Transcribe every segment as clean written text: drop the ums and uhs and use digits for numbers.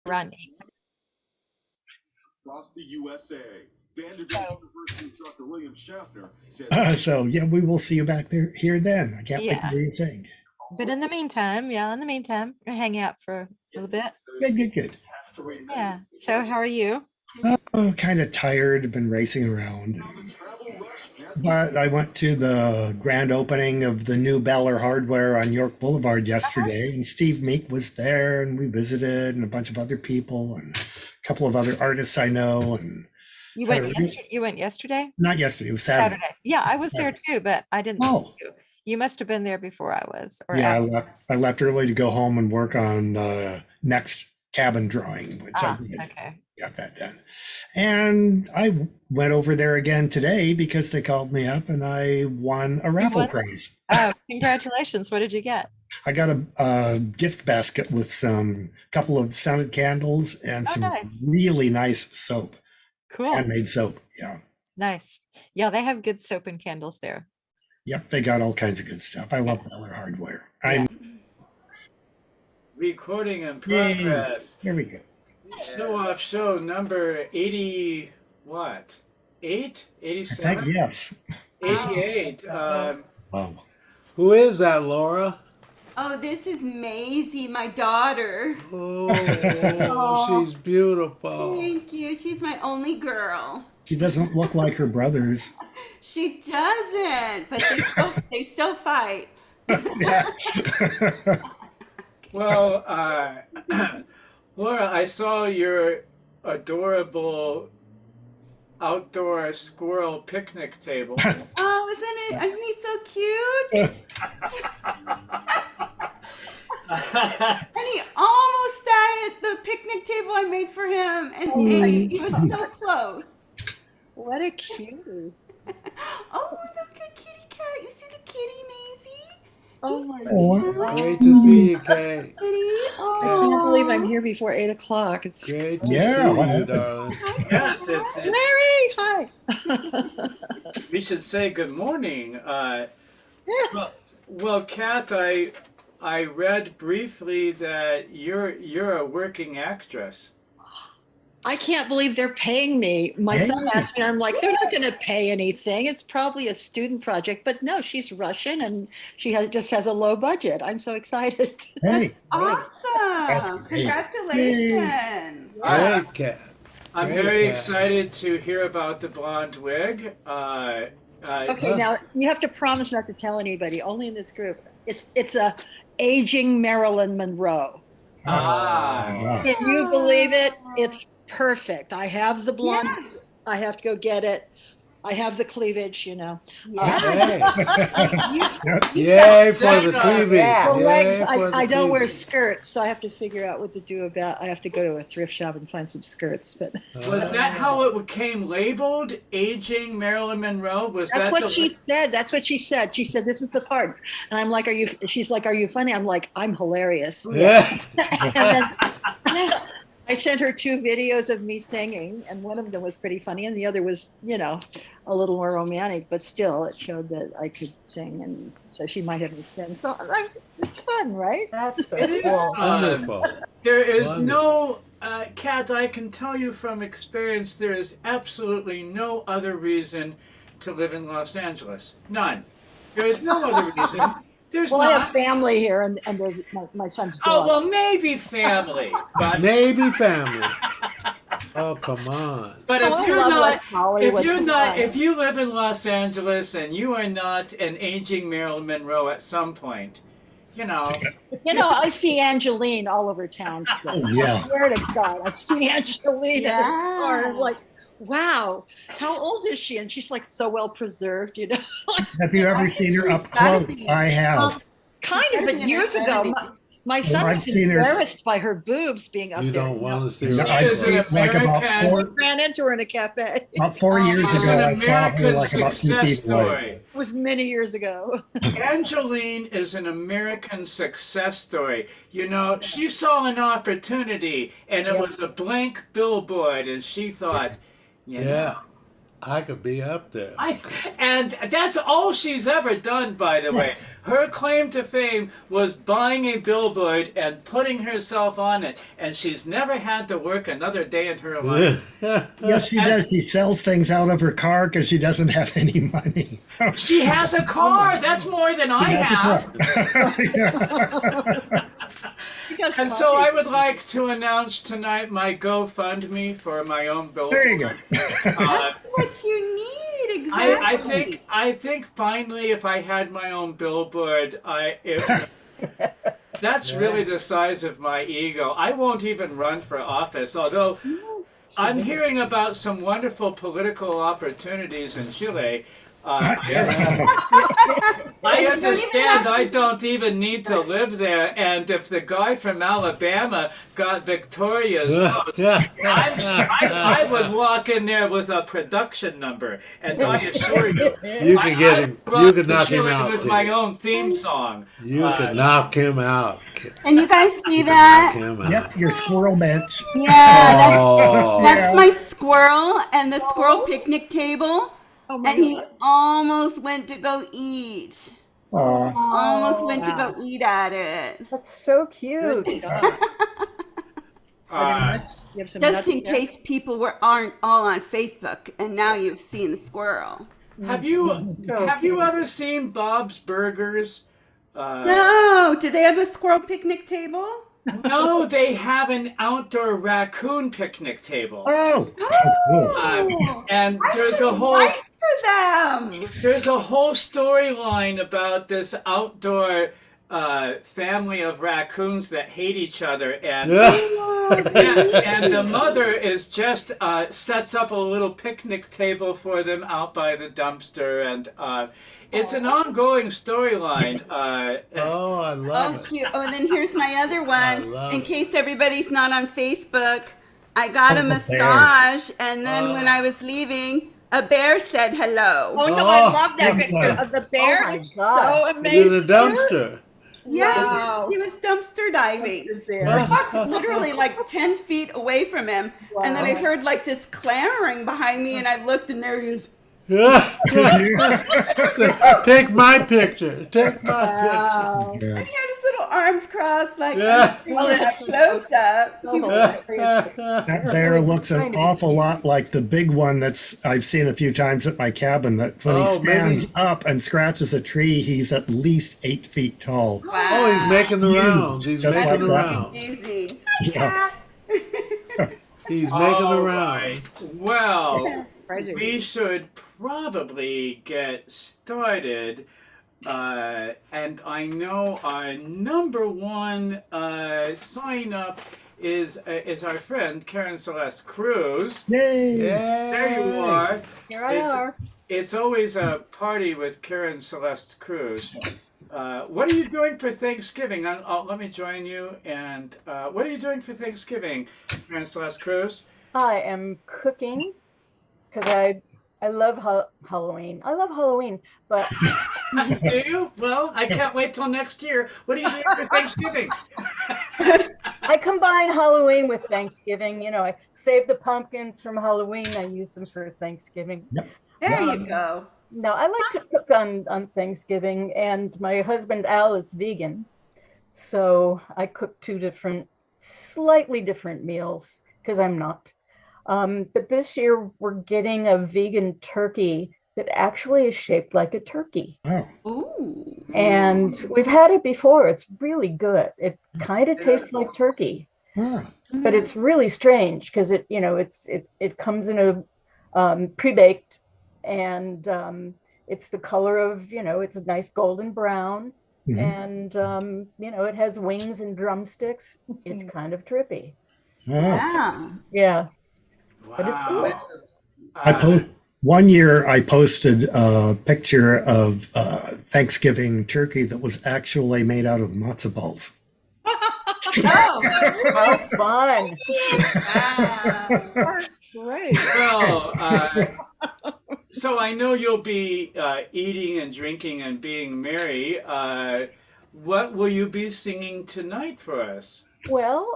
around 8. Across the USA, Vanderbilt So, University's Dr. William Schaffner says So yeah, we will see you back there here then. I can't wait to yeah. hear you sing. But in the meantime, we're gonna hang out for a little bit. Good, good, good. Yeah. So how are you? Oh, kind of tired. Been racing around. travel rush has But I went to the grand opening of the new Beller Hardware on York Boulevard yesterday, and Steve Meek was there, and we visited, and a bunch of other people, and a couple of other artists I know, and You had went a yesterday. You went yesterday? not yesterday, it was Saturday. Saturday. Yeah, I was there too, but I didn't see Oh, you. You must have been there before I was, or yeah, after. I left early to go home and work on the next cabin drawing, which I Ah, did. okay. Got that done. And I went over there again today because they called me up and I won a You raffle won? prize. Oh, congratulations. What did you get? I got a gift basket with some couple of scented candles and Oh, some nice. really nice soap, Cool. handmade soap. Yeah. Nice. Yeah, they have good soap and candles there. Yep, they got all kinds of good stuff. I love Beller Hardware. Yeah. Recording in Yay. progress. Here we go. Show off show number 80, what? 8? I think 87? yes. 88. Wow. Who is that, Laura? Oh, this is Maisie, my daughter. Oh, she's beautiful. Thank you. She's my only girl. She doesn't look like her brothers. She doesn't, but they still fight. Yeah. Well, Laura, I saw your adorable outdoor squirrel picnic table. Oh, isn't he so cute? And he almost sat at the picnic table I made for him, and he was so close. What a cutie. Oh, look, a kitty cat. You see the kitty, Maisie? Oh my Oh. God. Great to see you, Kate. Kitty. I can't Oh. believe I'm here before 8 o'clock. It's Great to Yeah, see what you, happened? darling. Yes, it's, Larry. Hi. we should say good morning. Well, Kat, I read briefly that you're a working actress. I can't believe they're paying me. My son Hey. asked me, I'm like, they're not going to pay anything. It's probably a student project. But no, she's Russian and just has a low budget. I'm so excited. Hey. Awesome. great. Congratulations. Great cat. I'm Great very cat. excited to hear about the blonde wig. Okay, now you have to promise not to tell anybody, only in this group. It's a aging Marilyn Monroe. Wow. Can you believe it? It's perfect. I have the blonde. I have to go get it. I have the cleavage, Yeah. Yay for the TV. The Yay legs, for the I don't wear TV. skirts, so I have to figure out what to do about. I have to go to a thrift shop and find some skirts. But Was that how it became labeled? Aging Marilyn Monroe? Was that's that what the... she said. That's what she said. She said, "This is the part," and I'm like, "Are you?" She's like, "Are you funny?" I'm like, "I'm hilarious." Yeah. And then I sent her 2 videos of me singing, and one of them was pretty funny, and the other was, a little more romantic, but still, it showed that I could sing, and so she might have me sing. So it's fun, right? That's so It is cool. Wonderful. There is no, Kat, I can tell you from experience, there is absolutely no other reason to live in Los Angeles. None. There is no other reason. There's Well, I have not. family here, and there's my son's dog. Oh, well, maybe family. But, Maybe family. Oh, come on. but Oh, if I you're love not, West Hollywood. if you live in Los Angeles and you are not an aging Marilyn Monroe at some point, I see Angeline all over town still. Oh, yeah. I swear to God, I see Angeline in her car. Yeah. I'm like, wow, how old is she? And she's like so well preserved, Have you ever seen her up close? I have. Kind of, She's but in her years ago, 70s. my son I've was seen her. embarrassed by her boobs being up You there. don't want to see Yeah, She I've is an seen like about American- four, Ran into her in a cafe. It about 4 years It's ago. an I saw her American like about 2 success feet away. story. was many years ago. Angeline is an American success story. She saw an opportunity and it was a blank billboard and she thought, Yeah. I could be up there. And that's all she's ever done, by the way. Her claim to fame was buying a billboard and putting herself on it, and she's never had to work another day in her life. Yes, she does. She sells things out of her car because she doesn't have any money. She has a car. That's more than I have. And so I would like to announce tonight my GoFundMe for my own billboard. There you go. That's what you need, exactly. I think finally, if I had my own billboard, that's really the size of my ego. I won't even run for office, although I'm hearing about some wonderful political opportunities in Chile. I understand I don't even need to live there, and if the guy from Alabama got Victoria's vote, I would walk in there with a production number, and I assure you, You can get him. You can knock him out with too. my own theme song. You can knock him out. And you guys see Knock that? him out. Yep, your squirrel bench. Yeah, Oh. that's my squirrel and the squirrel picnic table. Oh my And he God. almost went to go eat. Aw. Almost went to go eat at it. That's so cute. Good God. Uh, You have some Just nuts in there? case people aren't all on Facebook, and now you've seen the squirrel. have you ever seen Bob's Burgers? No, do they have a squirrel picnic table? No, they have an outdoor raccoon picnic table. Oh, cool. And I there's should a whole write for them. storyline about this outdoor family of raccoons that hate each other, and yes, and the mother is just sets up a little picnic table for them out by the dumpster, and it's an ongoing storyline. Oh, I love Oh, it. cute. Oh, and then here's my other one. love In it. case everybody's not on Facebook, I got a Oh, the bear. massage, and then when I was leaving, a bear said hello. Oh no, Oh, I love that good picture one. of the bear. Oh my It's God. so He's amazing. in a dumpster. Yeah, Wow. he was dumpster diving. Bear. I walked literally like 10 feet away from him, and then I heard like this clamoring behind me, and I looked, and there he is. Take my picture. Take my Wow. And he had his little arms crossed, like Yeah. close up. He was- picture. That bear looks an awful lot like the big one I've seen a few times at my cabin. That when Oh, he stands maybe. up and scratches a tree, he's at least 8 feet tall. Oh, he's making the rounds. He's Just making the like that. rounds. Easy. Yeah. He's making the all rounds. right. Well, Crazy. we should probably get started. And I know our number one sign up is our friend Karen Celeste Cruz. Yay! There you are. Here I are. It's always a party with Karen Celeste Cruz. What are you doing for Thanksgiving? Let me join you. And what are you doing for Thanksgiving, Karen Celeste Cruz? I am cooking because I love Halloween. I love Halloween, but Do you? Well, I can't wait till next year. What are you doing for Thanksgiving? I combine Halloween with Thanksgiving. You know, I save the pumpkins from Halloween. I use them for Thanksgiving. There you go. No, I like to cook on Thanksgiving, and my husband Al is vegan, so I cook two slightly different meals because I'm not. But this year we're getting a vegan turkey that actually is shaped like a turkey. Oh, Ooh. And we've had it before. It's really good. It kind of tastes like turkey, ah, but it's really strange because it comes in a pre-baked, and it's the color of, it's a nice golden brown, mhm. and it has wings and drumsticks. It's kind of trippy. Ah. Yeah. Yeah. Wow. One year I posted a picture of Thanksgiving turkey that was actually made out of matzo balls. Oh. How fun. Great. So I know you'll be eating and drinking and being merry. What will you be singing tonight for us? Well,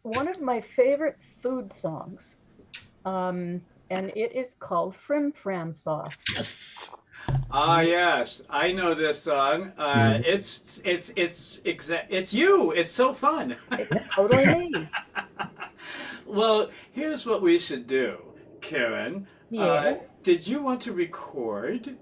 one of my favorite food songs and it is called Frim Fram Sauce. Yes. Ah, yes, I know this song. It's you. It's so fun. It's totally me. Well, here's what we should do, Karen. Yeah. Did you want to record?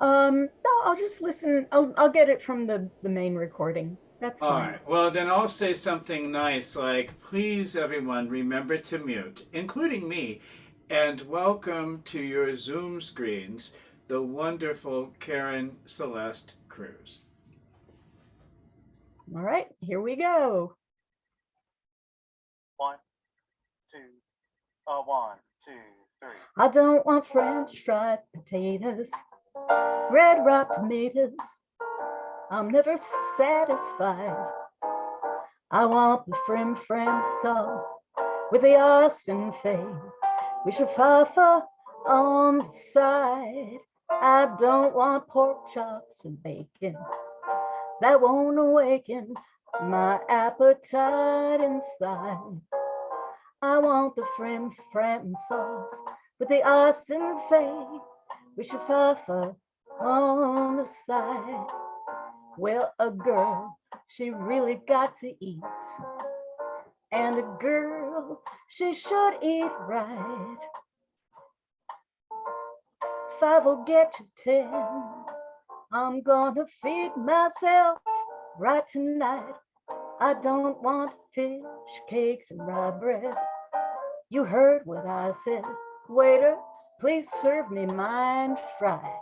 No, I'll just listen. I'll get it from the main recording. That's All fine. right. Well, then I'll say something nice like, please, everyone, remember to mute, including me, and welcome to your Zoom screens, the wonderful Karen Celeste Cruz. All right, here we go. 1, 2, 1, 2, 3. I don't want French fried potatoes, red ripe tomatoes. I'm never satisfied. I want the Frim Fram sauce with the arson fade. We should fafa on the side. I don't want pork chops and bacon. That won't awaken my appetite inside. I want the Frim Fram sauce with the arson fade. We should fafa on the side. Well, a girl, she really got to eat. And a girl, she should eat right. 5 will get you 10. I'm gonna feed myself right tonight. I don't want fish, cakes, and rye bread. You heard what I said. Waiter, please serve me mine fried.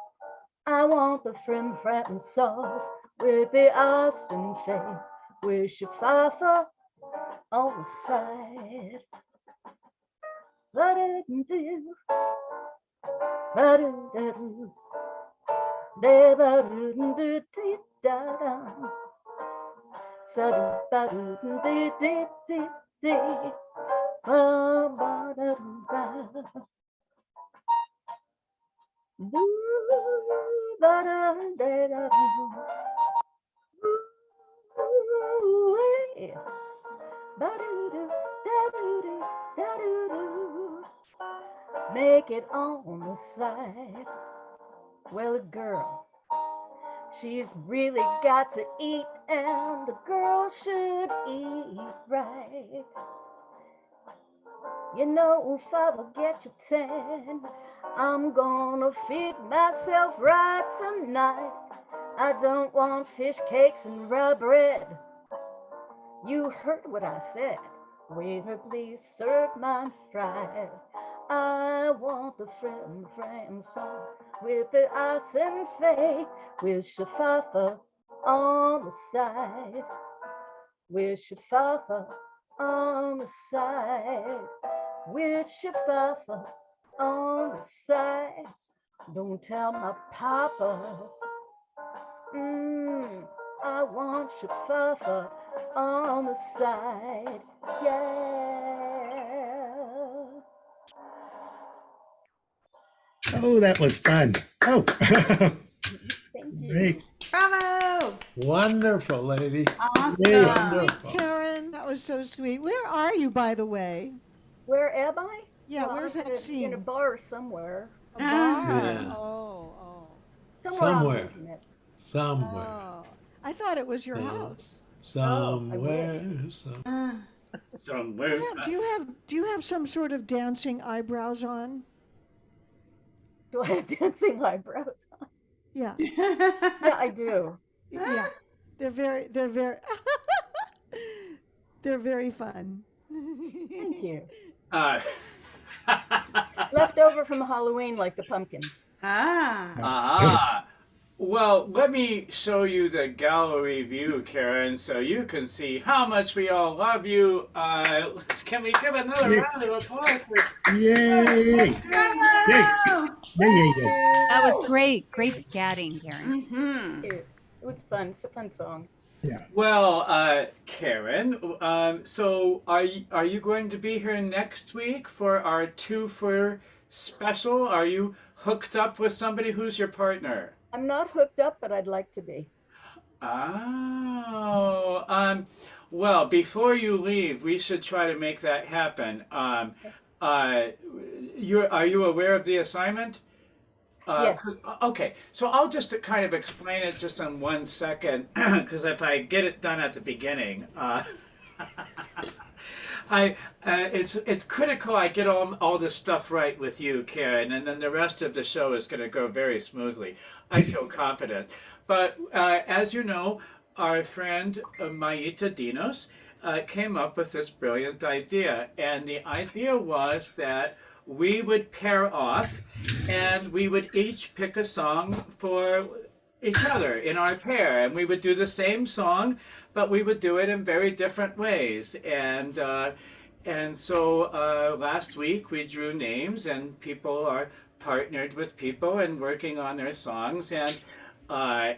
I want the Frim Fram sauce with the arson fade. With your fafa on the side. Ba-da-doo, ba-da-da-doo, da-ba-doo-doo-dee-da-da, sa-doo-ba-doo-dee-dee-dee, ba-ba-da-doo-da, doo-ba-da-da-da-doo, ooh-wee, ba-doo-doo, da-doo-doo, da-doo-doo. Make it on the side. Well, a girl, she's really got to eat, and the girl should eat right. You know, if I will get you 10, I'm gonna feed myself right tonight. I don't want fish cakes and rye bread. You heard what I said. Waiter, please serve mine fried. I want the Frim Fram sauce with the arson fade, with shafafa on the side, with shafafa on the side, with shafafa on the side. Don't tell my papa. I want shafafa on the side. Yeah. Oh, that was fun. Oh, Thank you. great. Bravo. Wonderful, lady. Awesome. Wonderful. Karen, that was so sweet. Where are you, by the way? Where am I? Yeah, Well, where's I'm that in scene? a bar somewhere. A bar. Yeah. Oh, Somewhere. on the Somewhere. internet. Somewhere. oh. I thought it was your house. Somewhere. Somewhere. Do you have some sort of dancing eyebrows on? Do I have dancing eyebrows on? Yeah. Yeah, I do. Yeah. They're very they're very fun. Thank you. Uh, Left over from Halloween, like the pumpkins. Ah. Well, let me show you the gallery view, Karen, so you can see how much we all love you. Can we give another round of applause for Yay! Bravo. Yay. That was great. Great scatting, Karen. Mm-hmm. It was fun. It's a fun song. Well, Karen, so are you going to be here next week for our 2 for special? Are you hooked up with somebody? Who's your partner? I'm not hooked up, but I'd like to be. Oh, Well, before you leave, we should try to make that happen. Uh, are you aware of the assignment? Yes. Okay, so I'll just kind of explain it just in 1 second, because if I get it done at the beginning, I it's critical I get all this stuff right with you, Karen, and then the rest of the show is going to go very smoothly. I feel confident. But as you know, our friend Maita Dinos came up with this brilliant idea, and the idea was that we would pair off, and we would each pick a song for each other in our pair, and we would do the same song, but we would do it in very different ways. And so last week we drew names, and people are partnered with people and working on their songs. And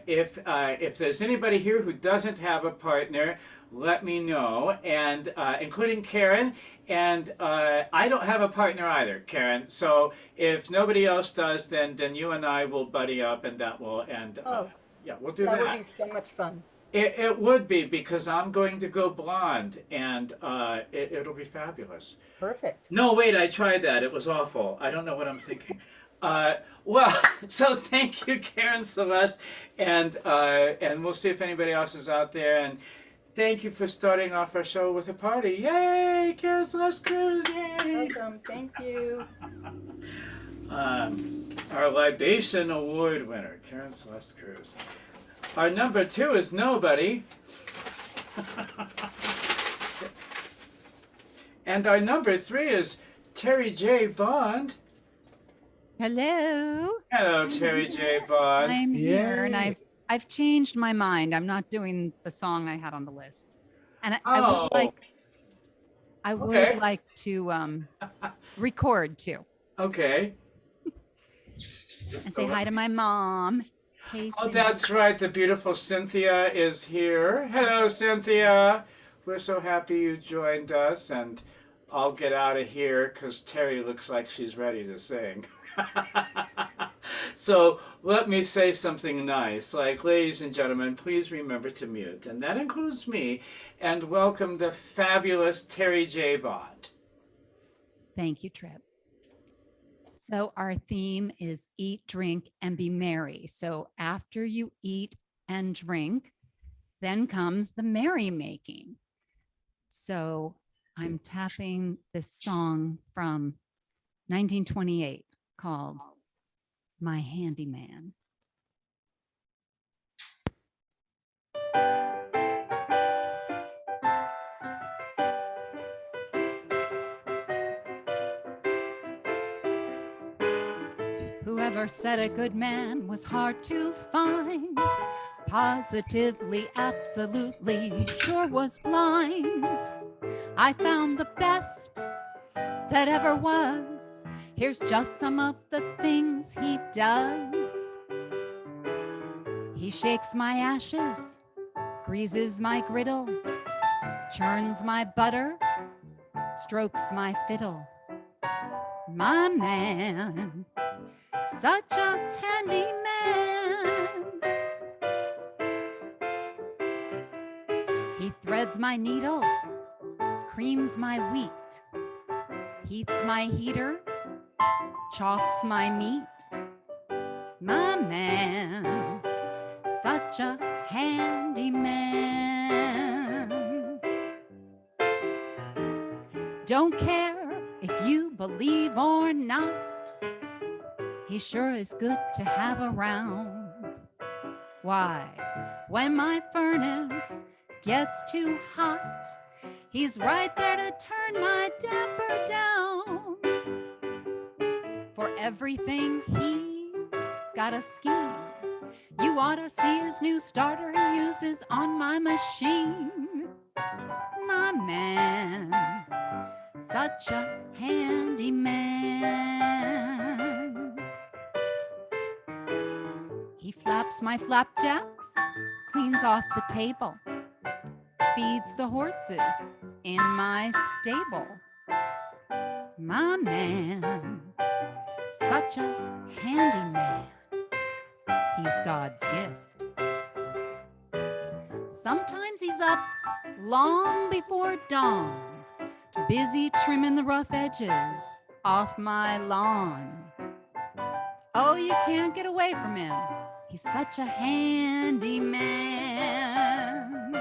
if there's anybody here who doesn't have a partner, let me know, and including Karen. And I don't have a partner either, Karen. So if nobody else does, then you and I will buddy up, and that will end. Yeah, we'll do that. That would be so much fun. It would be, because I'm going to go blonde, and it'll be fabulous. Perfect. No, wait, I tried that. It was awful. I don't know what I'm thinking. Well, so thank you, Karen Celeste, and we'll see if anybody else is out there. And thank you for starting off our show with a party. Yay, Karen Celeste Cruz! Yay! Welcome. Thank you. Our Libation Award winner, Karen Celeste Cruz. Our number 2 is nobody. And our number 3 is Terry J. Bond. Hello. Hello, Terry J. Bond. I'm here, and Yay. I've changed my mind. I'm not doing the song I had on the list, and I would Okay. like to record too. Okay. And say hi to my mom. Hey, Oh, Cynthia. that's right. The beautiful Cynthia is here. Hello, Cynthia. We're so happy you joined us, and I'll get out of here because Terry looks like she's ready to sing. So let me say something nice, like, ladies and gentlemen, please remember to mute, and that includes me, and welcome the fabulous Terry J. Bond. Thank you, Trip. So our theme is eat, drink, and be merry. So after you eat and drink, then comes the merrymaking. So I'm tapping this song from 1928 called My Handyman. Whoever said a good man was hard to find, positively, absolutely, sure was blind. I found the best that ever was. Here's just some of the things he does. He shakes my ashes, greases my griddle, churns my butter, strokes my fiddle. My man, such a handy man. He threads my needle, creams my wheat, heats my heater, chops my meat. My man, such a handy man. Don't care if you believe or not, he sure is good to have around. Why, when my furnace gets too hot, he's right there to turn my damper down. For everything, he's got a scheme. You ought to see his new starter he uses on my machine. My man, such a handy man. He flaps my flapjacks, cleans off the table, feeds the horses in my stable. My man, such a handy man. He's God's gift. Sometimes he's up long before dawn, busy trimming the rough edges off my lawn. Oh, you can't get away from him. He's such a handy man.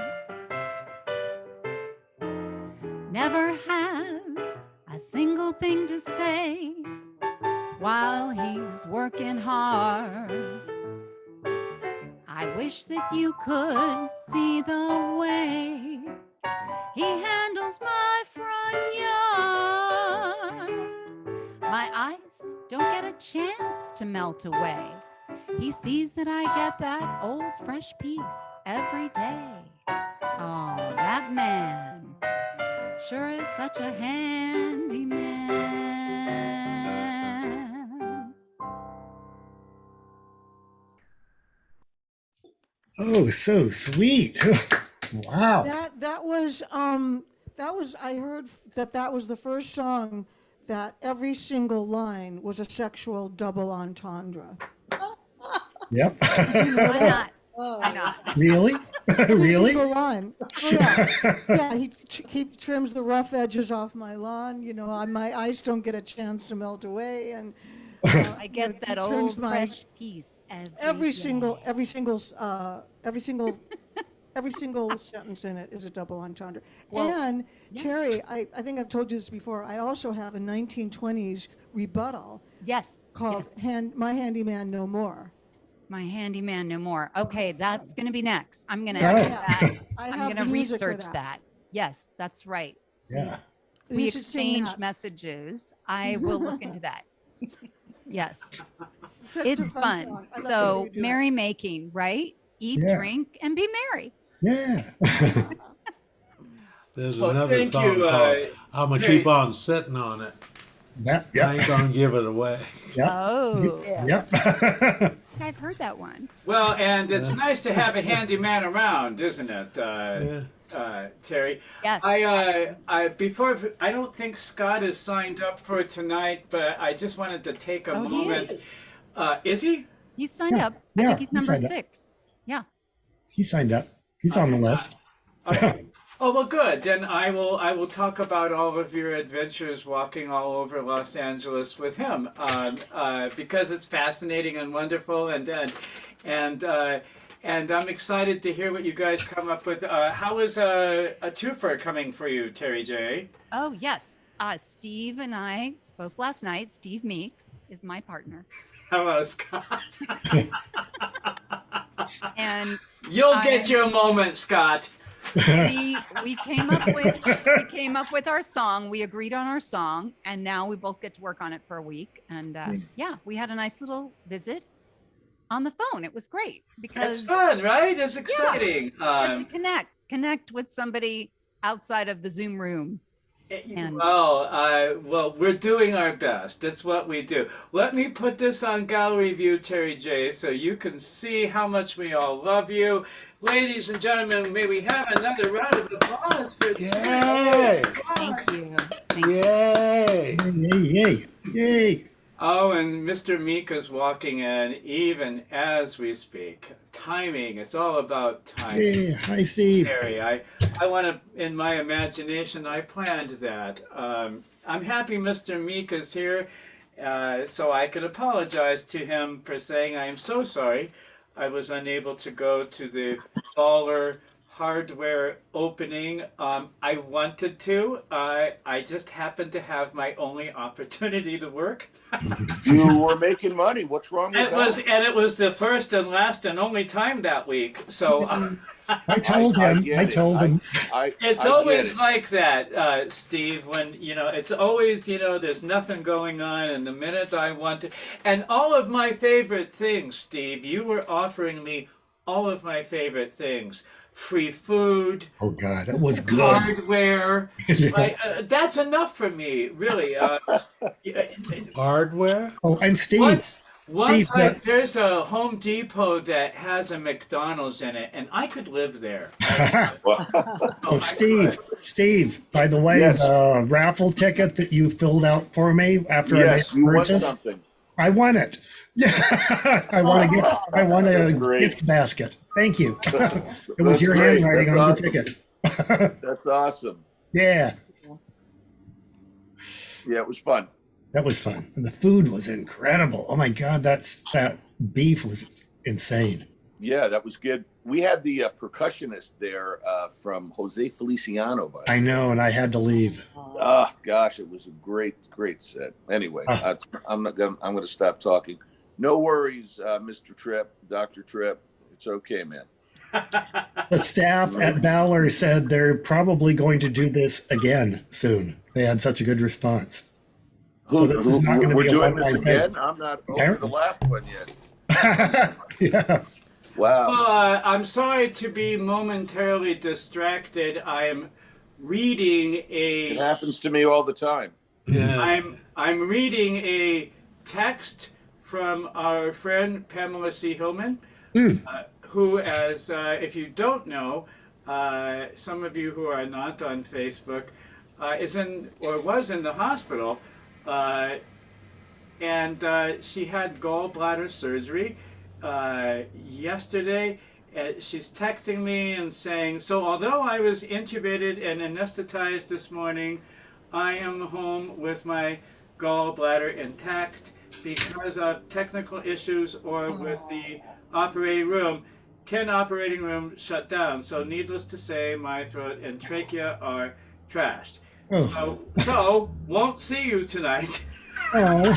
Never has a single thing to say while he's working hard. I wish that you could see the way he handles my front yard. My ice don't get a chance to melt away. He sees that I get that old fresh piece every day. Oh, that man sure is such a handy man. Oh, so sweet. Wow. That was I heard that was the first song that every single line was a sexual double entendre. Yep. Why not? Why not? Really? Every Really? single line. Oh, yeah. Yeah, he trims the rough edges off my lawn. You know, my ice don't get a chance to melt away, and I get that he trims old fresh piece every day. single sentence in it is a double entendre. Well, and yeah. Terry, I think I've told you this before. I also have a 1920s rebuttal Yes. called yes. "My Handyman No More." My handyman no more. Okay, that's going to be next. I'm going to Oh. do that. I I'm have going to music for research that. Yes, that's right. Yeah. You We should sing exchange that. messages. I will look into that. Yes, Such a it's fun. song. I love the way So you do it. merrymaking, right? Eat, Yeah. drink, and be merry. Yeah. There's Well, another thank song you, called I'm gonna Terry. keep on sitting on it. Yep. I ain't Yep. gonna give it away. Yep. Oh, Yep. I've heard that one. Well, and it's Yeah. nice to have a handyman around, isn't it, Yeah. Terry? Yes. I don't think Scott is signed up for tonight, but I just wanted to take a Oh, he moment. is. Is he? He's signed Yeah. up. I Yeah, think he's he number signed up. 6. Yeah. He signed up. He's on the list. Okay. Oh well, good. Then I will talk about all of your adventures walking all over Los Angeles with him, because it's fascinating and wonderful, and I'm excited to hear what you guys come up with. How is a twofer coming for you, Terry J? Oh, yes. Steve and I spoke last night. Steve Meeks is my partner. Hello, Scott. And You'll get your moment, Scott. we came up with our song. We agreed on our song, and now we both get to work on it for a week. And yeah, we had a nice little visit on the phone. It was great because It's fun, right? It's exciting. get to connect with somebody outside of the Zoom room. And Well, we're doing our best. That's what we do. Let me put this on gallery view, Terry J, so you can see how much we all love you. Ladies and gentlemen, may we have another round of applause for Yay! Terry. thank you. Thank you. Yay! Yay! Yay! Yay! Oh, and Mr. Mika's walking in even as we speak. Timing, it's all about timing. Hey, hi, Steve. Terry, I want to, in my imagination, I planned that. I'm happy Mr. Mika's here, so I could apologize to him for saying I am so sorry I was unable to go to the Baller Hardware opening. I wanted to. I just happened to have my only opportunity to work. You were making money. What's wrong with that? And it was the first and last and only time that week. So I told him. I told him. it's always like that, Steve. When it's always there's nothing going on, and the minute I want to, and all of my favorite things, Steve. You were offering me all of my favorite things. Free food. Oh God, it was good. Hardware. That's enough for me, really. Hardware? Oh, and Steve. Once Steve, there's a Home Depot that has a McDonald's in it, and I could live there. Oh, Steve, by the way, Yes. the raffle ticket that you filled out for me after I made Yes, the you won purchase, something. I won it. I want a That's gift great. basket. Thank you. It was your handwriting That's on the awesome. ticket. That's awesome. Yeah, Yeah, it was fun. that was fun. And the food was incredible. Oh my God, that beef was insane. Yeah, that was good. We had the percussionist there from Jose Feliciano. By I know, and I had to leave. gosh, it was a great set. Anyway, Oh. I'm gonna stop talking. No worries, Mr. Tripp, Dr. Tripp. It's okay, man. The staff at Ballard said they're probably going to do this again soon. They had such a good response. So this is not going to We're be a doing this one-time thing. again? I'm not over the last one yet. Yeah. Wow. Well, I'm sorry to be momentarily distracted. I'm reading It happens to me all the time. Yeah. I'm reading a text from our friend Pamela C. Hillman, who, as if you don't know, some of you who are not on Facebook, is in or was in the hospital, and she had gallbladder surgery yesterday. She's texting me and saying, "So although I was intubated and anesthetized this morning, I am home with my gallbladder intact because of technical issues or with the operating room. 10 operating rooms shut down. So needless to say, my throat and trachea are trashed. Oh. So won't see you tonight." Oh.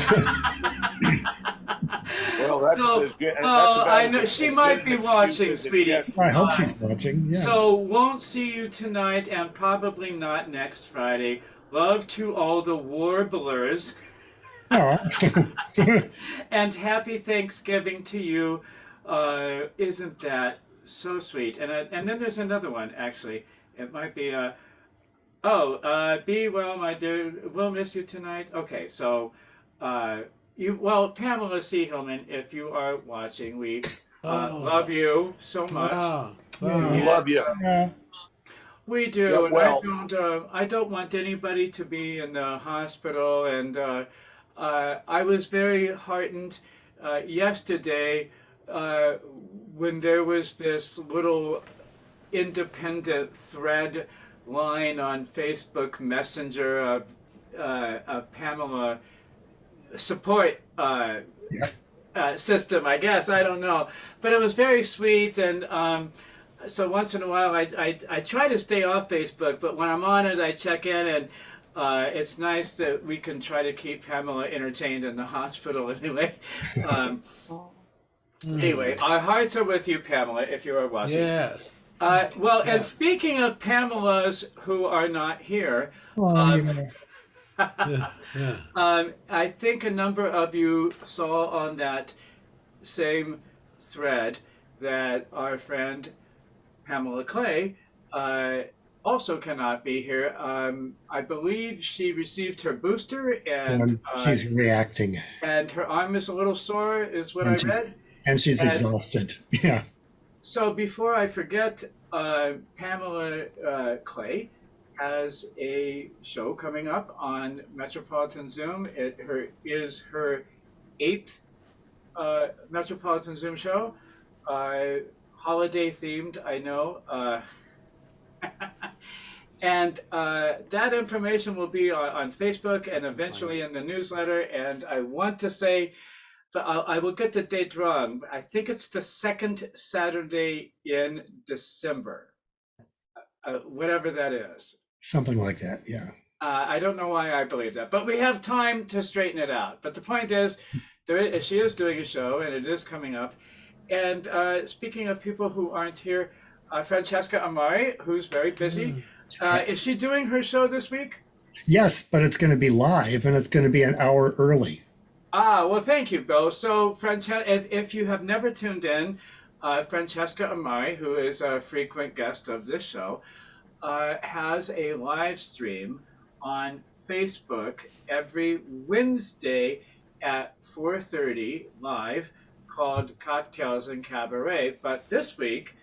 Well, that's as good. I know she might be watching, sweetie. I hope she's watching. Yeah. So won't see you tonight, and probably not next Friday. Love to all the warblers. And happy Thanksgiving to you. Isn't that so sweet? And then there's another one, actually. It might be be well, my dear. We'll miss you tonight. Okay, so Pamela C. Hillman, if you are watching, we love you so much. We love you. We do. Yeah, And well. I don't want anybody to be in the hospital. And I was very heartened yesterday when there was this little independent thread line on Facebook Messenger of Pamela support system, I guess. I don't know. But it was very sweet. And so once in a while, I try to stay off Facebook, but when I'm on it, I check in, and it's nice that we can try to keep Pamela entertained in the hospital anyway. Anyway, our hearts are with you, Pamela, if you are watching. Yes. And speaking of Pamelas who are not here, I think a number of you saw on that same thread that our friend Pamela Clay also cannot be here. I believe she received her booster, and she's reacting. And her arm is a little sore, is what I read. And she's exhausted. Yeah. So before I forget, Pamela Clay has a show coming up on Metropolitan Zoom. It is her 8th Metropolitan Zoom show. Holiday themed, I know. And that information will be on Facebook and eventually in the newsletter. And I want to say, but I will get the date wrong. I think it's the second Saturday in December, whatever that is. Something like that, yeah. I don't know why I believe that, but we have time to straighten it out. But the point is, she is doing a show, and it is coming up. And speaking of people who aren't here, Francesca Amari, who's very busy, is she doing her show this week? Yes, but it's going to be live, and it's going to be an hour early. Well, thank you, Bill. So, if you have never tuned in, Francesca Amari, who is a frequent guest of this show, has a live stream on Facebook every Wednesday at 4:30 live called Cocktails and Cabaret. But this week,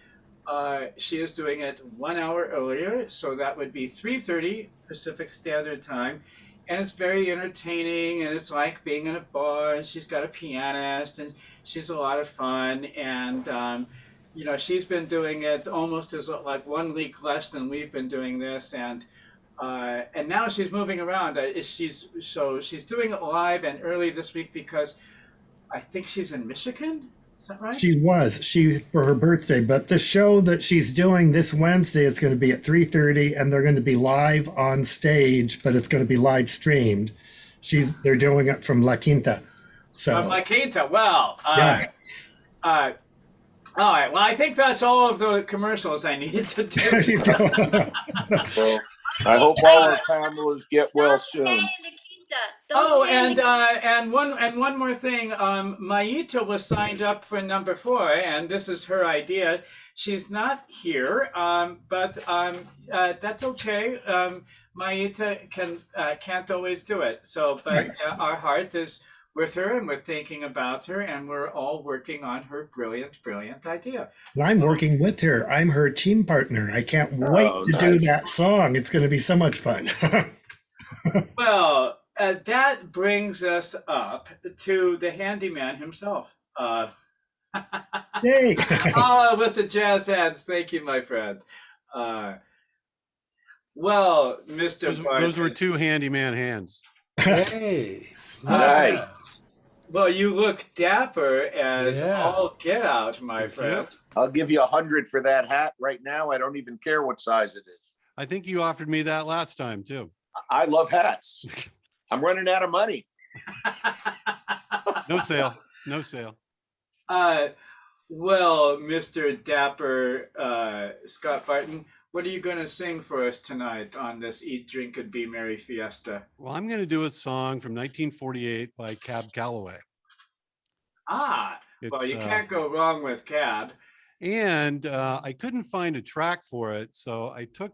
she is doing it 1 hour earlier, so that would be 3:30 Pacific Standard Time. And it's very entertaining, and it's like being in a bar, and she's got a pianist, and she's a lot of fun. And she's been doing it almost as like 1 week less than we've been doing this, and now she's moving around. She's doing it live and early this week because I think she's in Michigan. Is that right? She for her birthday, but the show that she's doing this Wednesday is going to be at 3:30, and they're going to be live on stage, but it's going to be live streamed. They're doing it from La Quinta. So La Quinta. Well, yeah. All right. Well, I think that's all of the commercials I needed to do. There you go. Well, I hope all our Pamelas get well soon. And one more thing. Maita was signed up for number 4, and this is her idea. She's not here, but that's okay. Maita can't always do it. So, but Right. Our heart is with her, and we're thinking about her, and we're all working on her brilliant idea. Well, I'm working with her. I'm her team partner. I can't wait to do that song. It's going to be so much fun. Well, that brings us up to the handyman himself. Yay! With the jazz hands. Thank you, my friend. Well, Mr. Those were 2 handyman hands. Hey. Nice. Well, you look dapper as all get out, my friend. I'll give you 100 for that hat right now. I don't even care what size it is. I think you offered me that last time too. I love hats. I'm running out of money. No sale. No sale. Well, Mr. Dapper Scott Barton, what are you going to sing for us tonight on this Eat, Drink, and Be Merry Fiesta? Well, I'm going to do a song from 1948 by Cab Calloway. Well, you can't go wrong with Cab. And I couldn't find a track for it, so I took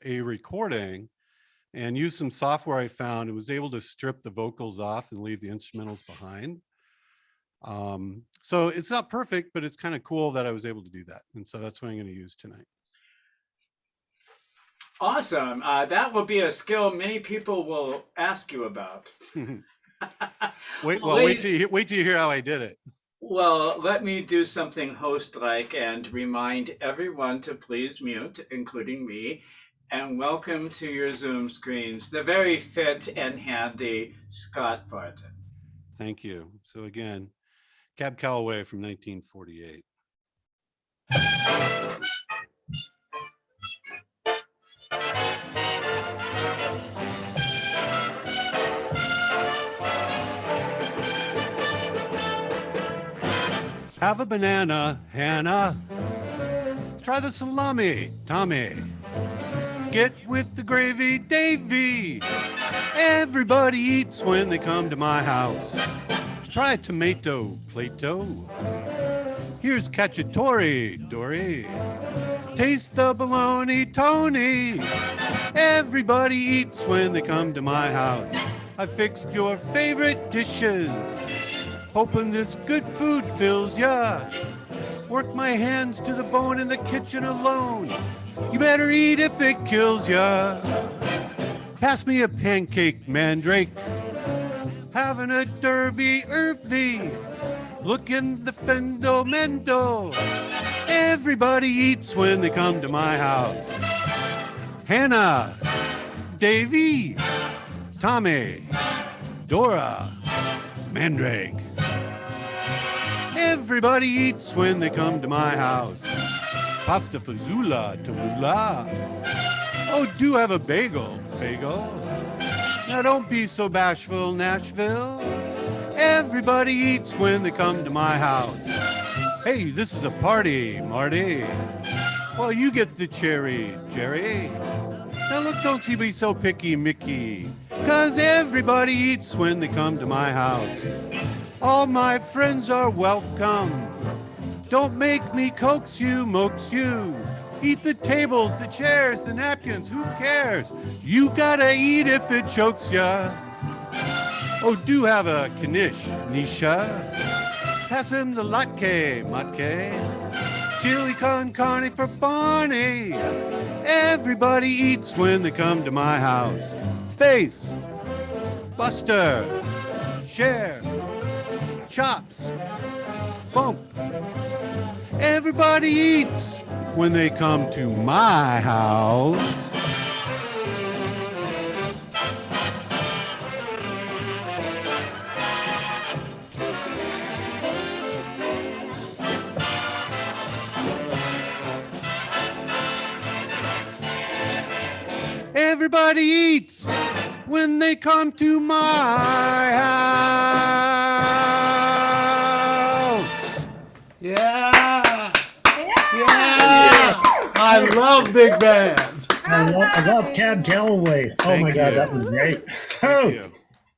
a recording and used some software I found and was able to strip the vocals off and leave the instrumentals behind. So it's not perfect, but it's kind of cool that I was able to do that. And so that's what I'm going to use tonight. Awesome. That will be a skill many people will ask you about. Wait till you hear how I did it. Well, let me do something host-like and remind everyone to please mute, including me, and welcome to your Zoom screens, the very fit and handy Scott Barton. Thank you. So again, Cab Calloway from 1948. Have a banana, Hannah. Try the salami, Tommy. Get with the gravy, Davy. Everybody eats when they come to my house. Try tomato, Plato. Here's cacciatore, Dory. Taste the bologna, Tony. Everybody eats when they come to my house. I fixed your favorite dishes, hoping this good food fills ya. Work my hands to the bone in the kitchen alone. You better eat if it kills ya. Pass me a pancake, Mandrake. Having a derby earthy. Look in the fendo mendo. Everybody eats when they come to my house. Hannah, Davy, Tommy, Dora, Mandrake. Everybody eats when they come to my house. Pasta fazoula, tabula. Oh, do have a bagel, Fago. Now don't be so bashful, Nashville. Everybody eats when they come to my house. Hey, this is a party, Marty. Well, you get the cherry, Jerry. Now look, don't you be so picky, Mickey. 'Cause everybody eats when they come to my house. All my friends are welcome. Don't make me coax you, moax you. Eat the tables, the chairs, the napkins, who cares? You gotta eat if it chokes ya. Oh, do have a knish, Nisha. Pass him the latke, matke. Chili con carne for Barney. Everybody eats when they come to my house. Face, Buster, Share, Chops, Bump. Every Everybody eats when they come to my house. Everybody eats when they come to my house. Yeah. Yeah. I love big band. I love Cab Calloway. Oh Thank my God, you. that was great. Thank Oh, you.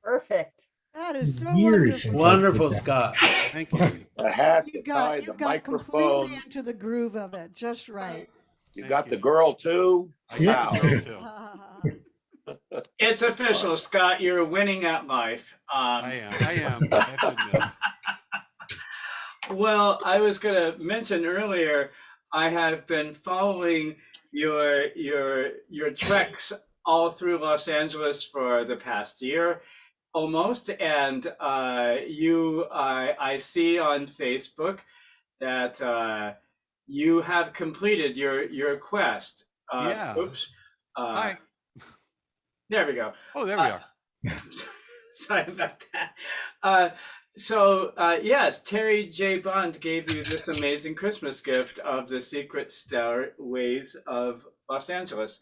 Perfect. That is so years wonderful. since I've heard Wonderful, that. Scott. Thank you. The hat, You the tie, got the completely microphone. into the groove of it, just right. You Thank got you. the girl too. I got the girl too. It's official, Scott. You're winning at life. I am. I have to admit. Well, I was going to mention earlier, I have been following your treks all through Los Angeles for the past year almost, and I see on Facebook that you have completed your quest. Yeah. Oops. Hi. There we go. Oh, there we are. Sorry about that. Yes, Terry J. Bond gave you this amazing Christmas gift of the secret stairways of Los Angeles.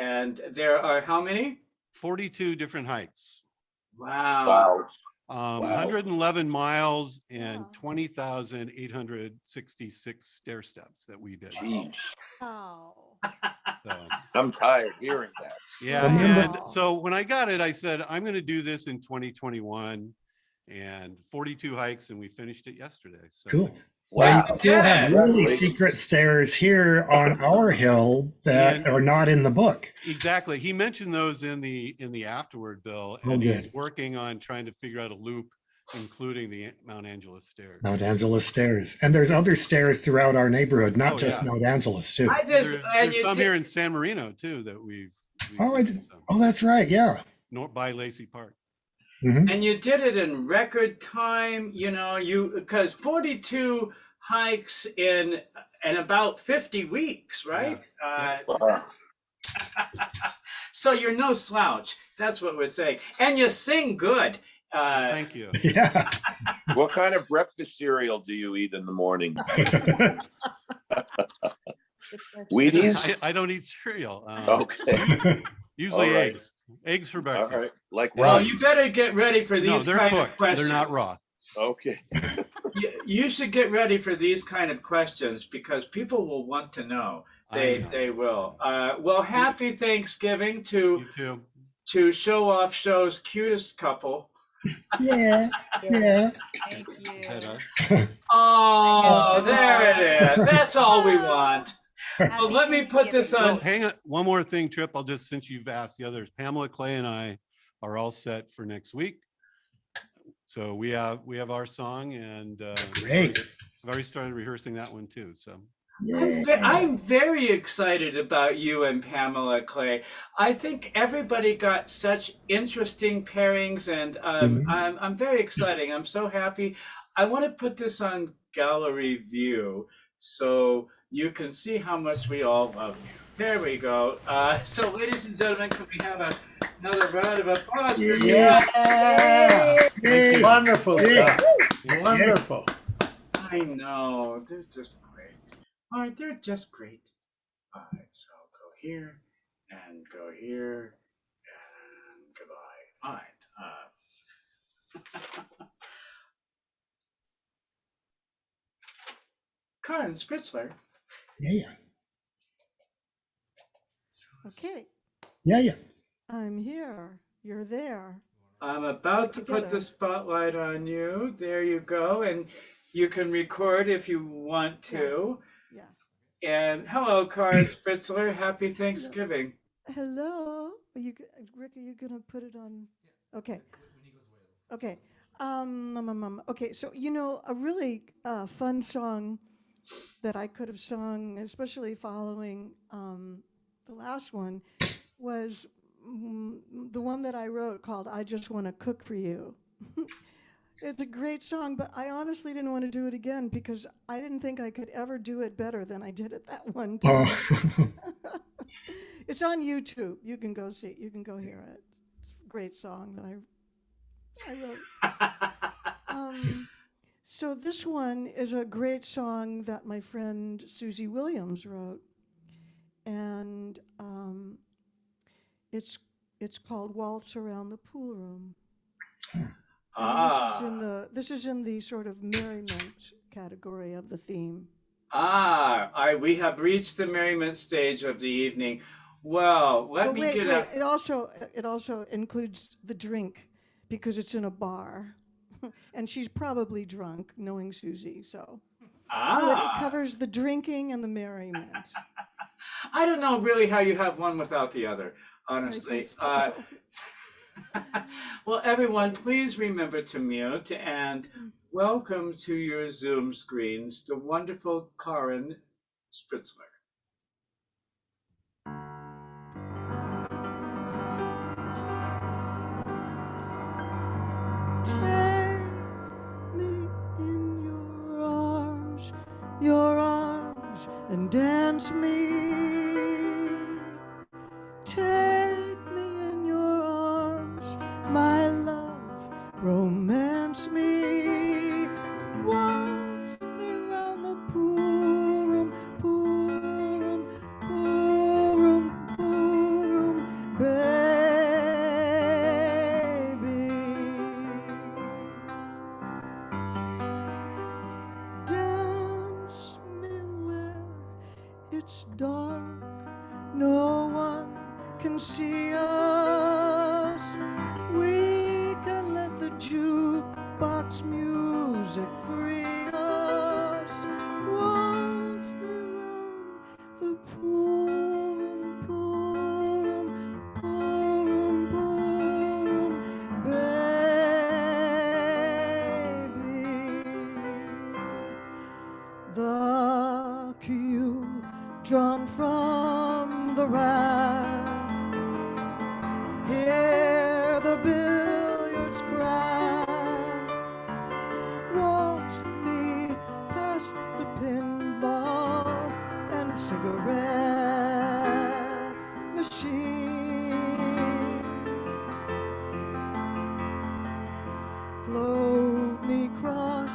And there are how many? 42 different hikes. Wow. Wow. 111 miles and 20,866 stair steps that we did. Jeez. Oh. So, I'm tired hearing that. yeah. Remember- And so when I got it, I said, I'm going to do this in 2021 and 42 hikes, and we finished it yesterday. So Cool. Wow. Well, you still have really Congratulations. secret stairs here on our hill that And- are not in the book. Exactly. He mentioned those in the afterward, Bill, and Oh, he's good. working on trying to figure out a loop, including the Mount Angeles stairs. Mount Angeles stairs. And there's other stairs throughout our neighborhood, not Oh, just yeah. Mount Angeles, too. There's some here in San Marino too that we've Oh, done some. oh, that's right. Yeah. By Lacey Park. Mhm. And you did it in record time, because 42 hikes in about 50 weeks, right? Wow. So you're no slouch. That's what we're saying. And you sing good. Thank you. Yeah. What kind of breakfast cereal do you eat in the morning? Wheaties? I don't eat cereal. Okay. Usually All right. eggs. Eggs for All breakfast. right. Like Well, rice. you better get ready for these No, they're kind of cooked. questions. They're not raw. Okay. You should get ready for these kind of questions because people will want to know. They will. Well, happy Thanksgiving You too. to Show Off Show's cutest couple. Yeah. Yeah. Thank you. Head Oh, there it is. That's all we want. Well, let me put this Well, on. hang on. One more thing, Trip. I'll just, since you've asked the others, Pamela Clay and I are all set for next week. So we have our song, and Great. I've already started rehearsing that one too. So I'm very excited about you and Pamela Clay. I think everybody got such interesting pairings, and I'm very exciting. I'm so happy. I want to put this on gallery view so you can see how much we all love you. There we go. So, ladies and gentlemen, can we have another round of applause for you? Yeah. Hey. Wonderful, Hey. Scott. Wonderful. I know. They're just great. All right, they're just great. All right, so go here and go here and goodbye. All right. Karen Spitzler. Yeah. Okay, Yeah. Yeah. I'm here. You're there. I'm about to put the Together. spotlight on you. There you go. And you can record if you want to. Yeah. And hello, Karen Spitzler. Happy Thanksgiving. Hello. Rick, are you gonna put it on? Okay. Okay. Okay. So a really fun song that I could have sung, especially following the last one, was the one that I wrote called "I Just Want to Cook for You." It's a great song, but I honestly didn't want to do it again because I didn't think I could ever do it better than I did it that one time. Oh, It's on YouTube. You can go see. You can go hear it. It's a great song that I wrote. So this one is a great song that my friend Susie Williams wrote, and it's it's called "Waltz Around the Pool Room." And this is in the sort of merriment category of the theme. We have reached the merriment stage of the evening. Well, let But me wait, get wait. up. It also includes the drink because it's in a bar, and she's probably drunk, knowing Susie. So it Ah, covers the drinking and the merriment. I don't know really how you have one without the other, I honestly. guess so. Well, everyone, please remember to mute and welcome to your Zoom screens the wonderful Karin Spritzler. Take me in your arms, and dance me. Take me in your arms, my love, romance me. Waltz me round the pool room, pool room, pool room, pool room, baby. Dance me where it's dark, no one can see us. We can let the jukebox music free us. Waltz me round the pool room, pool room, pool room, pool room, baby. The cue drawn from the rack. Hear the billiards crack. Waltz me past the pinball and cigarette machine. Float me across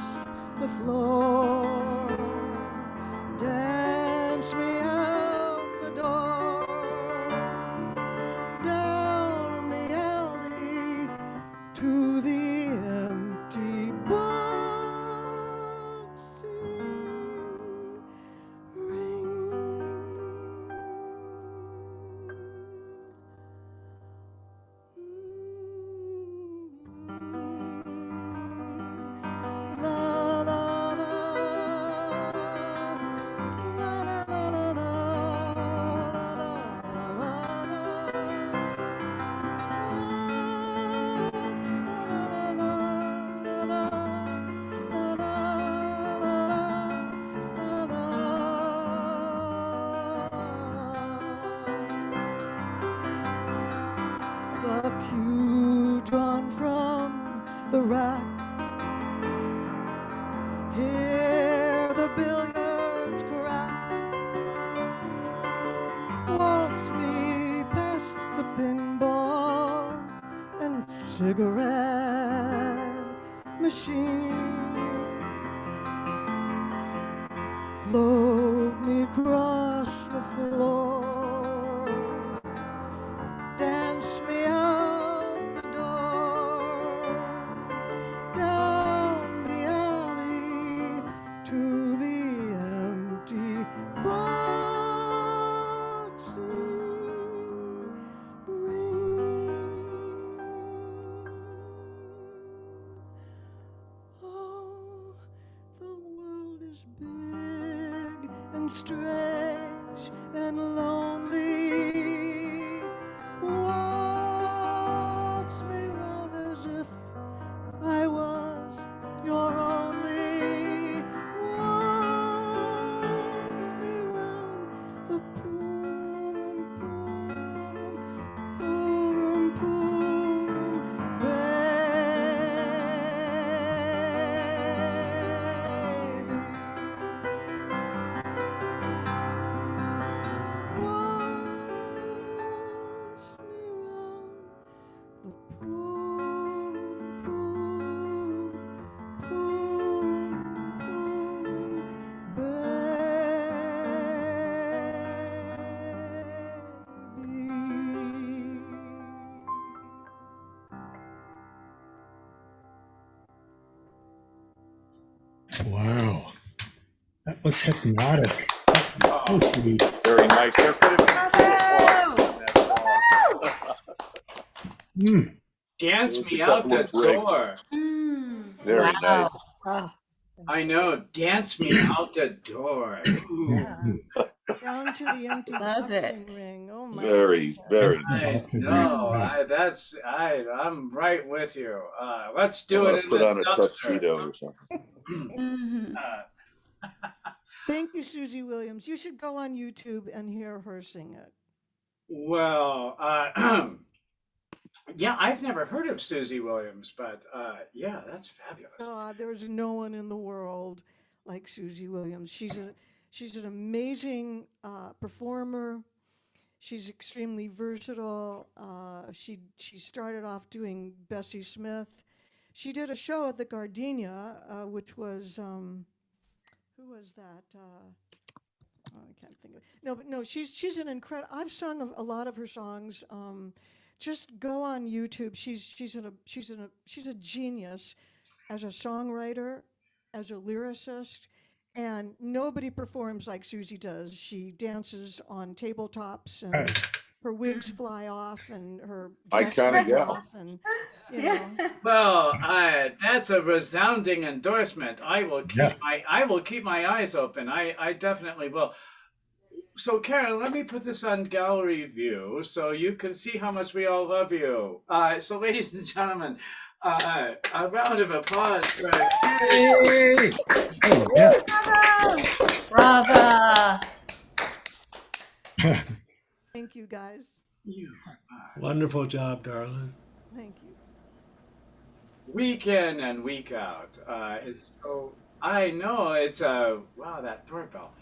the floor. Dance me out the door. Down the alley to the empty boxing ring. La la la, la la la la la, la la the cue drawn from the rack. Hear the billiards crack. Waltz me past the pinball and cigarette machine. Float me across the floor. Dance me out the door. Down the alley to the empty boxing ring. Oh, the world is big and strange and lonely. Waltz me round as if I was your only. Waltz me round the pool room, pool room, pool room, pool room, Wow. That was hypnotic. That was so sweet. Very nice. There could have been 2 applause on that song. Mm. Dance It was me a out couple the of breaks. door. Very nice. Oh, I know. Dance me out the door. Ooh. Down to the empty Love it. boxing ring. Oh my Very, very nice. I Boxing know. ring. I'm right with you. Let's do I'm it gonna in put the on a dumpster. tuxedo or something. Mhm. Thank you, Susie Williams. You should go on YouTube and hear her sing it. Well, yeah, I've never heard of Susie Williams, but yeah, that's fabulous. God, there's no one in the world like Susie Williams. She's an amazing performer. She's extremely versatile. She started off doing Bessie Smith. She did a show at the Gardenia, which was who was that? Oh, I can't think of it. No, but no, she's an incredible. I've sung a lot of her songs. Just go on YouTube. She's a genius as a songwriter, as a lyricist, and nobody performs like Susie does. She dances on tabletops, and her wigs fly off, and her I jacket kinda comes go. off, and you know. Well, that's a resounding endorsement. I will keep my eyes open. I definitely will. So, Karen, let me put this on gallery view so you can see how much we all love you. So, ladies and gentlemen, a round of applause for Karen. Hey! Oh, yeah. brava. Thank you, guys. You Wonderful job, darling. Thank you. week in and week out. It's so I know it's wow, that doorbell.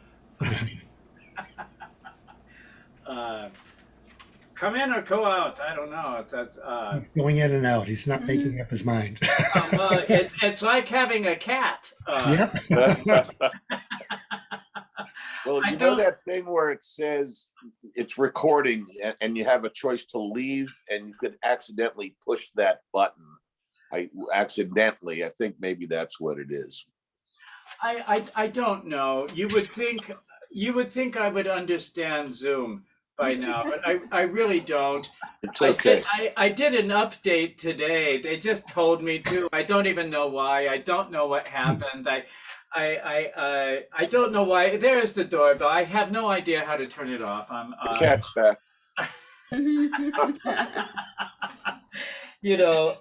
Come in or go out. I don't know. That's Going in and out. He's not making up his mind. well, it's like having a cat. Yep. Well, I you know don't- that thing where it says it's recording and you have a choice to leave and you could accidentally push that button. I think maybe that's what it is. I don't know. You would think I would understand Zoom by now, but I really don't. It's okay. I did an update today. They just told me to. I don't even know why. I don't know what happened. I don't know why. There's the doorbell. I have no idea how to turn it off. The cat's back. You know,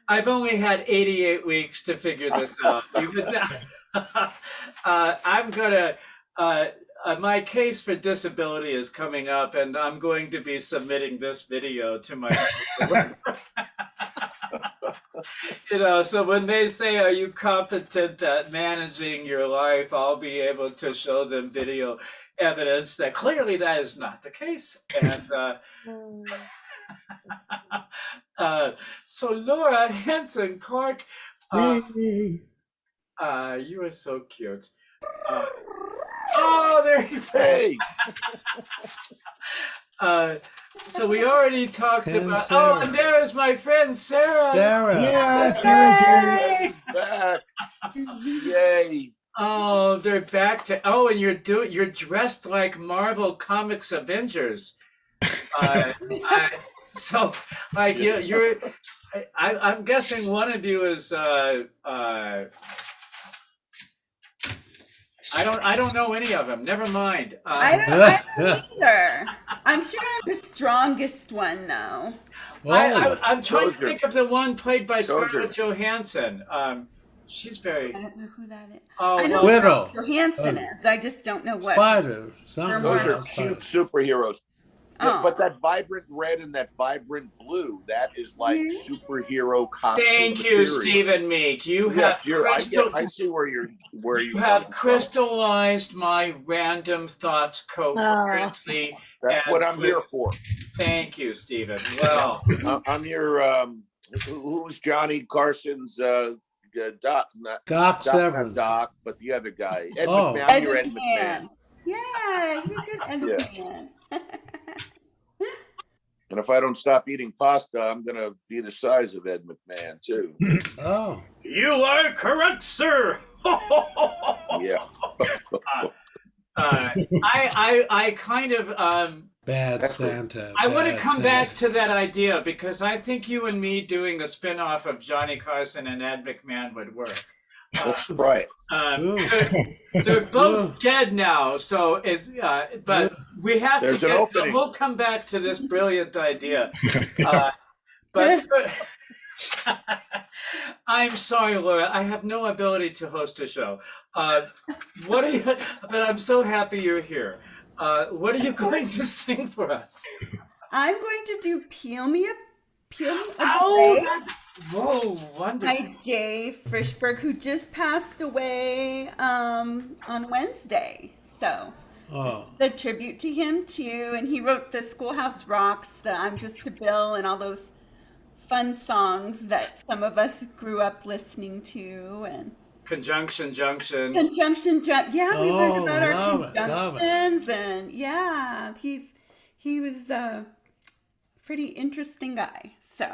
I've only had 88 weeks to figure this out. I'm gonna. My case for disability is coming up, and I'm going to be submitting this video to my. You know, so when they say, "Are you competent at managing your life?" I'll be able to show them video evidence that clearly that is not the case. And so Laura Hanson Clark, Yay. you are so cute. Oh, there you go. Hey, So we already talked And about. Sarah. Oh, and there is my friend Sarah. Sarah. Yeah, Sarah's here. Yay! back. Yay. Oh, they're back to. Oh, and you're dressed like Marvel Comics Avengers. So, like you're. I'm guessing one of you is. I don't know any of them. Never mind. I don't either. I'm sure I'm the strongest one, though. I'm trying to Tksos. think of the one played by Tksos. Scarlett Johansson. She's very. I don't know who that is. Oh, I know well, Widow. who Johansson is. I just don't know what. Spider. Something. Those are else. cute superheroes. Oh. But that vibrant red and that vibrant blue, that is like superhero costume. Thank you, material. Stephen Meek. You Yes, have I see where you have crystallized my random thoughts coherently. That's and what I'm here for. Thank you, Stephen. Well, I'm your who's Johnny Carson's Doc? Doc Severn. Not Doc, but the other guy. Ed Oh. McMahon. I'm your Ed McMahon. Yeah, you're good, Ed McMahon. And if I don't stop eating pasta, I'm gonna be the size of Ed McMahon too. Oh. you are correct, sir. Yeah. I kind of Bad Excellent. Santa. I want to bad come back Santa. to that idea because I think you and me doing a spin-off of Johnny Carson and Ed McMahon would work. Let's try it. Ooh. They're both Ooh. dead now, so it's but we have There's to an get. opening. We'll come back to this brilliant idea. But I'm sorry, Laura. I have no ability to host a show. What are you? But I'm so happy you're here. What are you going to sing for us? I'm going to do Peel Me a Oh, Grape that's wonderful. by Dave Frischberg, who just passed away on Wednesday. So Oh. the tribute to him too, and he wrote the Schoolhouse Rocks, the I'm Just a Bill, and all those fun songs that some of us grew up listening to. And Conjunction Junction. yeah, we learned Oh, about our love it, love it. conjunctions, and yeah, he was a pretty interesting guy. So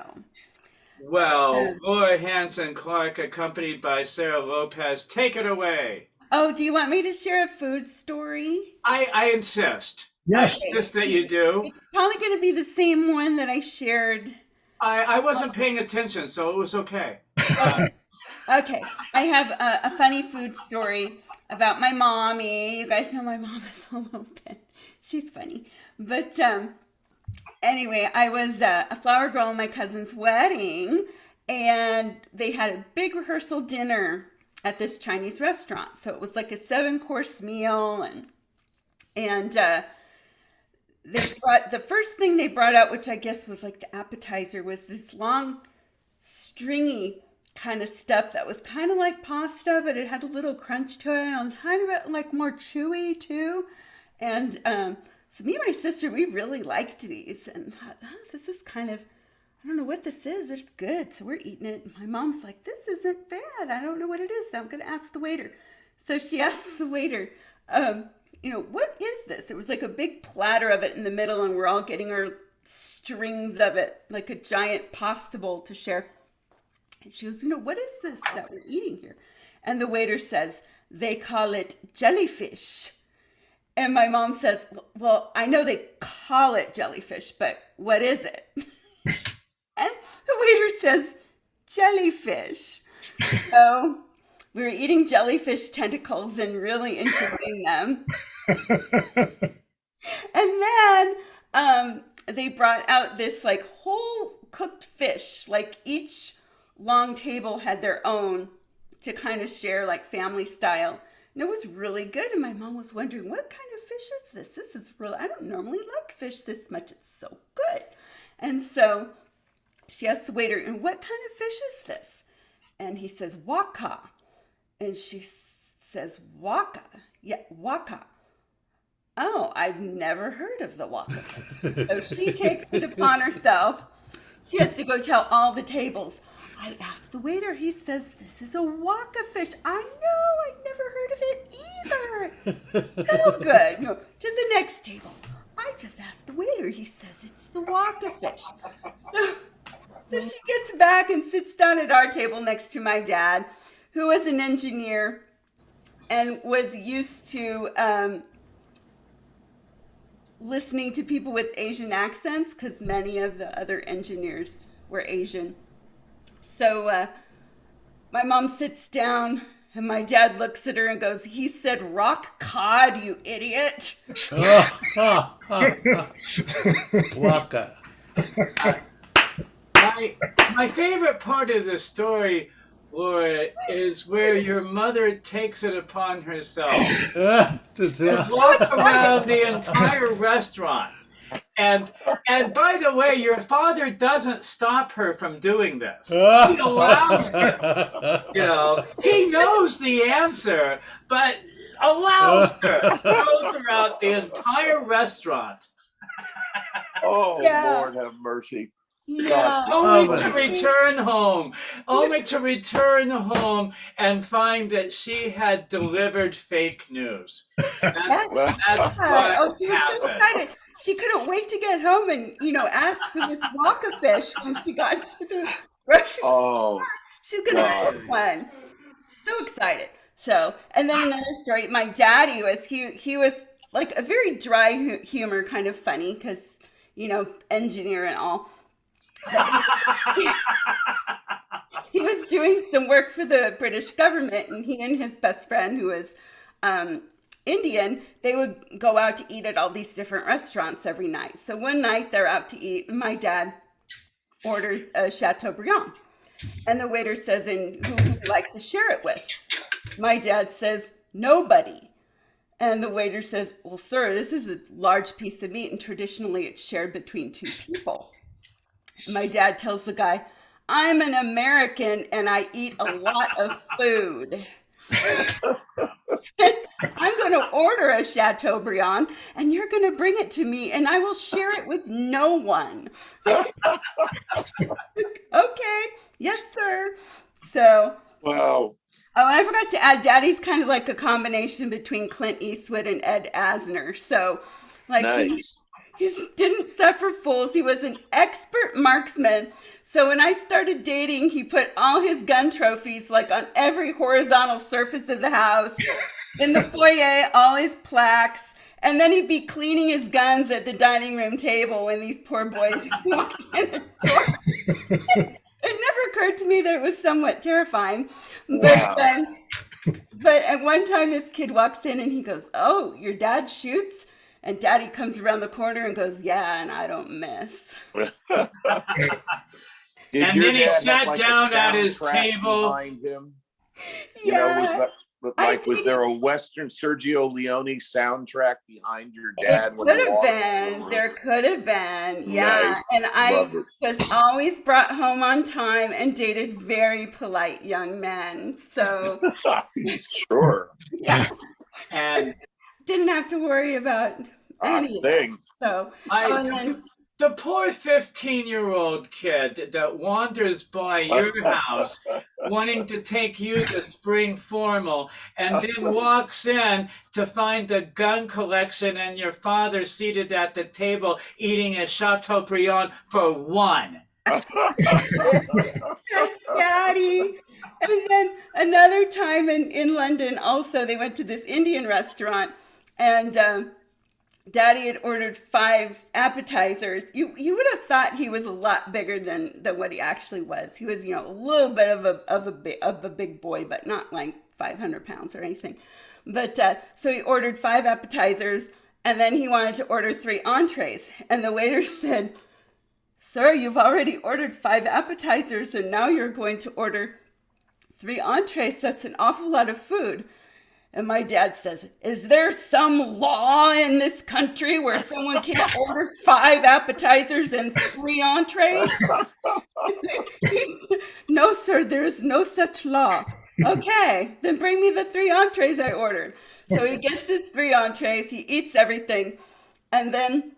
Well, Laura Hanson Clark, accompanied by Sarah Lopez, take it away. oh, do you want me to share a food story? I insist. Yes. I insist that you do. It's probably going to be the same one that I shared. I wasn't paying attention, so it was okay. Okay, I have a funny food story about my mommy. You guys know my mom is a little bit. She's funny. But anyway, I was a flower girl at my cousin's wedding, and they had a big rehearsal dinner at this Chinese restaurant. So it was like a 7-course meal, and they brought the first thing they brought out, which I guess was like the appetizer, was this long, stringy kind of stuff that was kind of like pasta, but it had a little crunch to it, and a tiny bit like more chewy too. And so me and my sister, we really liked these, and thought, oh, this is kind of, I don't know what this is, but it's good. So we're eating it. And my mom's like, this isn't bad. I don't know what it is. So I'm going to ask the waiter. So she asks the waiter, what is this? It was like a big platter of it in the middle, and we're all getting our strings of it, like a giant pasta bowl to share. And she goes, what is this that we're eating here? And the waiter says, they call it jellyfish. And my mom says, well, I know they call it jellyfish, but what is it? And the waiter says, jellyfish. So we were eating jellyfish tentacles and really enjoying them. And then they brought out this like whole cooked fish, like each long table had their own to kind of share like family style. And it was really good. And my mom was wondering, what kind of fish is this? This is really, I don't normally like fish this much. It's so good. And so she asked the waiter, and what kind of fish is this? And he says, waka. And she says, waka? Yeah, waka. Oh, I've never heard of the waka. So she takes it upon herself. She has to go tell all the tables. I asked the waiter. He says, this is a waka fish. I know. I never heard of it either. No good. No. To the next table. I just asked the waiter. He says, it's the waka fish. So she gets back and sits down at our table next to my dad, who was an engineer and was used to listening to people with Asian accents, because many of the other engineers were Asian. So my mom sits down, and my dad looks at her and goes, he said rock cod, you idiot. Waka. My favorite part of the story, Laura, is where your mother takes it upon herself to walk around the entire restaurant. And by the way, your father doesn't stop her from doing this. He allows her. He knows the answer, but allows her to go throughout the entire restaurant. Oh, Yeah. Lord have mercy. Yeah. Only to return home. Only to return home and find that she had delivered fake news. That's what Oh, she was so happened. excited. She couldn't wait to get home and, ask for this waka fish when she got to the grocery store. Oh, She's going to God. cook one. So excited. So, and then another story, my daddy was, he was like a very dry humor, kind of funny because, engineer and all. But he was doing some work for the British government, and he and his best friend, who was Indian, they would go out to eat at all these different restaurants every night. So one night they're out to eat, and my dad orders a Chateaubriand. And the waiter says, and who would you like to share it with? My dad says, nobody. And the waiter says, well, sir, this is a large piece of meat, and traditionally it's shared between two people. My dad tells the guy, I'm an American and I eat a lot of food. I'm going to order a Chateaubriand and you're going to bring it to me and I will share it with no one. Okay. Yes, sir. So. Wow. Oh, and I forgot to add, Daddy's kind of like a combination between Clint Eastwood and Ed Asner. So, like, Nice. he didn't suffer fools. He was an expert marksman. So when I started dating, he put all his gun trophies like on every horizontal surface of the house, in the foyer, all his plaques. And then he'd be cleaning his guns at the dining room table when these poor boys walked in the door. It never occurred to me that it was somewhat terrifying. But at one time, this kid walks in and he goes, oh, your dad shoots? And Daddy comes around the corner and goes, yeah, and I don't miss. And then he sat down at his table. Behind him? Yeah. Was there a Western Sergio Leone soundtrack behind your dad? There could have been. Yeah. Nice. And I was always brought home on time and dated very polite young men. So. Sure. Yeah. And didn't have to worry about anything. So. The poor 15-year-old kid that wanders by your house wanting to take you to spring formal and then walks in to find the gun collection and your father seated at the table eating a Chateaubriand for one. That's Daddy. And then another time in London also, they went to this Indian restaurant and Daddy had ordered 5 appetizers. You would have thought he was a lot bigger than what he actually was. He was, a little bit of a big boy, but not like 500 pounds or anything. But so he ordered 5 appetizers, and then he wanted to order 3 entrees. And the waiter said, "Sir, you've already ordered 5 appetizers, and now you're going to order 3 entrees. That's an awful lot of food." And my dad says, is there some law in this country where someone can't order 5 appetizers and 3 entrees? No, sir, there is no such law. Okay, then bring me the 3 entrees I ordered. So he gets his 3 entrees, he eats everything, and then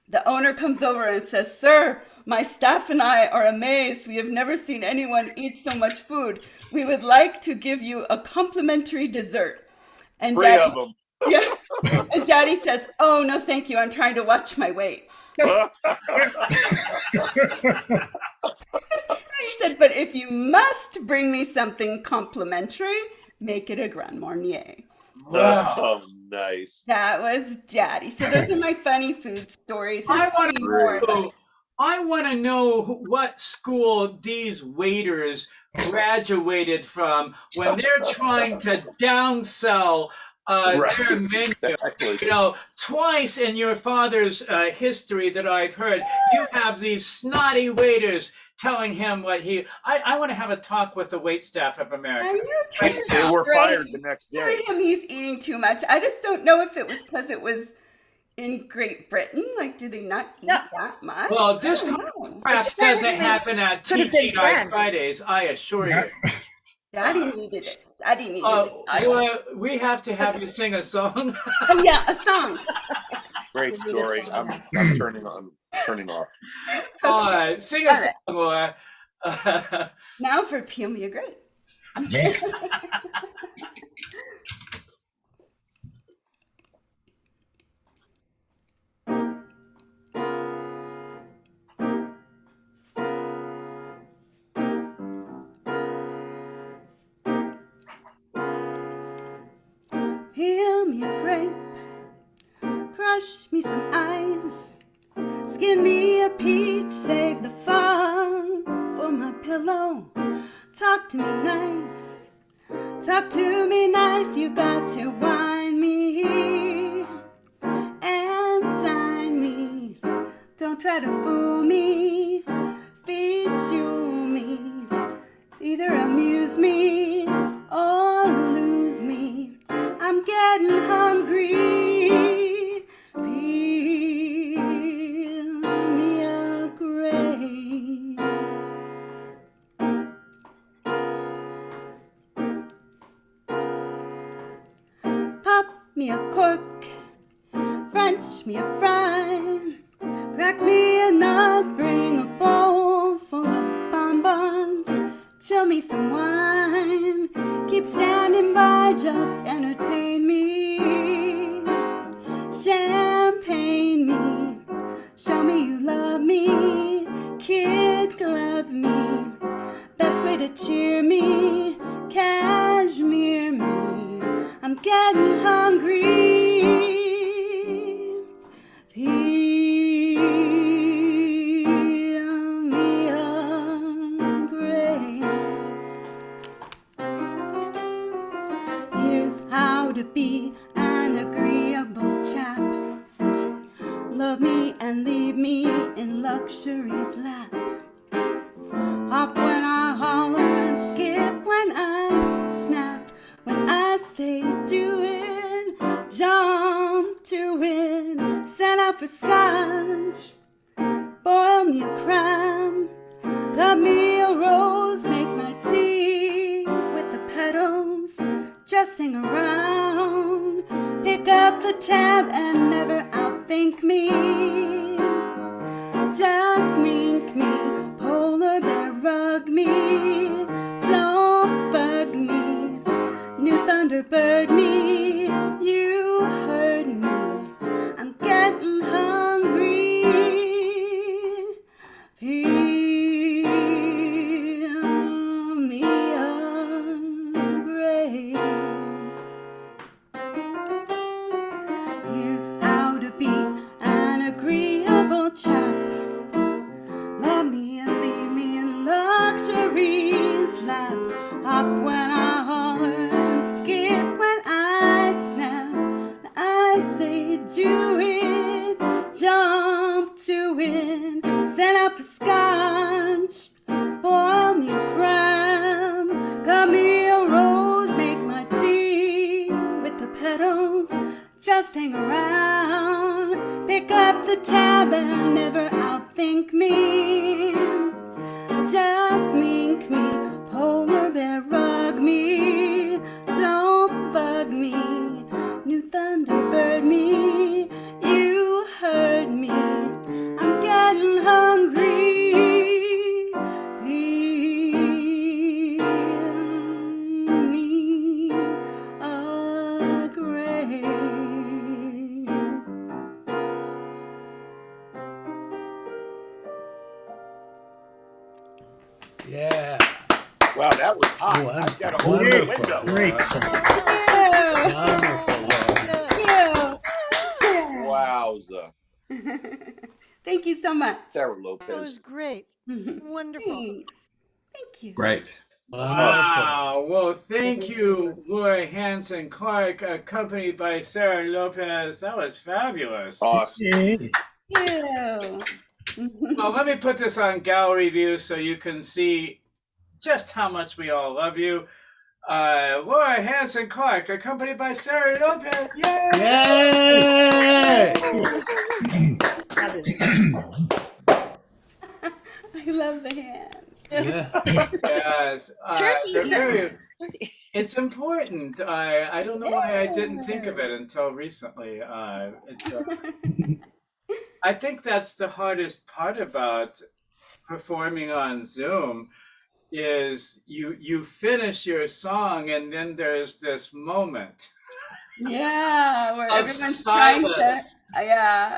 the owner comes over and says, sir, my staff and I are amazed. We have never seen anyone eat so much food. We would like to give you a complimentary dessert. And 3 of them. Yeah. And Daddy says, oh, no, thank you. I'm trying to watch my weight. He said, but if you must bring me something complimentary, make it a Grand Marnier. Oh, nice. That was Daddy. So those are my funny food stories. I want to know what school these waiters graduated from when they're trying to downsell their menu. Exactly. Twice in your father's history that I've heard, you have these snotty waiters telling him what I want to have a talk with the waitstaff of America. They were fired the next day. Telling him he's eating too much. I just don't know if it was because it was in Great Britain. Like, do they not eat that much? Well, this crap doesn't happen at TGI Fridays, I assure you. Daddy needed it. Daddy needed it. Well, we have to have you sing a song. Oh, yeah, a song. Great story. I'm turning off. All right, sing a song, Laura. Now for Peel Me a Grape. Peel me a grape, crush me some ice, skin me a peach, save the fuzz for my pillow. Talk to me nice, talk to me nice, you got to wine me and dine me. Don't try to fool me, bejewel me, either amuse me or lose me. I'm getting hungry. Peel me a grape. Pop me a cork, French me a fry, crack me a nut, bring a bowl full of bonbons, show me some wine, keep standing by, just entertain me. Champagne me, show me you love me, kid glove me, best way to cheer me, cashmere me, I'm getting hungry. Peel me a grape. Here's how to be an agreeable chap. Love me and leave me in luxury's lap. Hop when I holler and skip when I snap. When I say do it, jump to it. Set out for scotch, boil me a crab, cut me a rose, make my tea with the petals. Just hang around, pick up the tab and never outthink me. Just mink me, polar bear rug me, don't bug me, new thunderbird me, you heard me, I'm getting hungry. Peel me a grape. Here's how to be an agreeable chap. Love me and leave me in luxury's lap. Hop when I holler and skip when I snap. I say do it, jump to it. Set out for scotch, boil me a crab, cut me a rose, make my tea with the petals. Just hang around, pick up the tab and never outthink me. Just mink me, polar bear rug me, don't bug me, new thunderbird me, you heard me, I'm getting hungry. Peel me a grape. Yeah. Wow, that was hot. I got to open the window. Great. Wonderful. Wowza. Thank you so much. Sarah That Lopez. was great. Wonderful. Thanks. Thank you. Great. Wow. Well, thank you, Laura Hanson Clark, accompanied by Sarah Lopez. That was fabulous. Awesome. Thank you. Well, let me put this on gallery view so you can see just how much we all love you. Laura Hanson Clark, accompanied by Sarah Lopez. Yay! Yay! I love the hands. Yeah. Yes. They're very, it's important. I don't know why I didn't think of it until recently. I think that's the hardest part about performing on Zoom is you finish your song and then there's this moment. Yeah, where Of everyone's trying to silence.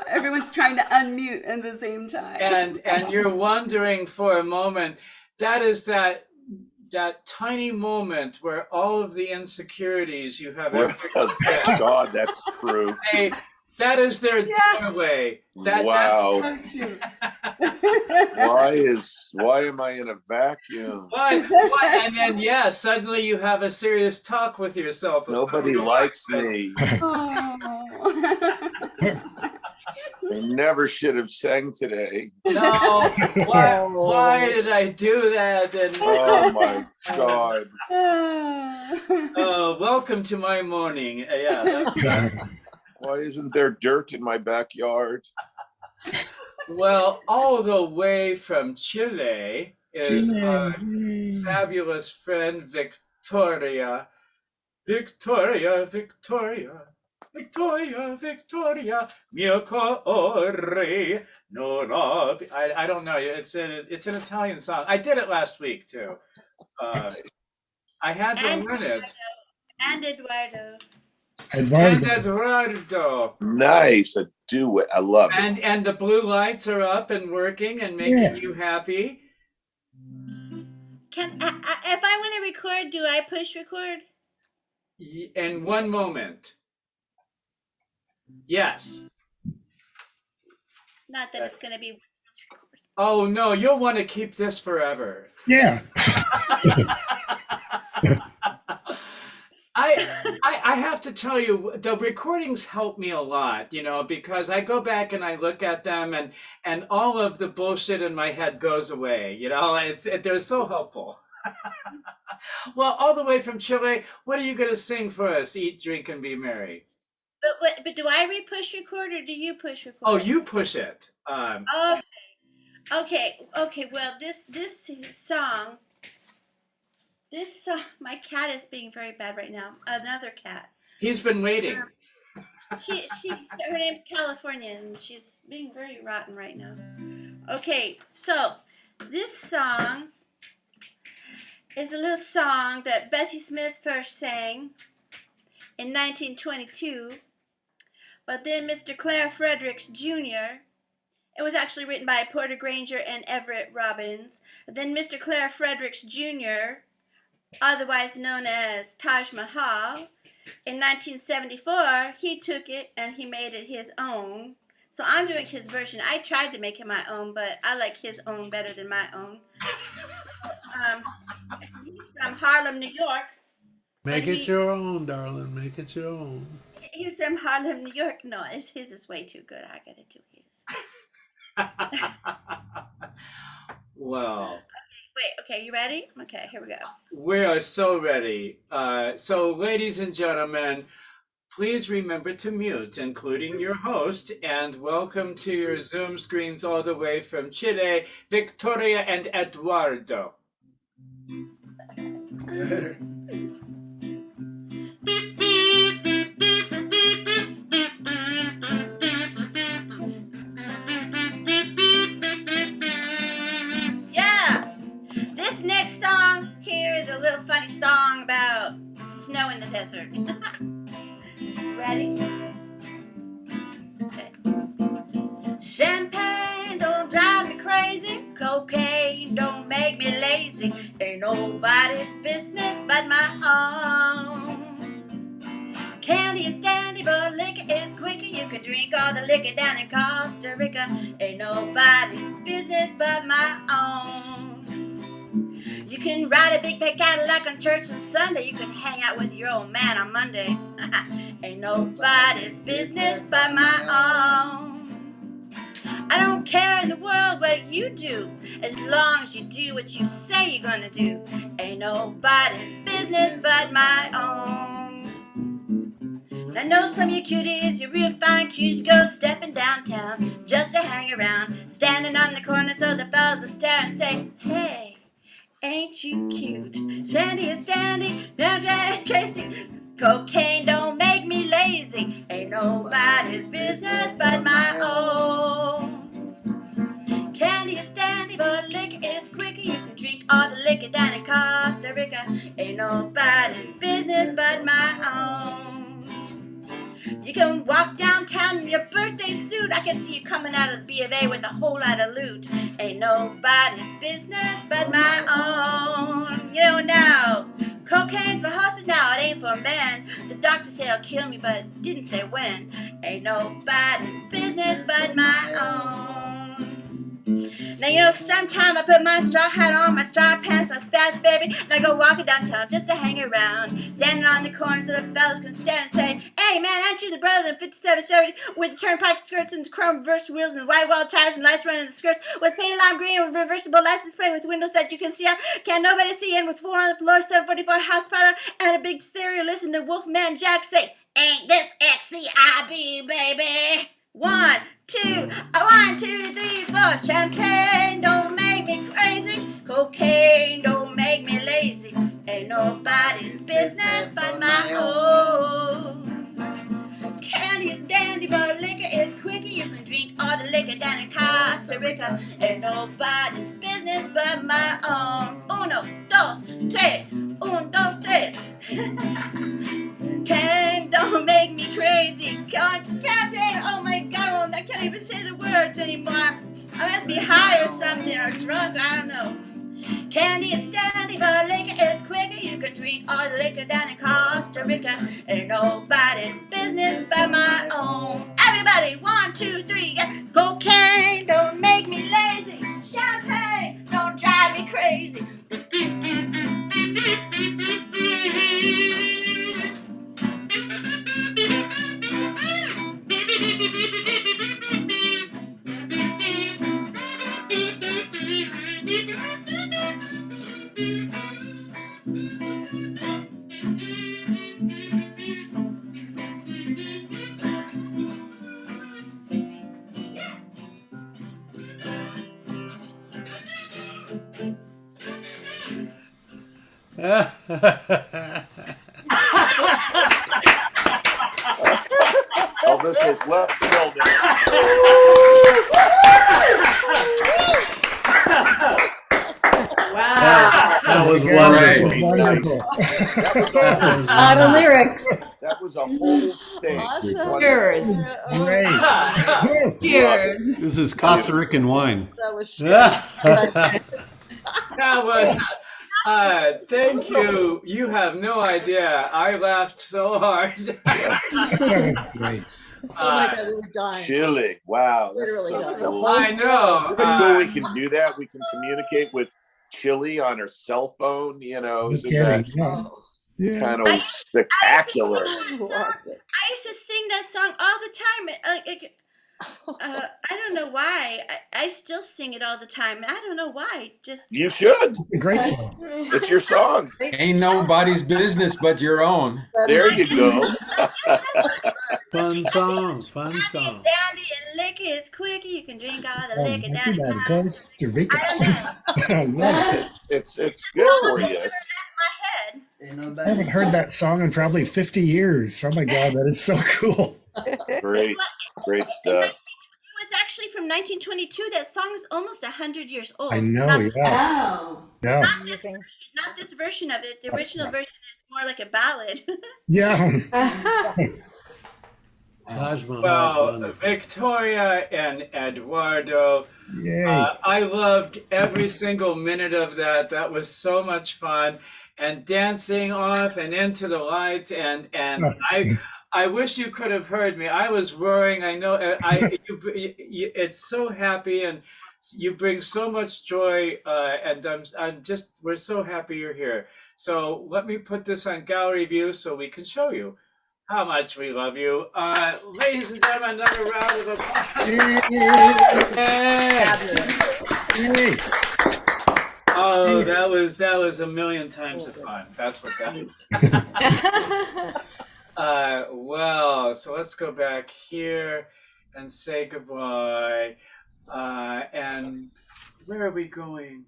everyone's trying to unmute at the same time. And you're wondering for a moment. That is that that tiny moment where all of the insecurities you have Well, ever experienced, God, that's true. hey, that is their doorway. That's Wow. So cute. Why am I in a vacuum? Why? And then, yeah, suddenly you have a serious talk with yourself. Nobody likes me. I never should have sang today. No, why did I do that? And Oh my God. welcome to my morning. Yeah, that's Why isn't there dirt in my backyard? well, all the way from Chile is our fabulous friend Victoria. Victoria, Victoria, Victoria, Victoria, mio cuore non ho. I don't know. It's an Italian song. I did it last week too. I had to learn it. And Eduardo. And Eduardo. Nice. I do it. I love it. And the blue lights are up and working and making you happy. Can if I want to record, do I push record? In one moment. Yes. Not that it's going to be. Oh no, you'll want to keep this forever. Yeah. I have to tell you, the recordings help me a lot, you know, because I go back and I look at them and all of the bullshit in my head goes away, you know, they're so helpful. Well, all the way from Chile, what are you going to sing for us? Eat, drink, and be merry. But do I push record or do you push record? Oh, you push it. Okay. Well, this song, my cat is being very bad right now. Another cat. He's been waiting. Her name's California, and she's being very rotten right now. Okay, so this song is a little song that Bessie Smith first sang in 1922, but then Mr. Clare Fredericks Jr. It was actually written by Porter Granger and Everett Robbins. Then Mr. Clare Fredericks Jr., otherwise known as Taj Mahal, in 1974, he took it and he made it his own. So I'm doing his version. I tried to make it my own, but I like his own better than my own. He's from Harlem, New York. Make it your own, darling. Make it your own. He's from Harlem, New York. No, his is way too good. I gotta do his. Well. Wait, okay, you ready? Okay, here we go. We are so ready. So, ladies and gentlemen, please remember to mute, including your host, and welcome to your Zoom screens all the way from Chile, Victoria and Eduardo. This next song here is a little funny song about snow in the desert. Ready? Okay. Champagne don't drive me crazy. Cocaine don't make me lazy. Ain't nobody's business but my own. Candy is dandy, but liquor is quicker. You can drink all the liquor down in Costa Rica. Ain't nobody's business but my own. You can ride a big pet Cadillac on church on Sunday. You can hang out with your old man on Monday. Ain't nobody's business but my own. I don't care in the world what you do, as long as you do what you say you're gonna do. Ain't nobody's business but my own. I know some of you cuties, you're real fine cuties, go stepping downtown just to hang around, standing on the corner so the fellas will stare and say, hey, ain't you cute? Sandy is dandy, down Casey. Cocaine don't make me lazy. Ain't nobody's business but my own. Candy is dandy, but liquor is quicker. You can drink all the liquor down in Costa Rica. Ain't nobody's business but my own. You can walk downtown in your birthday suit. I can see you coming out of the B of A with a whole lot of loot. Ain't nobody's business but my own. You know now, cocaine's for horses now, it ain't for men. The doctor said it'll kill me, but didn't say when. Ain't nobody's business but my own. Now, you know, sometime I put my straw hat on, my straw pants, my spats, baby, and I go walking downtown just to hang around. Standing on the corner so the fellas can stand and say, hey, man, aren't you the brother in 57 Chevy with the turnpike skirts and the chrome reverse wheels and the white wall tires and lights running the skirts was painted lime green with reversible lights display with windows that you can see out? Can't nobody see in with 4 on the floor, 744 horsepower, and a big stereo. Listen to Wolfman Jack say, ain't this XCIB, baby? 1, 2, 1, 2, 3, 4. Champagne don't make me crazy. Cocaine don't make me lazy. Ain't nobody's business but my own. Candy is dandy, but liquor is quickie. You can drink all the liquor down in Costa Rica. Ain't nobody's business but my own. Uno, dos, tres. Un, dos, tres. Can don't make me crazy. Campaign, oh my God, I can't even say the words anymore. I must be high or something, or drunk, I don't know. Candy is standing, but liquor is quicker. You can drink all the liquor down in Costa Rica. Ain't nobody's business but my own. Everybody, 1, 2, 3. Yeah. Cocaine don't make me lazy. Champagne don't drive me crazy. Elvis has left the building. Wow. That was wonderful. That was A lot of lyrics. That was a whole thing. Awesome. Cheers. Great. Cheers. This is Costa Rican wine. That was That was. Thank you. You have no idea. I laughed so hard. That was great. Oh my God, we were dying. Chile. Wow. That's Literally so dying. cool. I know. So we can do that. We can communicate with Chile on her cell phone. You know, isn't that Yeah. kind of spectacular? I used to sing that song all the time. I don't know why. I still sing it all the time. I don't know why. Just You should. Great song. It's your song. Ain't nobody's business but your own. There you go. Fun song. Fun Candy song. is dandy and liquor is quickie. You can drink all the liquor Not down too in bad. Costa Rica. I don't know. I love it. It's good for you. Never left my head. I haven't heard that song in probably 50 years. Oh my God, that is so cool. Great stuff. It was actually from 1922. That song is almost 100 years old. I know, Not, yeah. Wow. Yeah. not this version of it. The original version is more like a ballad. Yeah. Well, Victoria and Eduardo, Yay. I loved every single minute of that. That was so much fun, and dancing off and into the lights, and I wish you could have heard me. I was roaring. I know. It's so happy, and you bring so much joy. And we're so happy you're here. So let me put this on gallery view so we can show you how much we love you. Ladies and gentlemen, another round of applause. Yay. Oh, that was a million times of fun. That's what that is. Well, so let's go back here and say goodbye. And where are we going?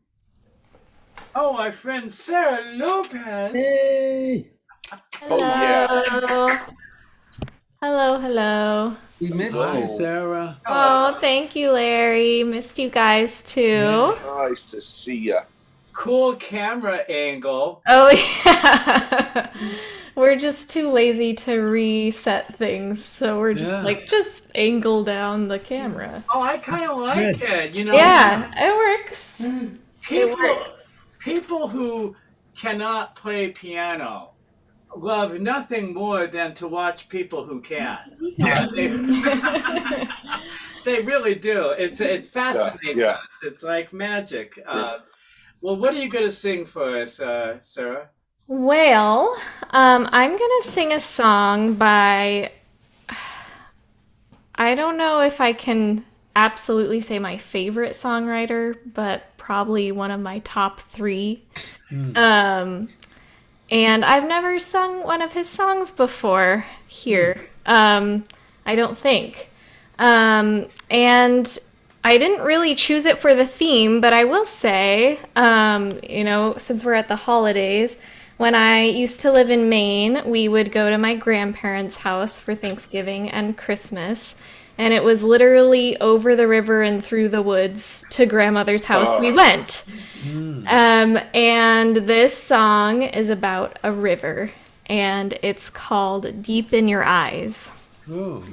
Oh, my friend Sarah Lopez. Hey. Oh, yeah. Hello. We missed you, Sarah. Oh, thank you, Larry. Missed you guys too. Nice to see you. Cool camera angle. Oh, yeah. we're just too lazy to reset things, so we're just Yeah. like just angle down the camera. Oh, I kind of like Good. it. You know, Yeah, it works. people who cannot play piano love nothing more than to watch people who can. They really do. It fascinates yeah. us. It's like magic. Well, what are you going to sing for us, Sarah? Well, I'm gonna sing a song by. I don't know if I can absolutely say my favorite songwriter, but probably one of my top three. And I've never sung one of his songs before here. I don't think. And I didn't really choose it for the theme, but I will say, since we're at the holidays, when I used to live in Maine, we would go to my grandparents' house for Thanksgiving and Christmas. And it was literally over the river and through the woods to grandmother's house we went. And this song is about a river, and it's called Deep in Your Eyes. Oh,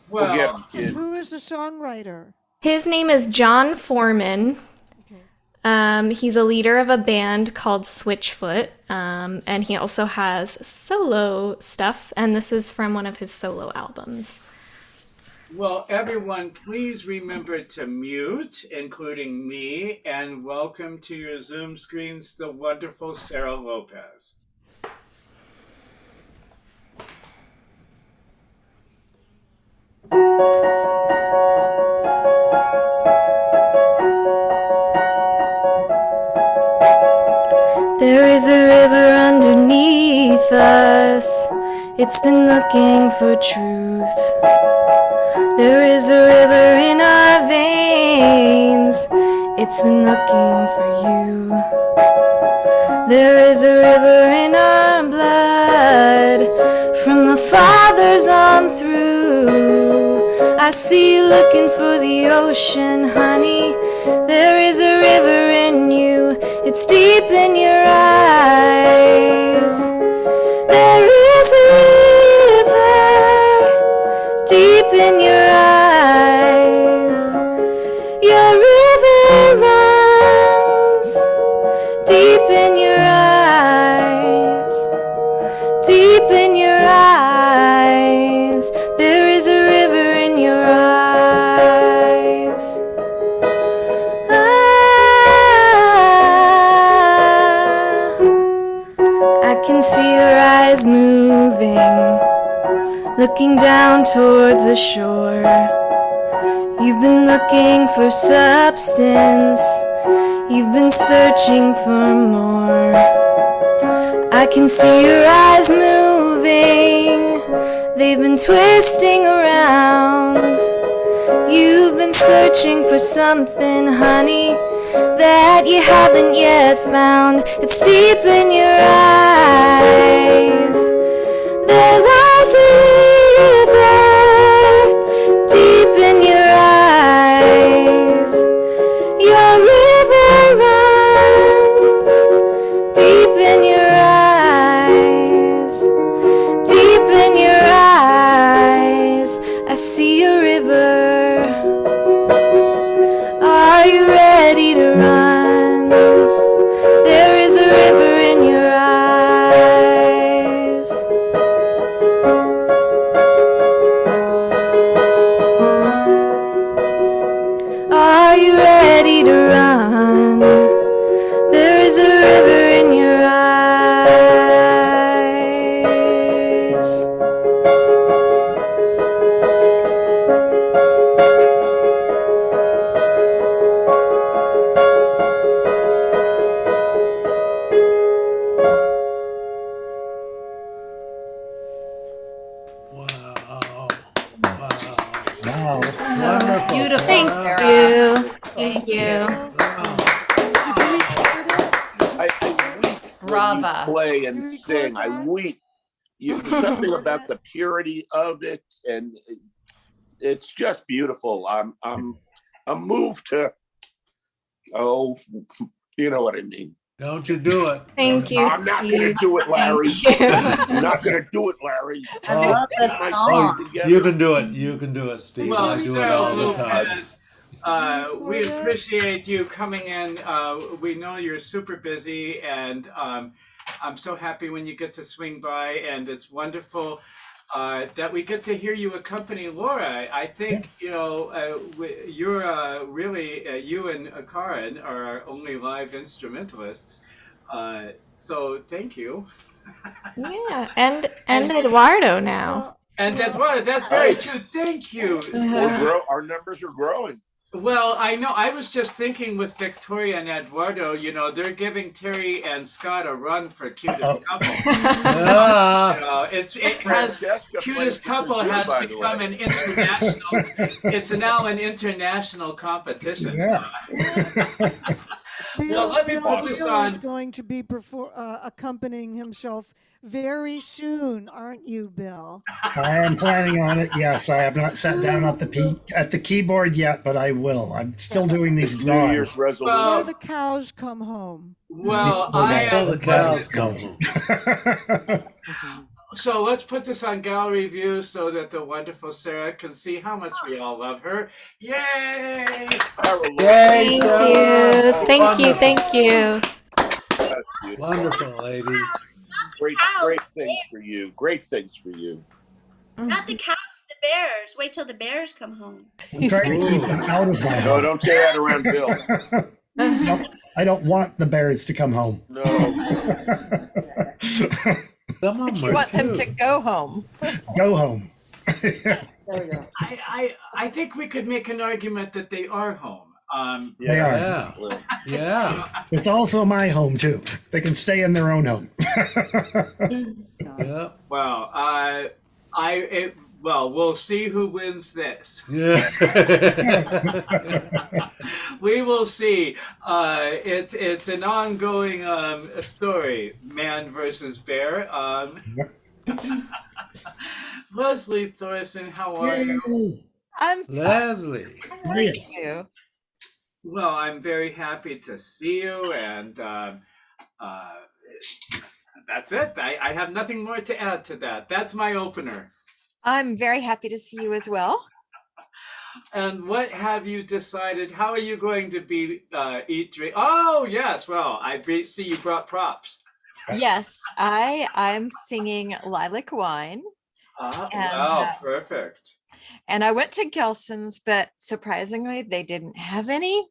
We'll get well. kid. Who is the songwriter? His name is John Foreman. He's a leader of a band called Switchfoot, and he also has solo stuff, and this is from one of his solo albums. Well, everyone, please remember to mute, including me, and welcome to your Zoom screens the wonderful Sarah Lopez. There is a river underneath us. It's been looking for truth. There is a river in our veins. It's been looking for you. There is a river in our blood. From the fathers on through. I see you looking for the ocean, honey. There is a river in you. It's deep in your eyes. There is a river deep in your eyes. Your river runs deep in your eyes. Deep in your eyes. There is a river in your eyes. I can see your eyes moving, looking down towards the shore. You've been looking for substance. You've been searching for more. I can see your eyes moving. They've been twisting around. You've been searching for something, honey, that you haven't yet found. It's deep in your eyes. There lies a river deep in your eyes. Your river runs deep in your eyes. Deep in your eyes. I see a river. Are you ready to run? There is a river in your eyes. Are you ready to run? There is a river in your eyes. Wow. Wonderful. Beautiful, Thank Sarah. you. Thank you. I weep when you Brava. play and sing. I weep. There's something about the purity of it, and it's just beautiful. I'm moved to. Oh, you know what I mean. Don't you do it. Thank you, I'm not going to Steve. do it, Larry. Thank you. I'm not going to do it, Larry. I Oh, love the Get myself song. together. you can do it. You can do it, Steve. Well, I do it Sarah all the time. Lopez, we record it? appreciate you coming in. We know you're super busy, and I'm so happy when you get to swing by, and it's wonderful that we get to hear you accompany Laura. I think, you're really, you and Karin are our only live instrumentalists. So thank you. Yeah, and Eduardo now. Well, And that's what, that's very true. Thank you. Our numbers are growing. Well, I know. I was just thinking with Victoria and Eduardo, they're giving Terry and Scott a run for cutest couple. Cutest couple has become an international. It's now an international competition. Yeah. Well, let me Bill focus is on. going to be accompanying himself very soon, aren't you, Bill? I am planning on it. Yes, I have not sat down at the keyboard yet, but I will. I'm still doing these New Year's drawings. Before Well, the cows come home. well, Okay. I Until the cows come home. So let's put this on gallery view so that the wonderful Sarah can see how much we all love her. Yay! Yay, Thank Sarah. you. Thank you. Thank you. That's beautiful. Wonderful, lady. Great things for you. Great things for you. Not the cows, the bears. Wait till the bears come home. I'm trying to keep them out of my No, home. don't say that around Bill. I don't want the bears to come home. No. Some of You them are want them to cute. go home. Go home. There we go. I think we could make an argument that they are home. They are. Yeah. Yeah. It's also my home too. They can stay in their own home. Yeah. Well, we'll see who wins this. Yeah. We will see. It's an ongoing story, man versus bear. Leslie Thorson, how are you? I'm Leslie. thank you. Well, I'm very happy to see you, and that's it. I have nothing more to add to that. That's my opener. I'm very happy to see you as well. And what have you decided? How are you going to be eat, drink? Oh, yes. Well, see you brought props. Yes, I'm singing Lilac Wine. Wow, perfect. And I went to Gelson's, but surprisingly, they didn't have any.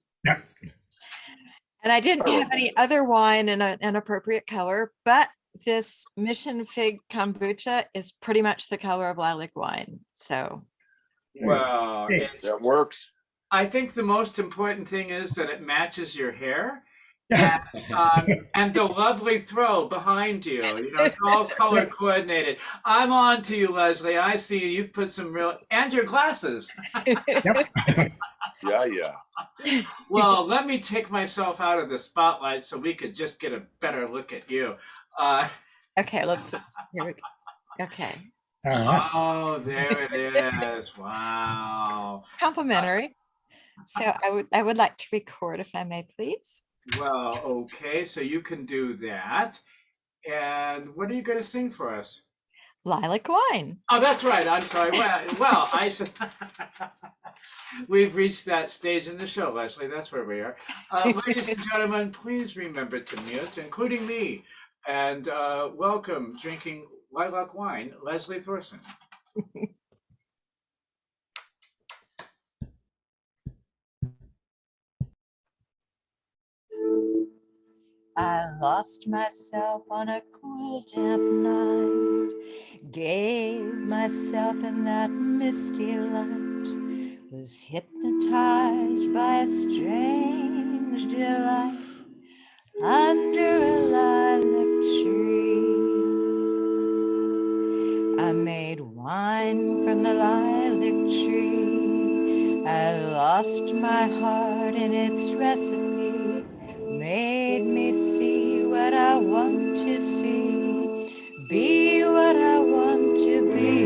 And I didn't have any other wine in an appropriate color, but this Mission Fig kombucha is pretty much the color of lilac wine. So, Well, that works. I think the most important thing is that it matches your hair. And the lovely throw behind you. It's all color coordinated. I'm on to you, Leslie. I see you've put some and your glasses. Yeah. Well, let me take myself out of the spotlight so we could just get a better look at you. okay, here we go. Okay. Oh, there it is. Wow. Complimentary. So I would like to record if I may, please. Well, okay, so you can do that. And what are you going to sing for us? Lilac Wine. Oh, that's right. I'm sorry. Well, we've reached that stage in the show, Leslie. That's where we are. Ladies and gentlemen, please remember to mute, including me. And welcome, drinking Lilac Wine, Leslie Thorson. I lost myself on a cool, damp night, gave myself in that misty light, was hypnotized by a strange delight under a lilac tree. I made wine from the lilac tree. I lost my heart in its recipe. Made me see what I want to see, be what I want to be.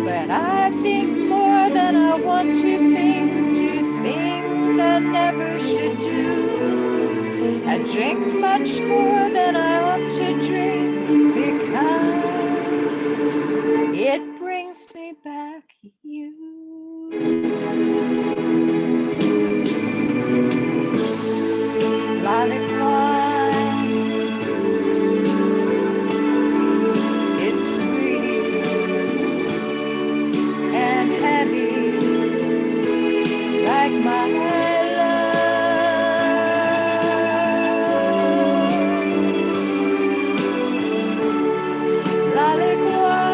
But I think more than I want to think, do things I never should do. much more than I ought to drink, because it brings me back you. Lilac wine is sweet and heavy like my love. Lilac wine,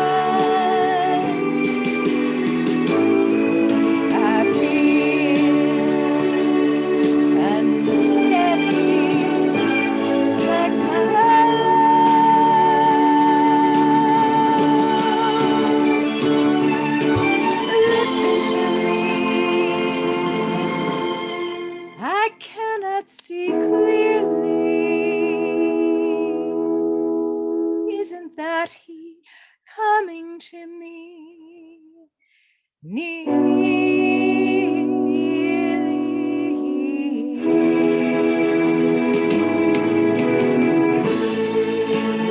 I feel unsteady like my love. Listen to me, I cannot see clearly. Isn't that he coming to me?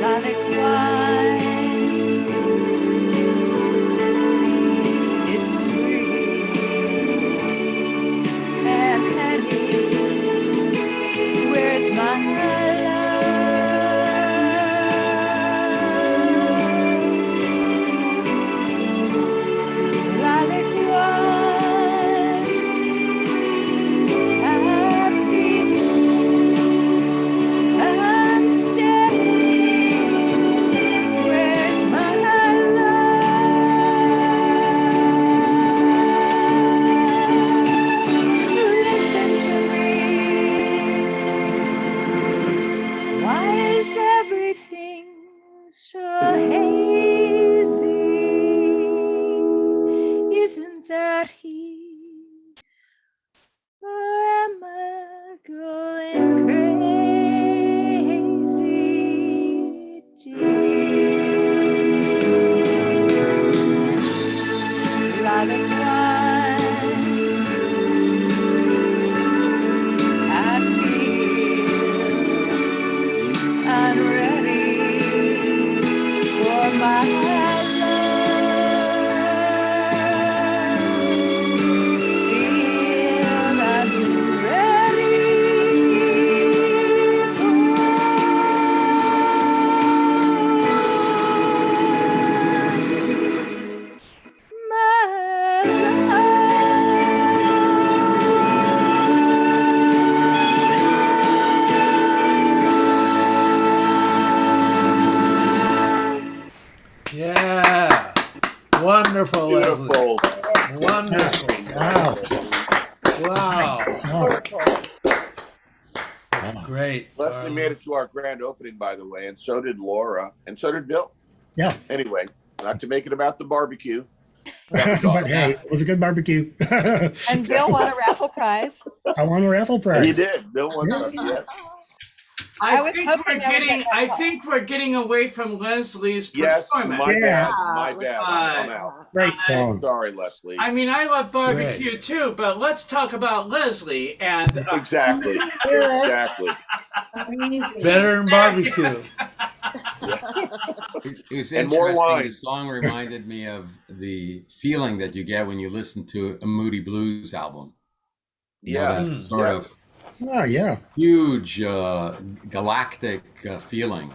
Lilac wine is sweet and heavy. Where's my love? Lilac wine, I feel unsteady. Where's my love? Listen to me. Why is everything so hazy? Isn't that he? Or am I going crazy, dear? Lilac wine, I feel I'm ready for my love. Feel I'm ready for my Yeah. Wonderful, Leslie. Beautiful. Wonderful. Wow. Wow. Wow. That's great. Leslie made it to our grand opening, by the way, and so did Laura, and so did Bill. Yeah. Anyway, not to make it about the barbecue. But hey, it was a good barbecue. And Bill won a raffle prize. I won a raffle prize. He did. Bill won something. Yeah. I think I think we're getting away from Leslie's Yes, performance. my bad. My bad. I'm out. Great song. Sorry, Leslie. I mean, I love barbecue too, but let's talk about Leslie and Exactly. Exactly. Better than barbecue. It was And more interesting. wine. The song reminded me of the feeling that you get when you listen to a Moody Blues album. You know, that sort of huge galactic feeling.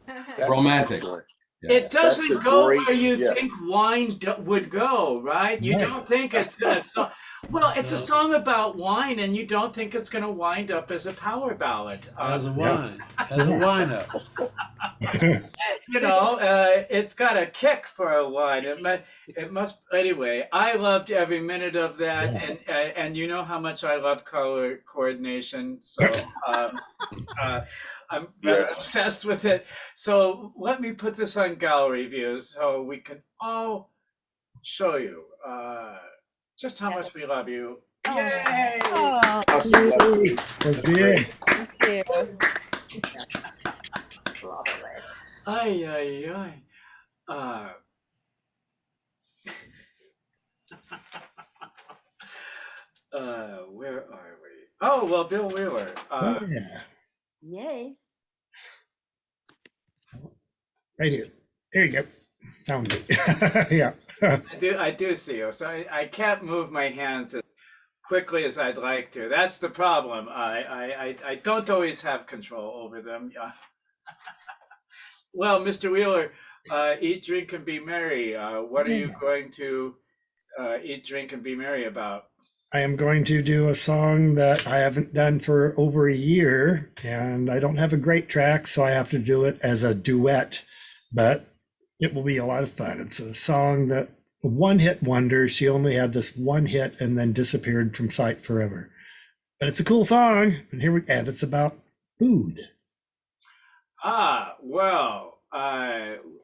That's romantic. excellent. It doesn't go great- where you yeah. think wine would go, right? You Right. don't think it's a song. Well, it's a song about wine, and you don't think it's going to wind up as a power ballad. As a wine. As a wine up. You know, it's got a kick for a wine. It must. Anyway, I loved every minute of that, and you know how much I love color coordination. So I'm rather obsessed with it. So let me put this on gallery view so we can all show you just how much we love you. Yay! Thank you. Ay, ay, ay. Where are we? Oh, well, Bill Wheeler. Yay. Right here. There you go. Found it. Yeah. I do see you. So I can't move my hands as quickly as I'd like to. That's the problem. I don't always have control over them. Yeah. Well, Mr. Wheeler, eat, drink, and be merry. What are you going to eat, drink, and be merry about? I am going to do a song that I haven't done for over a year, and I don't have a great track, so I have to do it as a duet, but it will be a lot of fun. It's a song that a one-hit wonder. She only had this one hit and then disappeared from sight forever. But it's a cool song, and it's about food. Well,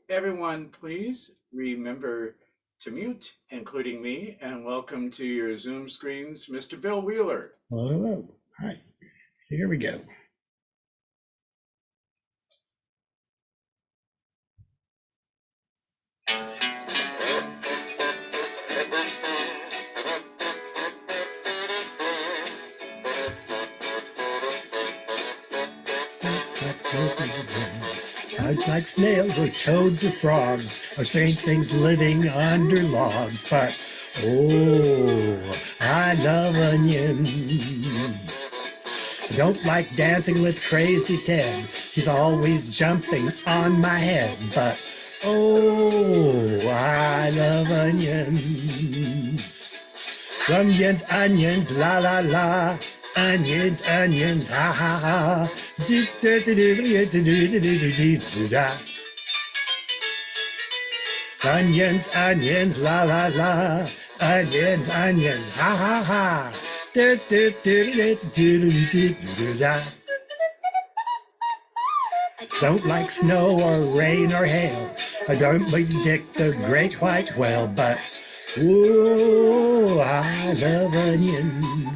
everyone, please remember to mute, including me, and welcome to your Zoom screens, Mr. Bill Wheeler. Hello. Hi. Here we go. I'd like snails or toads or frogs or strange things living under logs, but oh, I love onions. I don't like dancing with crazy Ted. He's always jumping on my head, but oh, I love onions. Onions, onions, la la la. Onions, onions, ha ha ha. Do, do, do, do, do, do, do, do, do, do, do, da. Onions, onions, la la la. Onions, onions, ha ha ha. Do, do, do, do, do, do, do, do, da. Don't like snow or rain or hail. I don't predict the great white whale, but ooh, I love onions.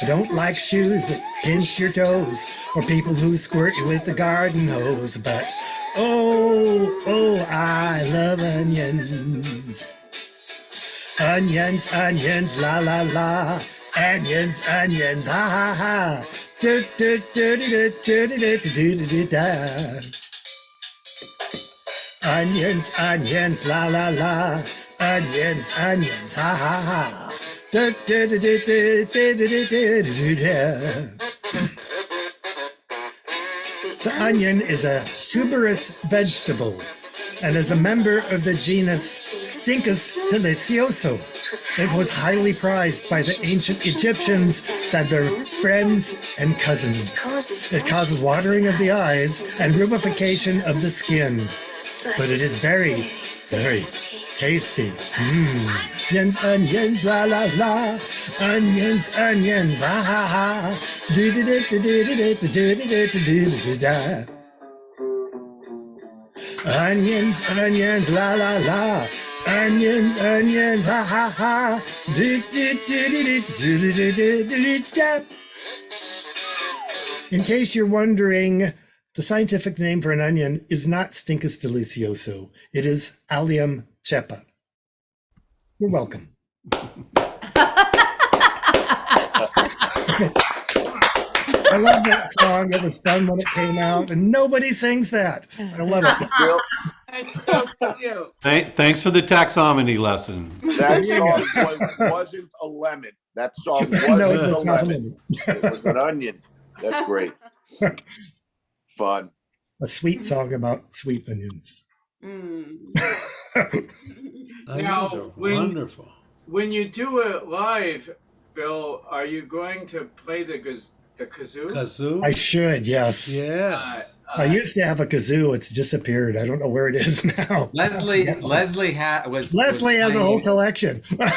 I don't like shoes that pinch your toes or people who squirt you with the garden hose, but oh, I love onions. Onions, onions, la la la. Onions, onions, ha ha ha. Do do do do do do do do do do da. Onions, onions, la la la. Onions, onions, ha ha ha. Da, da, da, da, da, da, da, da, da, da. The onion is a tuberous vegetable and is a member of the genus Tksos delicioso. It was highly prized by the ancient Egyptians as their friends and cousins. It causes watering of the eyes and rubification of the skin, but it is very, very tasty. Onions, onions, la la la. Onions, onions, ha ha ha. Do do do do do do do do do do do da. Onions, onions, la la la. Onions, onions, ha ha ha. Do do do do do do do do do da. In case you're wondering, the scientific name for an onion is not Tksos delicioso. It is Allium cepa. You're welcome. I love that song. It was fun when it came out, and nobody sings that. I love it. It's so cute. Thanks for the taxonomy lesson. That song wasn't a lemon. That song wasn't No, it a was not a lemon. It was an onion. That's great. Fun. A sweet song about sweet onions. Now, Onions are wonderful. when you do it live, Bill, are you going to play the kazoo? Kazoo? I should, yes. Yeah. I used to have a kazoo. It's disappeared. I don't know where it is now. Leslie has a whole collection. More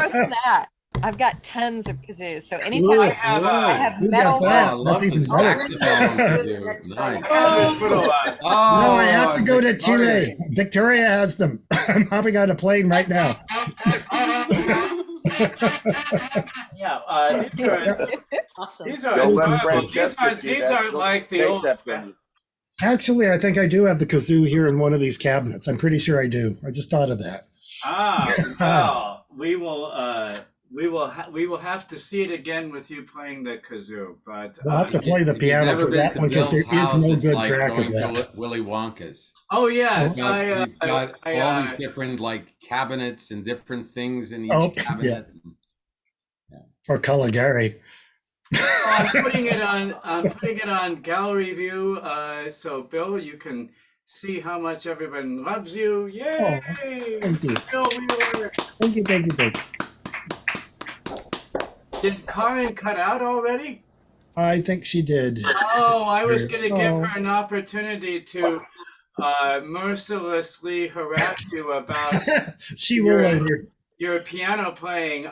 than that. I've got tons of kazoos. So anytime Ooh, I have you metal got that. ones, That's even better. Nice. No, I have to go to Chile. Victoria has them. I'm hopping on a plane right now. Yeah, these are Don't let adorable. Francesca see These that. are She'll like the take old. that from you. Actually, I think I do have the kazoo here in one of these cabinets. I'm pretty sure I do. I just thought of that. Well, we will we will have to see it again with you playing the kazoo. But We'll have to play the If you've piano never for been that to one because Bill's there is house, no it's good like track of going to that. Willy Wonka's. oh yes, He's got I all these different like cabinets and different things in each Oh, cabinet. Or Caligari. I'm putting it on. I'm putting it on gallery view, so Bill, you can see how much everyone loves you. Yay! Thank you. Bill Wheeler. Thank you, thank you, thank you. Did Karen cut out already? I think she did. Oh, I was going to give Oh. her an opportunity to mercilessly harass you about She will later. your piano playing.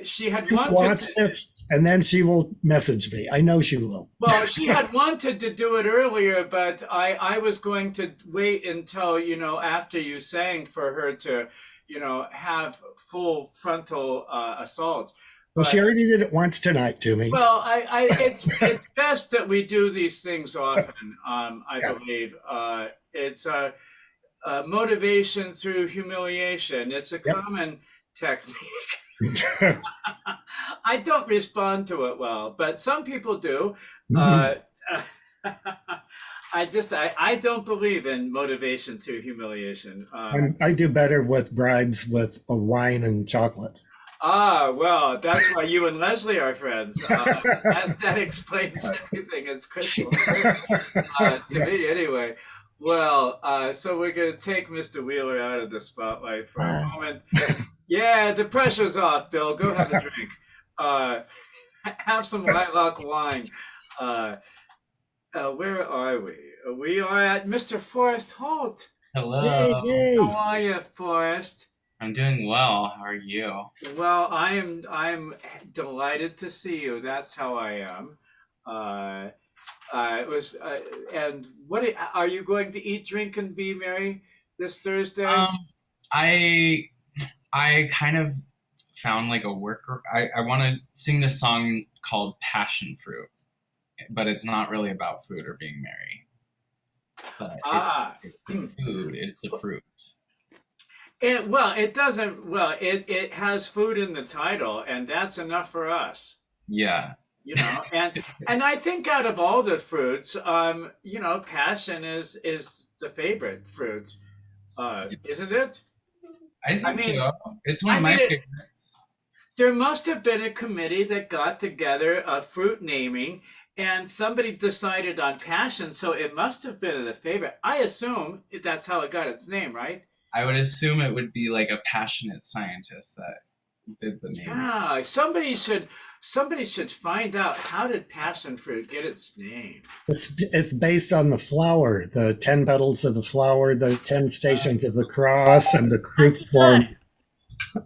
She had Watch wanted this, and then she will message me. I know she will. well, she had wanted to do it earlier, but I was going to wait until, after you sang for her to, have full frontal assault. Well, she already did it once tonight to me. Well, it's best that we do these things often. I believe it's motivation through humiliation. It's a common technique. I don't respond to it well, but some people do. I don't believe in motivation through humiliation. I do better with bribes with a wine and chocolate. Well, that's why you and Leslie are friends. That explains everything. It's crystal to me, anyway. Well, so we're going to take Mr. Wheeler out of the spotlight for a moment. Yeah, the pressure's off, Bill. Go have a drink. Have some lilac wine. Where are we? We are at Mr. Forrest Holt. Hello. How are you, Forrest? I'm doing well. How are you? Well, I'm delighted to see you. That's how I am. It was, and what are you going to eat, drink, and be merry this Thursday? I kind of found like a worker. I want to sing this song called Passion Fruit, but it's not really about food or being merry. But it's food. It's a fruit. It doesn't. Well, it has food in the title, and that's enough for us. Yeah. And I think out of all the fruits, passion is the favorite fruit, isn't it? I think so. It's one of my favorites. There must have been a committee that got together a fruit naming, and somebody decided on passion, so it must have been the favorite. I assume that's how it got its name, right? I would assume it would be like a passionate scientist that did the name. Yeah, somebody should find out, how did passion fruit get its name? It's based on the flower, the 10 petals of the flower, the 10 stations of the cross, and the cruciform.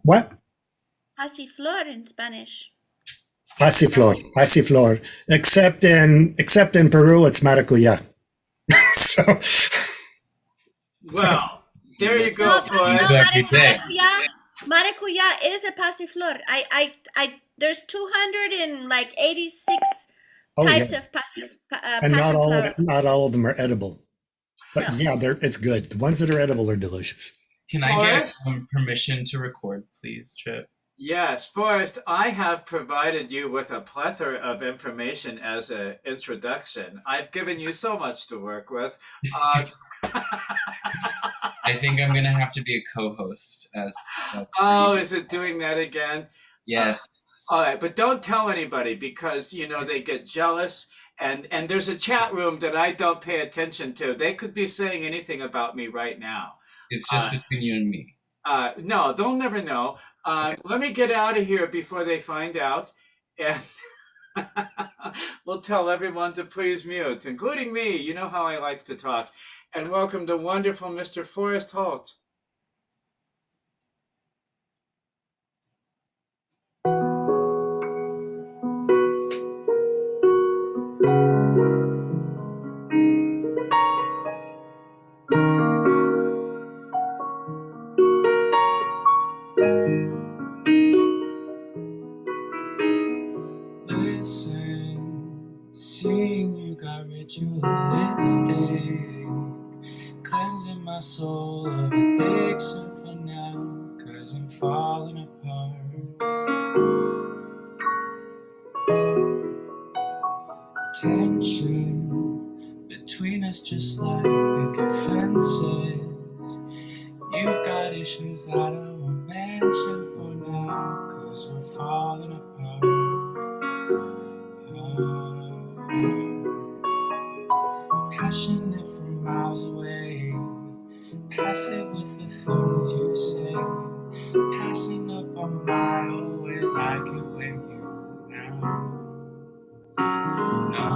What? Pasiflor in Spanish. Pasiflor. Except in Peru, it's maracuya. So. Well. There you go, Maracuya is a pasiflor. There's 286 types of and passion not all of them are edible. But it's good. The ones that are edible are delicious. Can I get some permission to record, please, Trip? Yes, Forrest, I have provided you with a plethora of information as an introduction. I've given you so much to work with. I think I'm gonna have to be a co-host as is it doing that again? Yes. All right, but don't tell anybody, because they get jealous, and there's a chat room that I don't pay attention to. They could be saying anything about me right now. It's just between you and me. No, they'll never know. Let me get out of here before they find out, and we'll tell everyone to please mute, including me. You know how I like to talk. And welcome to wonderful Mr. Forrest Holt. Listen, seeing you got ritualistic, cleansing my soul of addiction for now, 'cause I'm falling apart. tension between us just like picket fences. You've got issues that I won't mention for now, 'cause we're falling apart. Passionate from miles away, passive with the things you say, passing up on my always. I can't blame you now. No.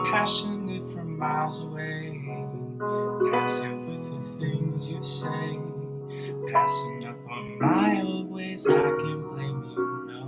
Passionate from miles away, passive with the things you say, passing up on my old ways. I can't blame you, no.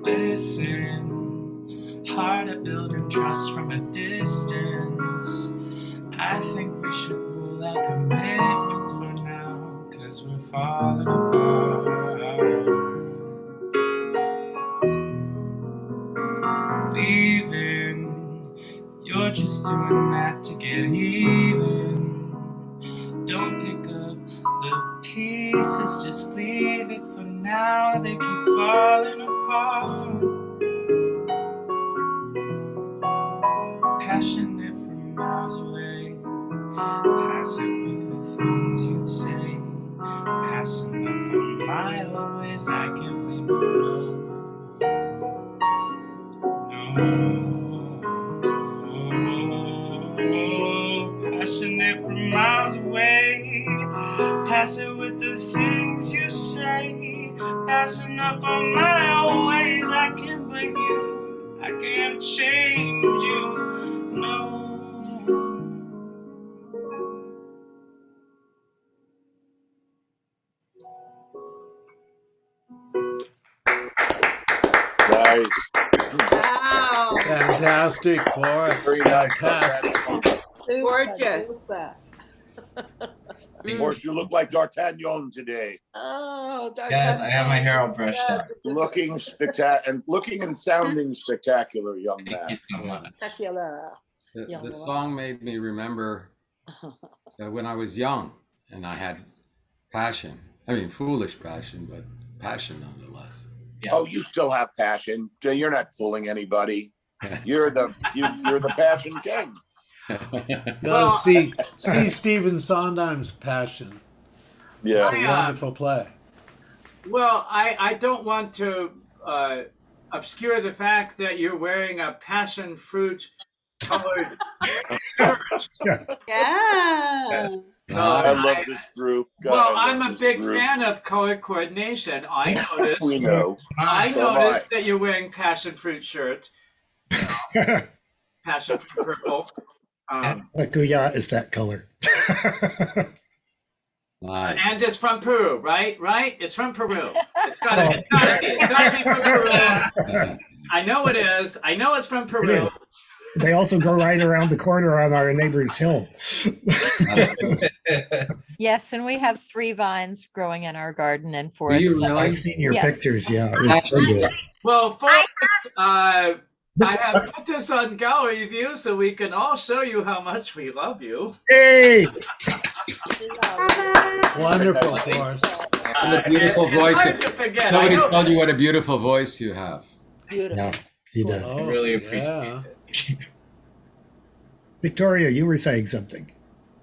Listen, hard at building trust from a distance. I think we should rule out commitments for now, 'cause we're falling apart. Leaving, you're just doing that to get even. Don't pick up the pieces, just leave it for now. They keep falling apart. Passionate from miles away, passive with the things you say, passing up on my old ways. I can't blame you, no. Passionate from miles away, passive with the things you say, passing up on my old ways. I can't blame you, I can't change you, no. Nice. Wow. Fantastic, Forrest. Very nice. Fantastic. Gorgeous. Of course, you look like D'Artagnan today. Oh, Yes, I have my hair all brushed up. Looking spectacular and looking and sounding spectacular, young man. Thank you so much. Spectacular. The song made me remember when I was young and I had passion. I mean, foolish passion, but passion nonetheless. Yeah. Oh, you still have passion. You're not fooling anybody. You're the passion king. Go see Stephen Sondheim's Passion. Yeah, it's a wonderful play. Well, I don't want to obscure the fact that you're wearing a passion fruit colored shirt. Yeah. So I love this group. God, well, I I'm love a this big group. fan of color coordination. I noticed. We know. I So am noticed I. that you're wearing passion fruit shirt. Passion fruit purple. Maracuya is that color. Nice. And it's from Peru, right? Right? It's from Peru. It's gotta be. It's gotta be from Peru. I know it is. I know it's from Peru. They also go right around the corner on our neighbor's hill. Yes, and we have 3 vines growing in our garden and forest. you really? I've seen your Yes. pictures, yeah. It's so good. Well, folks, I have put this on gallery view so we can all show you how much we love you. Hey! Wonderful, Forrest. And a beautiful it's voice. hard to forget. Nobody I know. told you what a beautiful voice you have. Beautiful. Yeah, he does. Oh, I really appreciate yeah. it. Victoria, you were saying something.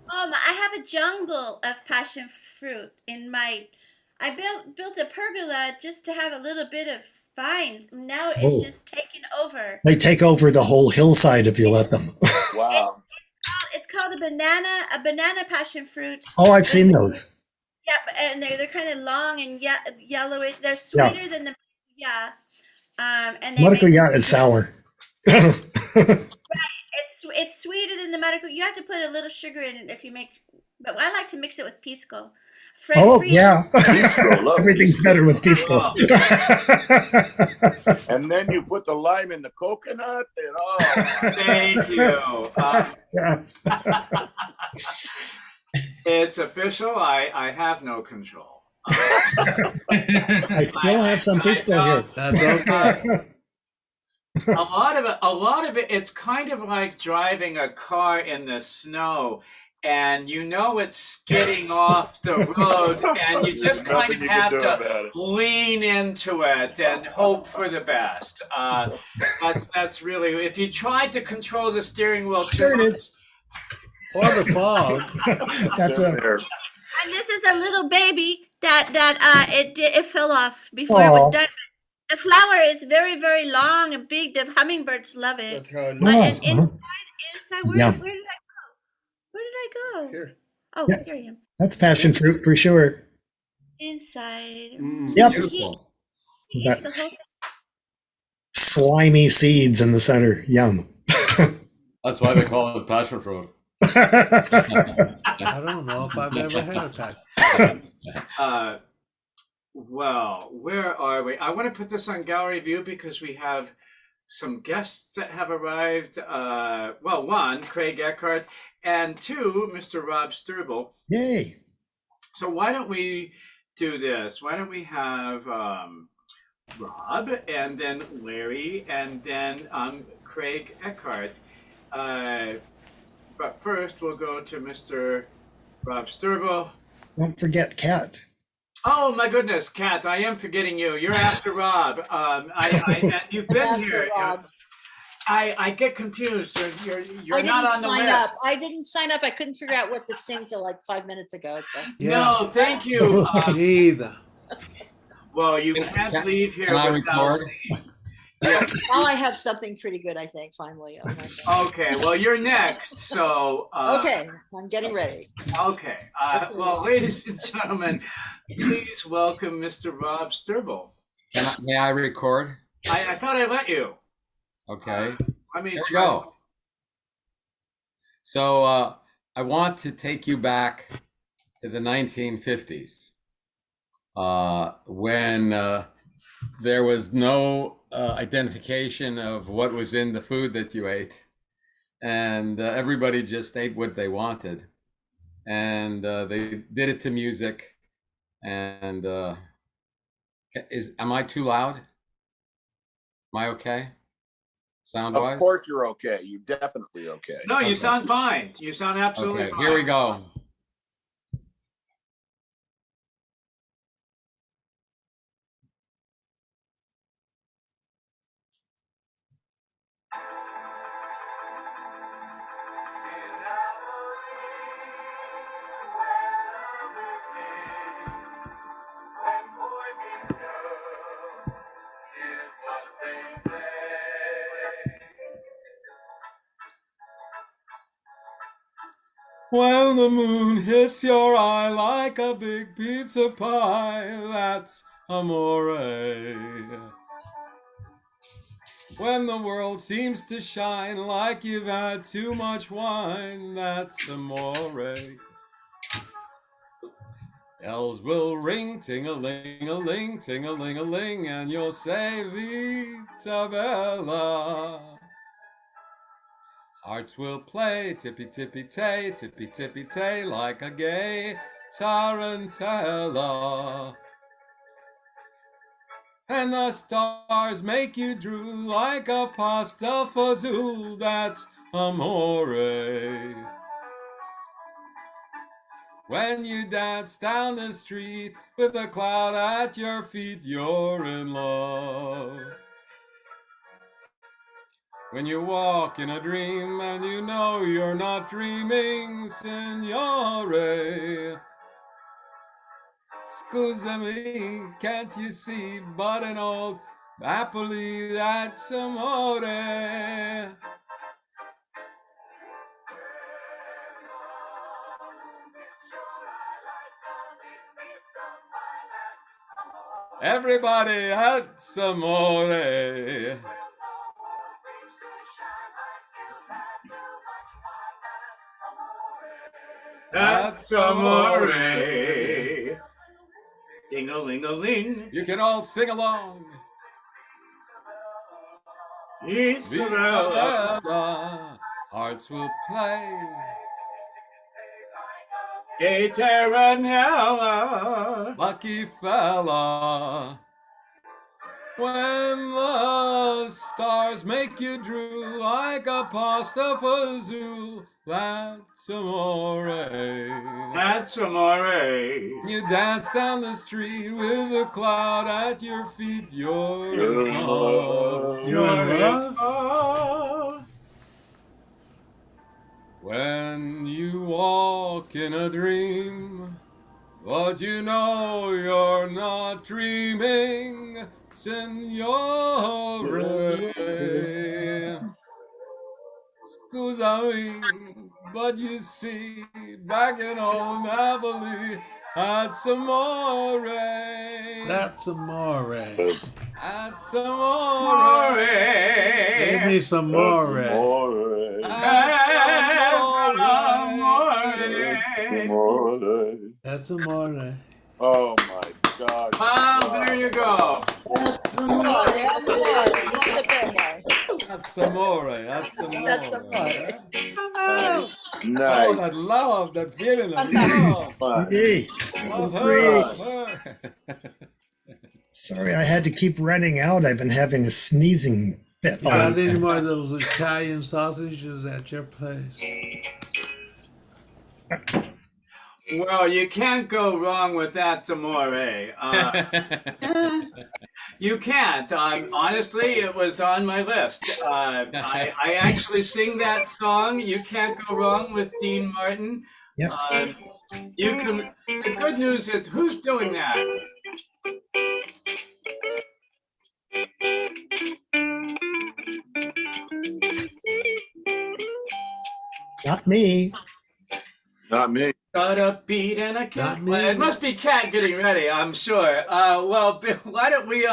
I have a jungle of passion fruit in my. I built a pergola just to have a little bit of vines. Now it's just taken over. They take over the whole hillside if you let them. Wow. It's called a banana passion fruit. Oh, I've seen those. Yep, and they're kind of long and yellowish. They're sweeter than the and they Maracuya is sour. It's sweeter than the maracuya. You have to put a little sugar in it if you make. But I like to mix it with pisco. Yeah. Pisco, Everything's better with pisco. And then you put the lime in the coconut, and Thank you. Yeah. It's official. I have no control. I still have some disco here. That's okay. A lot of it, it's kind of like driving a car in the snow, and you know it's skidding off the road, and you just kind of have to lean into it and hope for the best. That's really, if you try to control the steering wheel too much, or the fog. That's a. And this is a little baby that it fell off before it was Aw. done. The flower is very, very long and big. The hummingbirds love it. With her And Oh. inside, Yeah. where did I go? Where did I go? Here. Oh, Yeah. here I am. That's passion fruit for sure. Inside. Yep. Beautiful. He eats the That whole thing. slimy seeds in the center. Yum. That's why they call it passion fruit. I don't know if I've ever had a pack. well, where are we? I want to put this on gallery view because we have some guests that have arrived. Well, one, Craig Eckhart, and two, Mr. Rob Struble. Yay. So why don't we do this? Why don't we have Rob, and then Larry, and then Craig Eckhart. But first, we'll go to Mr. Rob Struble. Don't forget Kat. Oh my goodness, Kat! I am forgetting you. You're after Rob. You've been here. I get confused. You're not on the list. I didn't sign up. I couldn't figure out what to sing till like 5 minutes ago. So. Yeah. No, thank you. Either. Well, you can't leave here Can I without record? Yeah. Now I have something pretty good, I think, finally. Oh my God. Okay, well, you're next. So. Okay, I'm getting ready. Okay. Well, ladies and gentlemen, please welcome Mr. Rob Struble. May I record? I thought I let you. Okay. Let me Here we try. go. So I want to take you back to the 1950s when there was no identification of what was in the food that you ate, and everybody just ate what they wanted, and they did it to music. And am I too loud? Am I okay? Sound wise? Of course you're okay. You're definitely okay. No, you sound fine. You sound absolutely fine. Here we go. When the moon hits your eye like a big pizza pie, that's amore. When the world seems to shine like you've had too much wine, that's amore. Bells will ring, ting-a-ling-a-ling, ting-a-ling-a-ling, and you'll say Vita Bella. Hearts will play tippy-tippy-tay, like a gay tarantella. And the stars make you drool like a pasta fazool, that's amore. When you dance down the street with a cloud at your feet, you're in love. When you walk in a dream and you know you're not dreaming, signore. Scusami, can't you see, but an old happily that's amore. Everybody that's amore. That's amore. Ding-a-ling-a-ling. You can all sing along. Isabella. Hearts will play. Hey, Terranella. Lucky fella. When the stars make you drool like a pasta fazool, that's amore. That's amore. You dance down the street with a cloud at your feet. You're in love. You're in love? When you walk in a dream, but you know you're not dreaming, Signore. Scusami, but you see, back in old Napoli, that's amore. That's amore. That's amore. Give me some more. That's amore. Oh my God. Wow, there you go. That's amore. That's amore. Nice. Oh, Nice. that love, that feeling of love. Hey, Love her, great. love her. Sorry, I had to keep running out. I've been having a sneezing fit. You got any more of those Italian sausages at your place? Well, you can't go wrong with that, amore. You can't. Honestly, it was on my list. I actually sing that song. You can't go wrong with Dean Martin. Yep. You can. The good news is, who's doing that? Not me. Not me. Got a beat and a cat. Well, it must be Cat getting ready, I'm sure. Well, Bill, why don't we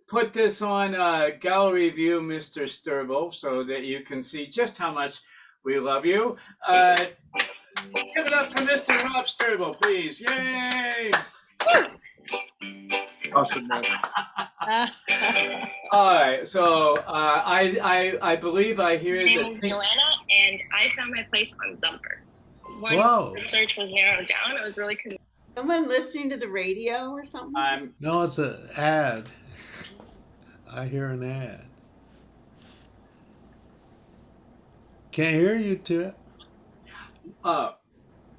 put this on gallery view, Mr. Sturble, so that you can see just how much we love you. Give it up for Mr. Rob Sturble, please. Yay! Awesome, man. All right, so I believe I hear My name that. is Joanna, and I found my place on Zumper. Once Whoa. the search was narrowed down, it was really convenient. Someone listening to the radio or something? No, it's an ad. I hear an ad. Can't hear you, Tip.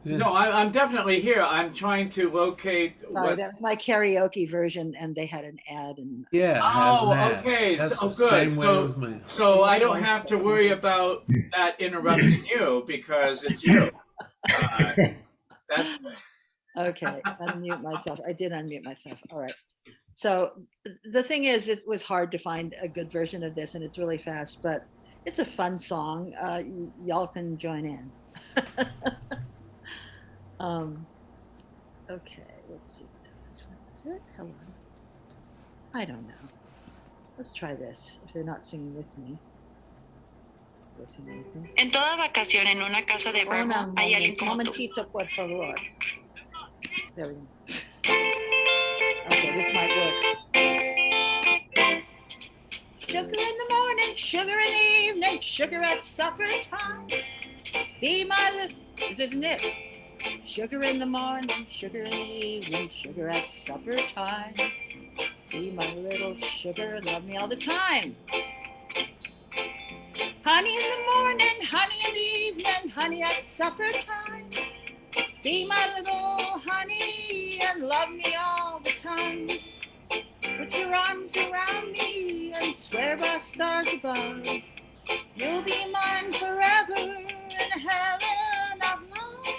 No, I'm definitely here. I'm trying to locate. Sorry, that was my karaoke version, and they had an ad. And Yeah, it has Oh, an ad. okay. That's So the good. same way So, with me. so I don't have to worry about that interrupting you because it's you. That's okay, unmute myself. I did unmute myself. All right. So the thing is, it was hard to find a good version of this, and it's really fast, but it's a fun song. Y'all can join in. Okay, let's see. Come on. I don't know. Let's try this. If they're not singing with me. En toda vacación en una casa de Vermont hay alguien como tú. Momentito, por favor. There we go. Okay, this might work. Sugar in the morning, sugar in the evening, sugar at supper time. Be my little, this isn't it. Sugar in the morning, sugar in the evening, sugar at supper time. Be my little sugar, love me all the time. Honey in the morning, honey in the evening, honey at supper time. Be my little honey and love me all the time. Put your arms around me and swear by stars above. You'll be mine forever in heaven of love.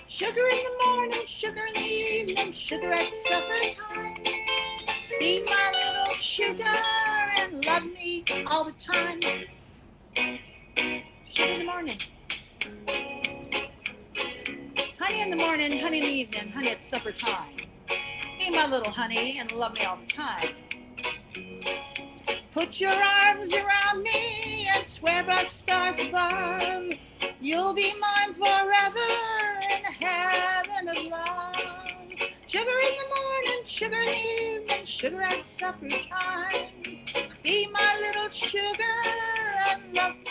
Sugar in the morning, sugar in the evening, sugar at supper time. Be my little sugar and love me all the time. Sugar in the morning. Honey in the morning, honey in the evening, honey at supper time. Be my little honey and love me all the time. Put your arms around me and swear by stars above. You'll be mine forever in heaven of love. Sugar in the morning, sugar in the evening, sugar at supper time. Be my little sugar and love me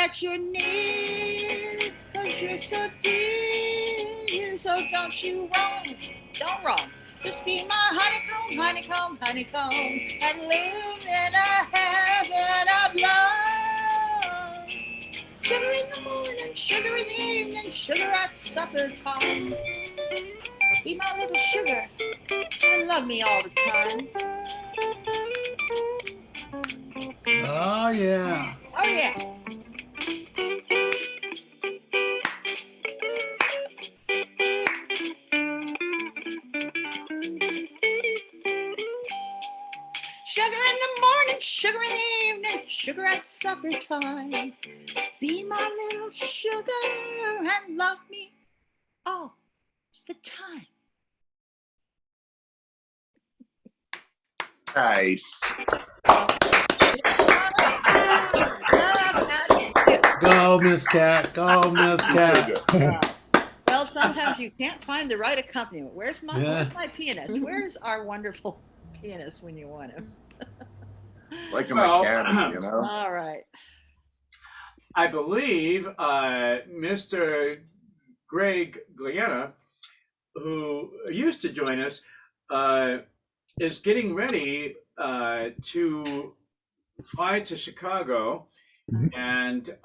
that you're near, 'cause you're so dear. So don't you roam, don't roam. Just be my honeycomb, honeycomb, honeycomb, and live in a heaven of love. Sugar in the morning, sugar in the evening, sugar at supper time. Be my little sugar and love me all the time. Oh, yeah. Oh, yeah. Sugar in the morning, sugar in the evening, sugar at supper time. Be my little sugar and love me all the time. Nice. Go, Miss Cat. Go, Miss Cat. Well, sometimes you can't find the right accompaniment. Where's Yeah. my pianist? Where's our wonderful pianist when you want him? Like a mechanic, you know? All right. I believe Mr. Greg Gliena, who used to join us, is getting ready to fly to Chicago and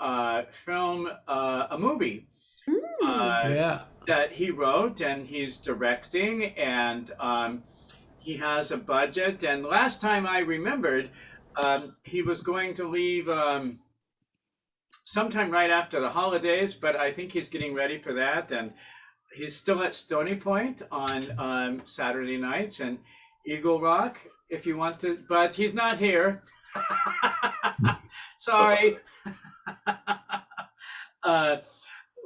film a movie that he wrote and he's directing, and he has a budget. And last time I remembered, he was going to leave sometime right after the holidays, but I think he's getting ready for that. And he's still at Stony Point on Saturday nights and Eagle Rock, if you want to, but he's not here. Sorry.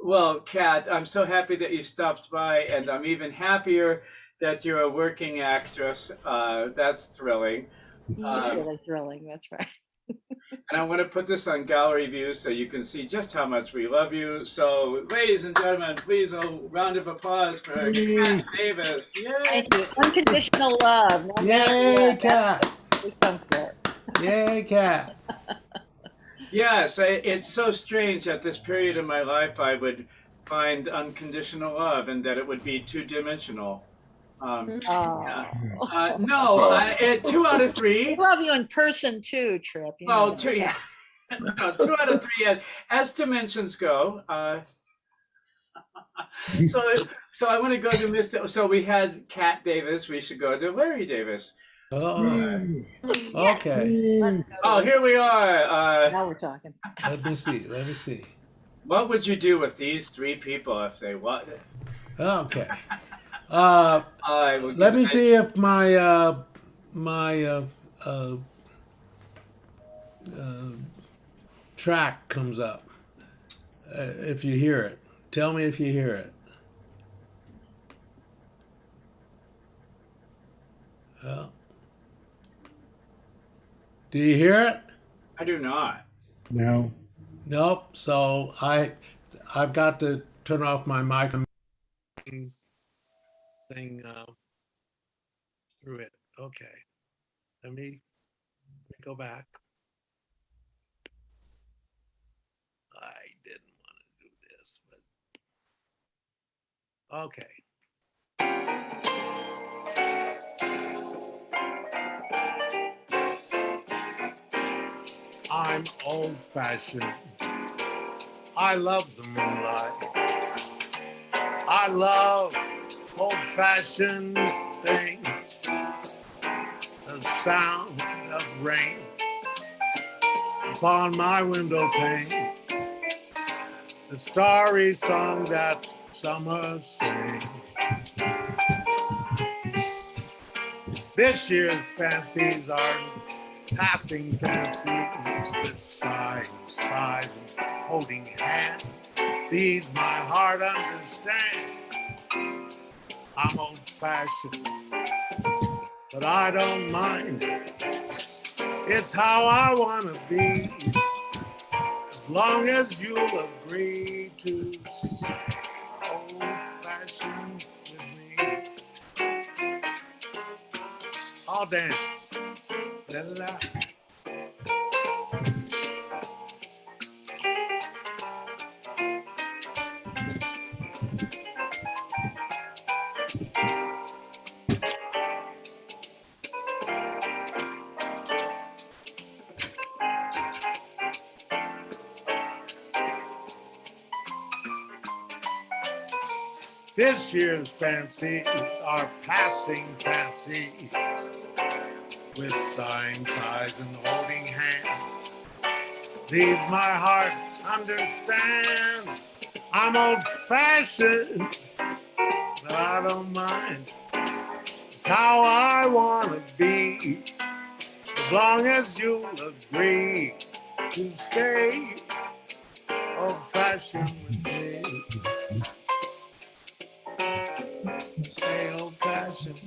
Well, Kat, I'm so happy that you stopped by, and I'm even happier that you're a working actress. That's thrilling. It's really thrilling, that's right. And I want to put this on gallery view so you can see just how much we love you. So, ladies and gentlemen, please a round of applause for Kat Davis. Yay! Thank you. Unconditional love. No Yay, Kat. We come for it. Yay, Kat. Yes, it's so strange at this period in my life I would find unconditional love and that it would be two-dimensional. No, 2 out of 3. We love you in person too, Trip. You know that. Yeah. No, 2 out of 3. As dimensions go, so I want to go to Miss. So we had Kat Davis. We should go to Larry Davis. Oh, okay. Oh, here we are. Now we're talking. Let me see. Let me see. What would you do with these 3 people if they what? Okay. Let me see if my track comes up. If you hear it, tell me if you hear it. Do you hear it? I do not. No. Nope. So I've got to turn off my mic thing through it. Okay. Let me go back. I didn't want to do this, but okay. I'm old-fashioned. I love the moonlight. I love old-fashioned things. The sound of rain upon my window pane. The starry song that summer sings. This year's fancies are passing fancies with sighs, and holding hands. These my heart understands. I'm old-fashioned, but I don't mind. It's how I want to be, as long as you'll agree to stay old-fashioned with me. I'll dance. La, la, la. This year's fancies are passing fancy, with sighing sighs and holding hands. These my heart understands. I'm old-fashioned, but I don't mind. It's how I want to be, as long as you'll agree to stay old-fashioned with me. Stay old-fashioned.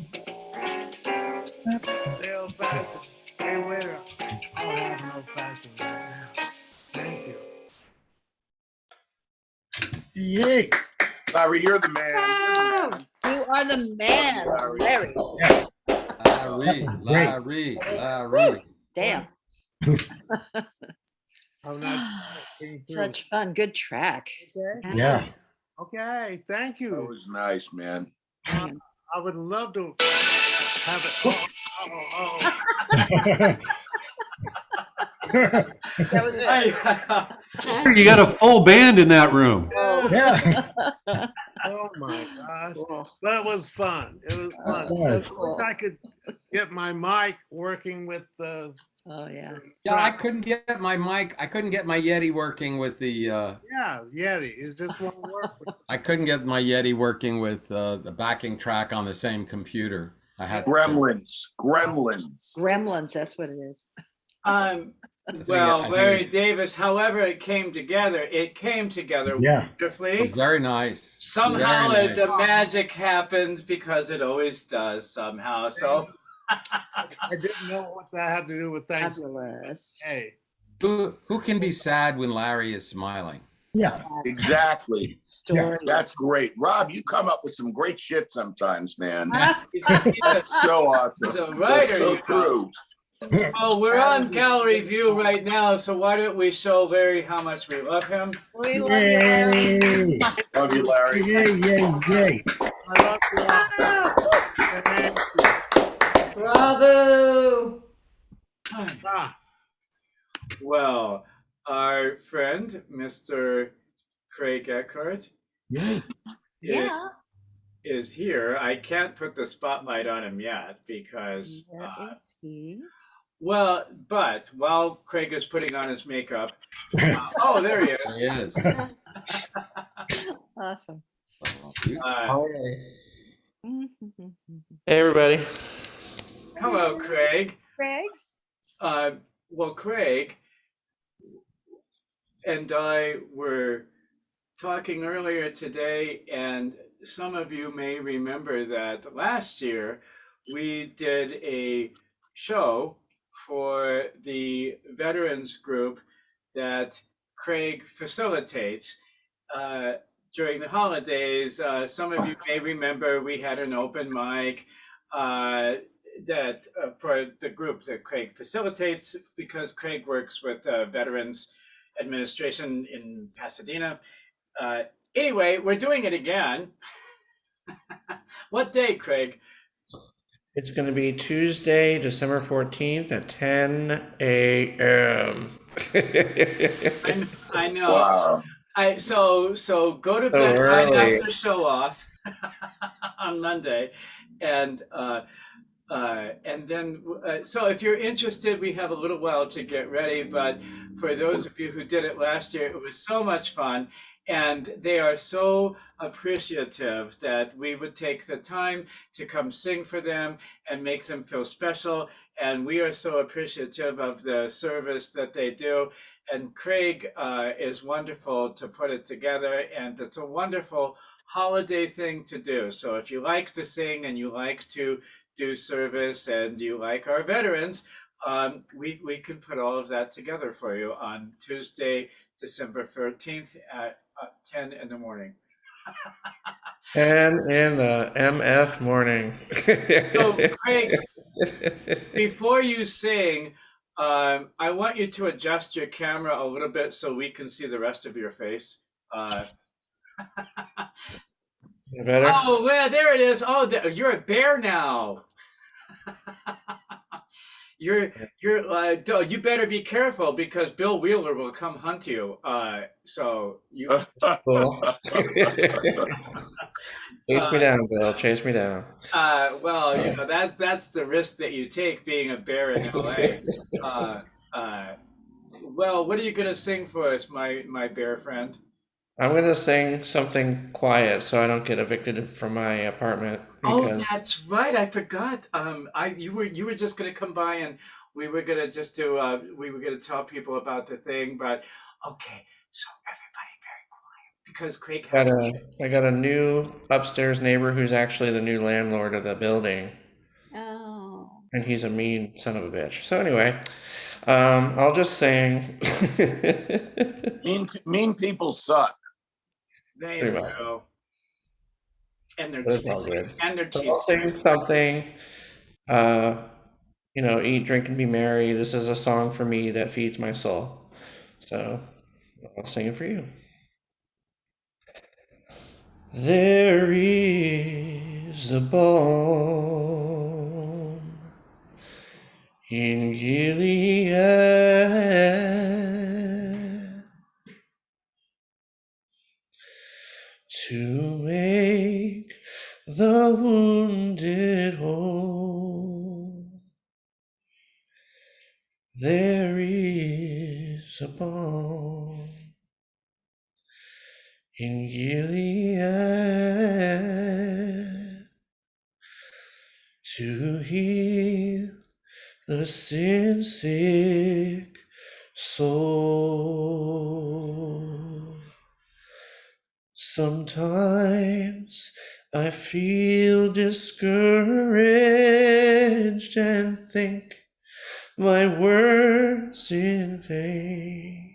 Stay old-fashioned. Hey, waiter, I'll have an old-fashioned right now. Thank you. Yay. Larry, you're the man. You are the man, Larry. Larry. Damn. Oh, nice. Such fun. Good track. Okay. Yeah. Okay, thank you. That was nice, man. I would love to have it. That was it. You got a full band in that room. Yeah. Oh my gosh. But it was fun. It was fun. It was. I wish I could get my mic working with the. Oh yeah. Yeah, I couldn't get my mic. I couldn't get my Yeti working with the. Yeah, Yeti. It just won't work. I couldn't get my Yeti working with the backing track on the same computer. I had Gremlins. That's what it is. Well, Larry Davis, however it came together wonderfully. It was very nice. Somehow Very nice. the magic happened because it always does somehow. So I didn't know what that had to do with Thanksgiving. Hey. Who can be sad when Larry is smiling? Yeah. Exactly. Yeah. That's great. Rob, you come up with some great shit sometimes, man. That's so awesome. He's a writer, That's so you know. true. Oh, we're on gallery view right now, so why don't we show Larry how much we love him? We love Yay. Love you, Larry. Yay, yay, yay. I love you. Bravo. Well, our friend, Mr. Craig Eckhart, Yay. is here. I can't put the spotlight on him yet because, well, but while Craig is putting on his makeup, oh, there he is. He is. Awesome. Hey, everybody. Hello, Craig. Craig? Well, Craig and I were talking earlier today, and some of you may remember that last year we did a show for the veterans group that Craig facilitates during the holidays. Some of you may remember we had an open mic that for the group that Craig facilitates, because Craig works with Veterans Administration in Pasadena. Anyway, we're doing it again. What day, Craig? It's going to be Tuesday, December 14th at 10 a.m. I know. Wow. So go to So bed right early. after show off on Monday, and then so if you're interested, we have a little while to get ready. But for those of you who did it last year, it was so much fun, and they are so appreciative that we would take the time to come sing for them and make them feel special. And we are so appreciative of the service that they do. And Craig is wonderful to put it together, and it's a wonderful holiday thing to do. So if you like to sing and you like to do service and you like our veterans, we can put all of that together for you on Tuesday, December 13th at 10 in the morning. 10 in the MF morning. So, Craig, before you sing, I want you to adjust your camera a little bit so we can see the rest of your face. Better? Oh, yeah, there it is. Oh, you're a bear now. You better be careful because Bill Wheeler will come hunt you. So you. Chase me down, Bill. Chase me down. Well, you know, that's the risk that you take being a bear in LA. Uh, well, what are you gonna sing for us, my bear friend? I'm gonna sing something quiet so I don't get evicted from my apartment Oh, because that's right. I forgot. You were just gonna come by and we were gonna just do. We were gonna tell people about the thing, but okay. So everybody very quiet because Craig has. I got a new upstairs neighbor who's actually the new landlord of the building. Oh. And he's a mean son of a bitch. So anyway, I'll just sing. Mean people suck. They Pretty much. do. And they're But it's all teasing. good. And they're So I'll teasing. sing something. You know, eat, drink, and be merry. This is a song for me that feeds my soul. So I'll sing it for you. There is a balm in Gilead to make the wounded whole. There is a balm in Gilead to heal the sin sick soul. Sometimes I feel discouraged and think my words in vain.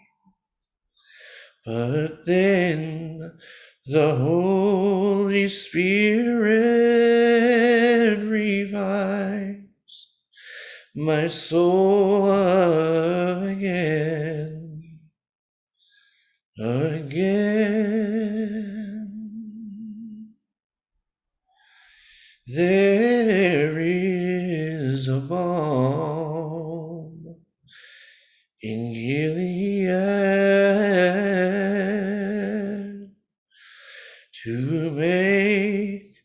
But then the Holy Spirit revives my soul again, again. There is a balm in Gilead to make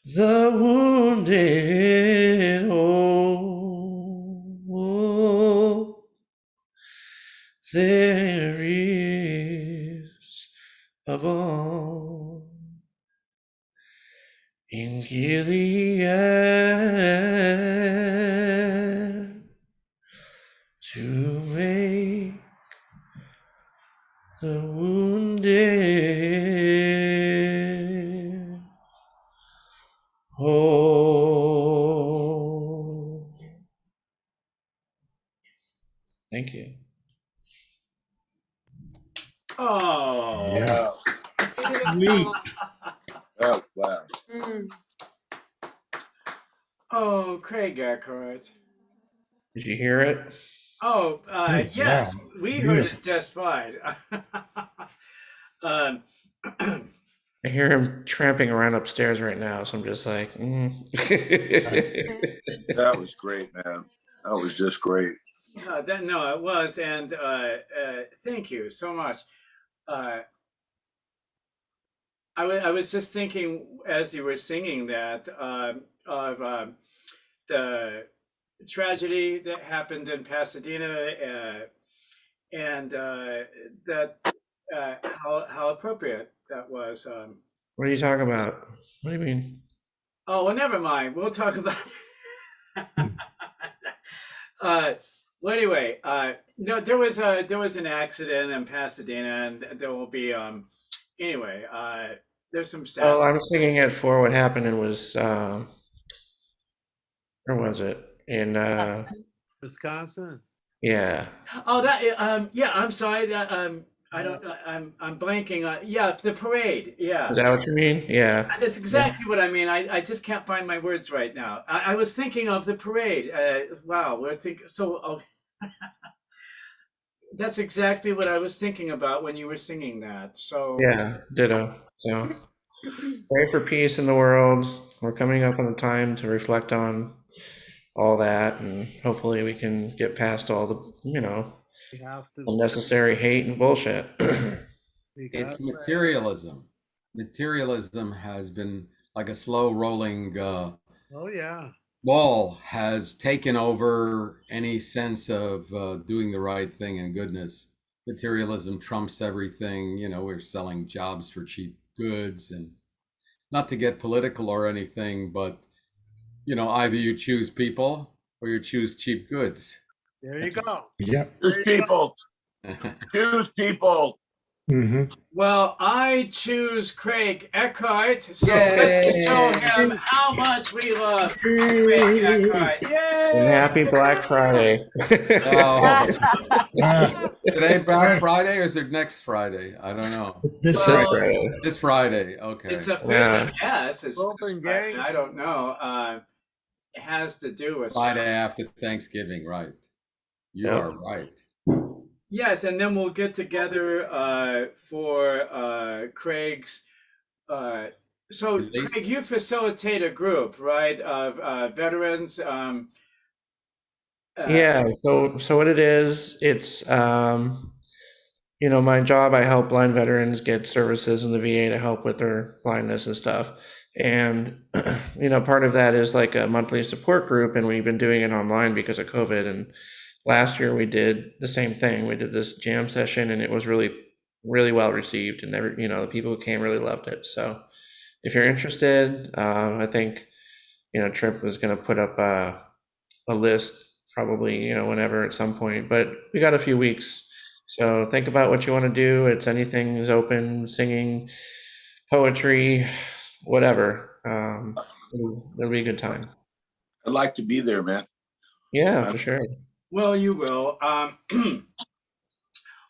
the wounded whole. There is a balm in Gilead to make the wounded whole. Thank you. Oh. Yeah. Sweet. Oh, wow. Oh, Craig Eckhart. Did you hear it? Oh, yes, Wow. we heard Beautiful. it just fine. um, I hear him tramping around upstairs right now, so I'm just like, That was great, man. That was just great. no, it was, and thank you so much. I was just thinking as you were singing that of the tragedy that happened in Pasadena, and that how appropriate that was. What are you talking about? What do you mean? Oh well, never mind. We'll talk about. Well, anyway, no, there was an accident in Pasadena, and there will be anyway. There's some sad. Oh, I'm singing it for what happened. It was, where was it? In, Wisconsin. yeah. Oh, that yeah. I'm sorry. That I don't. I'm blanking on. Yeah, the parade. Yeah. Is that what you mean? Yeah. That's exactly what I mean. I just can't find my words right now. I was thinking of the parade. Wow, we're thinking so. Oh, that's exactly what I was thinking about when you were singing that. So Yeah, ditto. So, pray for peace in the world. We're coming up on a time to reflect on all that, and hopefully we can get past all the, We have to. unnecessary hate and bullshit. It's materialism. Materialism has been like a slow rolling Oh yeah. ball has taken over any sense of doing the right thing and goodness. Materialism trumps everything. You know, we're selling jobs for cheap goods, and not to get political or anything, but you know, either you choose people or you choose cheap goods. There you go. Yep. Choose people. Choose people. Mm-hmm. Well, I choose Craig Eckhart, so Yay. let's show him how much we love Craig Eckhart. Yay! And happy Black Friday. Today Black Friday or is it next Friday? I don't know. This Friday. This Friday. Okay. It's a Yeah. yes. It's this Friday. I don't know. It has to do with Friday after Thanksgiving, right? You Yep. are right. Yes, and then we'll get together for Craig's. So, Craig, you facilitate a group, right, of veterans. Yeah. So what it is, it's you know, my job. I help blind veterans get services in the VA to help with their blindness and stuff. And you know, part of that is like a monthly support group, and we've been doing it online because of COVID. And last year we did the same thing. We did this jam session, and it was really, really well received, and you know, the people who came really loved it. So if you're interested, I think, you know, Trip was going to put up a list probably, you know, whenever at some point, but we got a few weeks. So think about what you want to do. It's anything is open, singing, poetry, whatever. It'll be a good time. I'd like to be there, man. Yeah, for sure. Well, you will.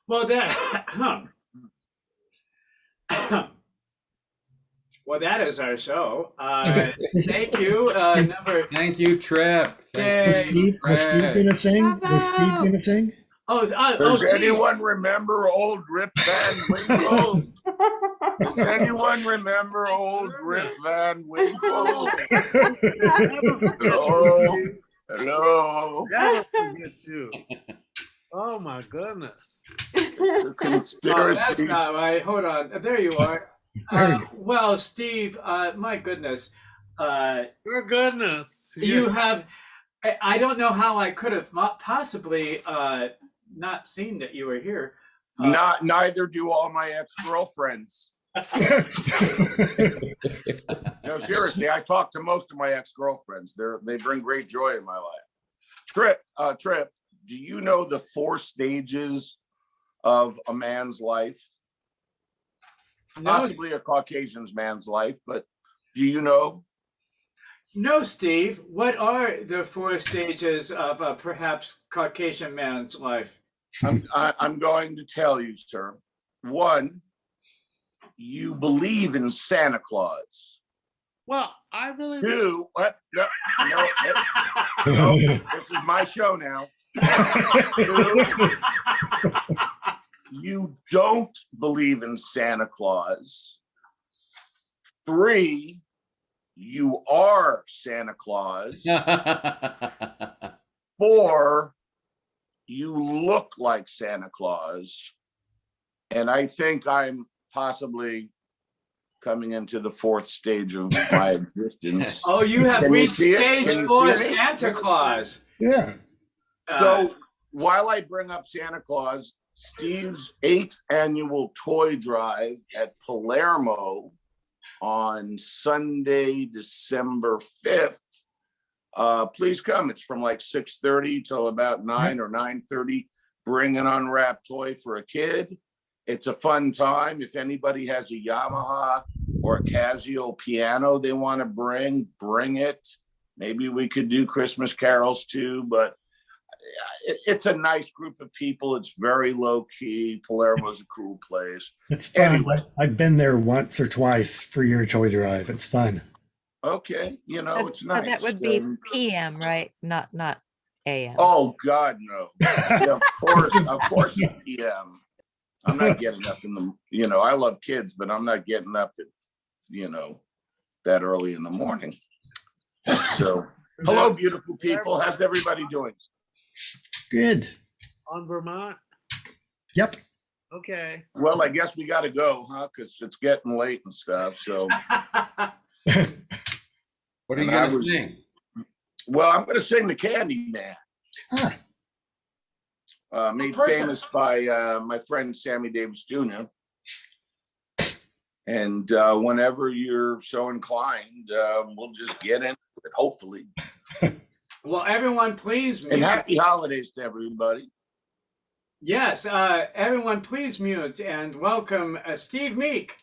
Well, that. Well, that is our show. Thank you. Thank you, Trip. Was Steve gonna sing? Was Steve gonna sing? Does anyone remember old Rip Van Winkle? Does anyone remember old Rip Van Winkle? Hello. Hello. Never forget you. Oh my goodness. It's a conspiracy. Oh, that's not right. Hold on. There you are. Well, Steve, my goodness. Your goodness. You have. I don't know how I could have possibly not seen that you were here. Neither do all my ex-girlfriends. No, seriously, I talk to most of my ex-girlfriends. They bring great joy in my life. Trip, do you know the 4 stages of a man's life? No. Possibly a Caucasian man's life, but do you know? No, Steve. What are the 4 stages of a perhaps Caucasian man's life? I'm going to tell you, sir. 1, you believe in Santa Claus. Well, I really 2, what? No, this is my show now. 2, you don't believe in Santa Claus. 3, you are Santa Claus. 4, you look like Santa Claus. And I think I'm possibly coming into the 4th stage of my existence. Oh, you have reached stage 4 Santa Claus. Yeah. So while I bring up Santa Claus, Steve's 8th annual toy drive at Palermo on Sunday, December 5th. Please come. It's from like 6:30 till about 9 or 9:30. Bring an unwrapped toy for a kid. It's a fun time. If anybody has a Yamaha or a Casio piano they want to bring it. Maybe we could do Christmas carols too, but it's a nice group of people. It's very low key. Palermo's a cool place. It's fun. Anyway. I've been there once or twice for your toy drive. It's fun. Okay, you know, it's So nice. that would be PM, right? Not AM. Oh God, no. Yeah, of course it's PM. I'm not getting up in the, you know, I love kids, but I'm not getting up at, you know, that early in the morning. So, hello, beautiful people. How's everybody doing? Good. On Vermont? Yep. Okay. Well, I guess we got to go, huh? Because it's getting late and stuff. So, What are you And I going to was- sing? Well, I'm going to sing the Candy Man. Made famous by my friend Sammy Davis Jr. And whenever you're so inclined, we'll just get into it, hopefully. Well, everyone, please mute. And happy holidays to everybody. Yes, everyone, please mute and welcome Steve Meek.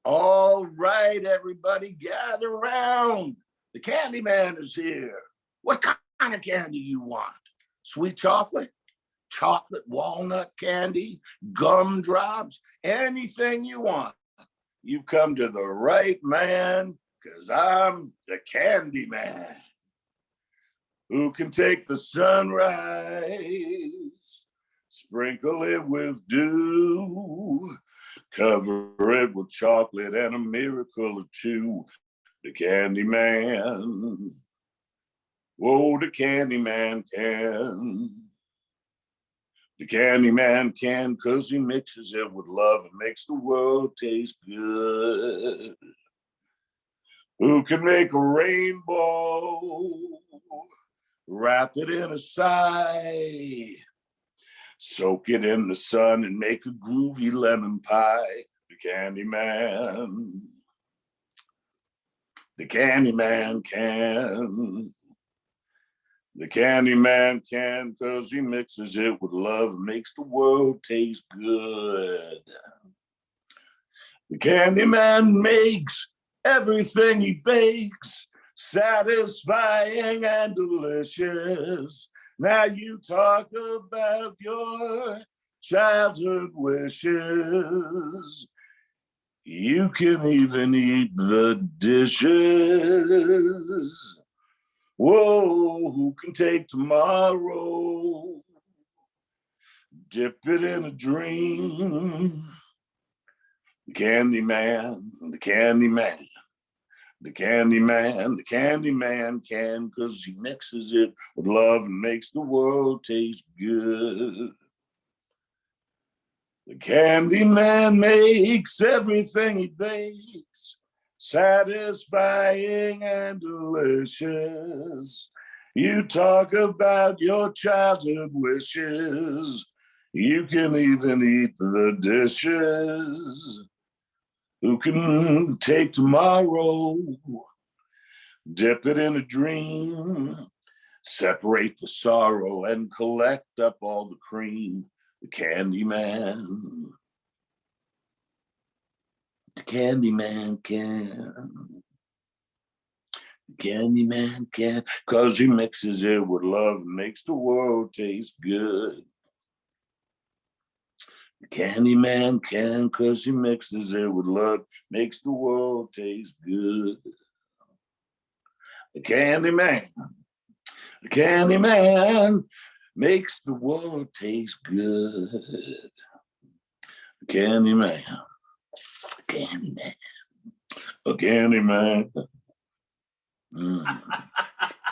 All right, everybody, gather around. The Candy Man is here. What kind of candy you want? Sweet chocolate? Chocolate walnut candy? Gumdrops? Anything you want. You've come to the right man, because I'm the Candy Man. Who can take the sunrise, sprinkle it with dew, cover it with chocolate and a miracle or two. The Candy Man. Whoa, the Candy Man can. The Candy Man can, because he mixes it with love and makes the world taste good. Who can make a rainbow, wrap it in a sigh, soak it in the sun and make a groovy lemon pie? The Candy Man. The Candy Man can. The Candy Man can, because he mixes it with love and makes the world taste good. The Candy Man makes everything he bakes satisfying and delicious. Now you talk about your childhood wishes. You can even eat the dishes. Whoa, who can take tomorrow, dip it in a dream? The Candy Man, the Candy Man. The Candy Man, the Candy Man can, because he mixes it with love and makes the world taste good. The Candy Man makes everything he bakes satisfying and delicious. You talk about your childhood wishes. You can even eat the dishes. Who can take tomorrow, dip it in a dream, separate the sorrow and collect up all the cream? The Candy Man. The Candy Man can. The Candy Man can, because he mixes it with love and makes the world taste good. The Candy Man can, because he mixes it with love, makes the world taste good. The Candy Man. The Candy Man makes the world taste good. The Candy Man. The Candy Man. A Candy Man.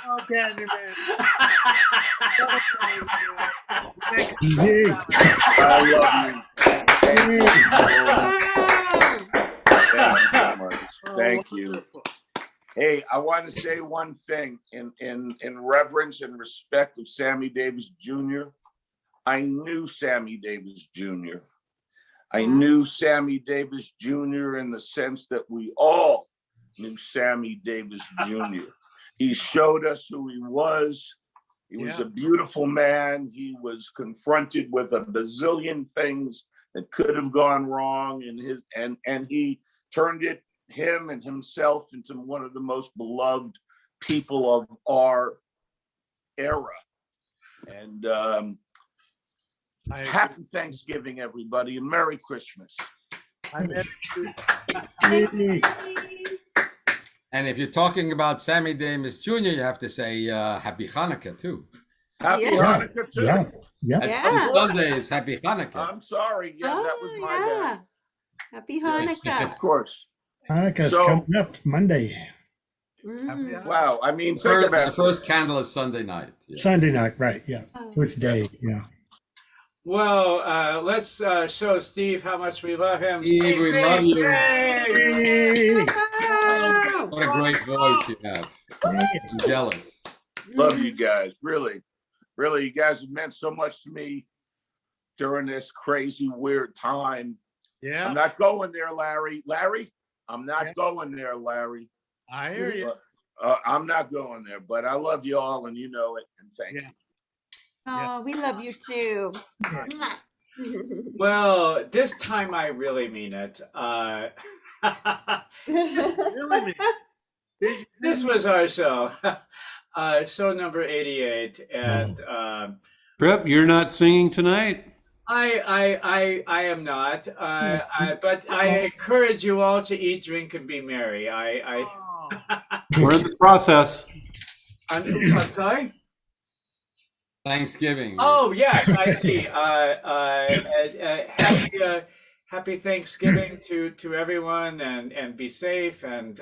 Oh, Candy Man. I love you. Thank you so much. Thank you. Hey, I want to say one thing in reverence and respect of Sammy Davis Jr. I knew Sammy Davis Jr. I knew Sammy Davis Jr. in the sense that we all knew Sammy Davis Jr. He showed us who he was. He was a beautiful man. He was confronted with a bazillion things that could have gone wrong, and he turned him and himself into one of the most beloved people of our era. And happy Thanksgiving, everybody, and Merry Christmas. And if you're talking about Sammy Davis Jr., you have to say Happy Hanukkah too. Happy Hanukkah too. On Sundays, Happy Hanukkah. I'm sorry. Yeah, that was my bad. Happy Hanukkah. Of course. Hanukkah's coming up Monday. Wow. I mean, The first candle is Sunday night. Sunday night, right? Yeah. First day. Yeah. Well, let's show Steve how much we love him. Steve, we love you. Yay! What a great voice you have. I'm jealous. Love you guys. Really, really, you guys have meant so much to me during this crazy, weird time. Yeah. I'm not going there, Larry. Larry, I'm not going there, Larry. I hear you. I'm not going there, but I love you all, and you know it. And thank you. Oh, we love you too. Well, this time I really mean it. This was our show, show number 88, and Trip, you're not singing tonight? I am not, but I encourage you all to eat, drink, and be merry. We're in the process. I'm sorry? Thanksgiving. Oh, yes, I see. Happy Thanksgiving to everyone, and be safe, and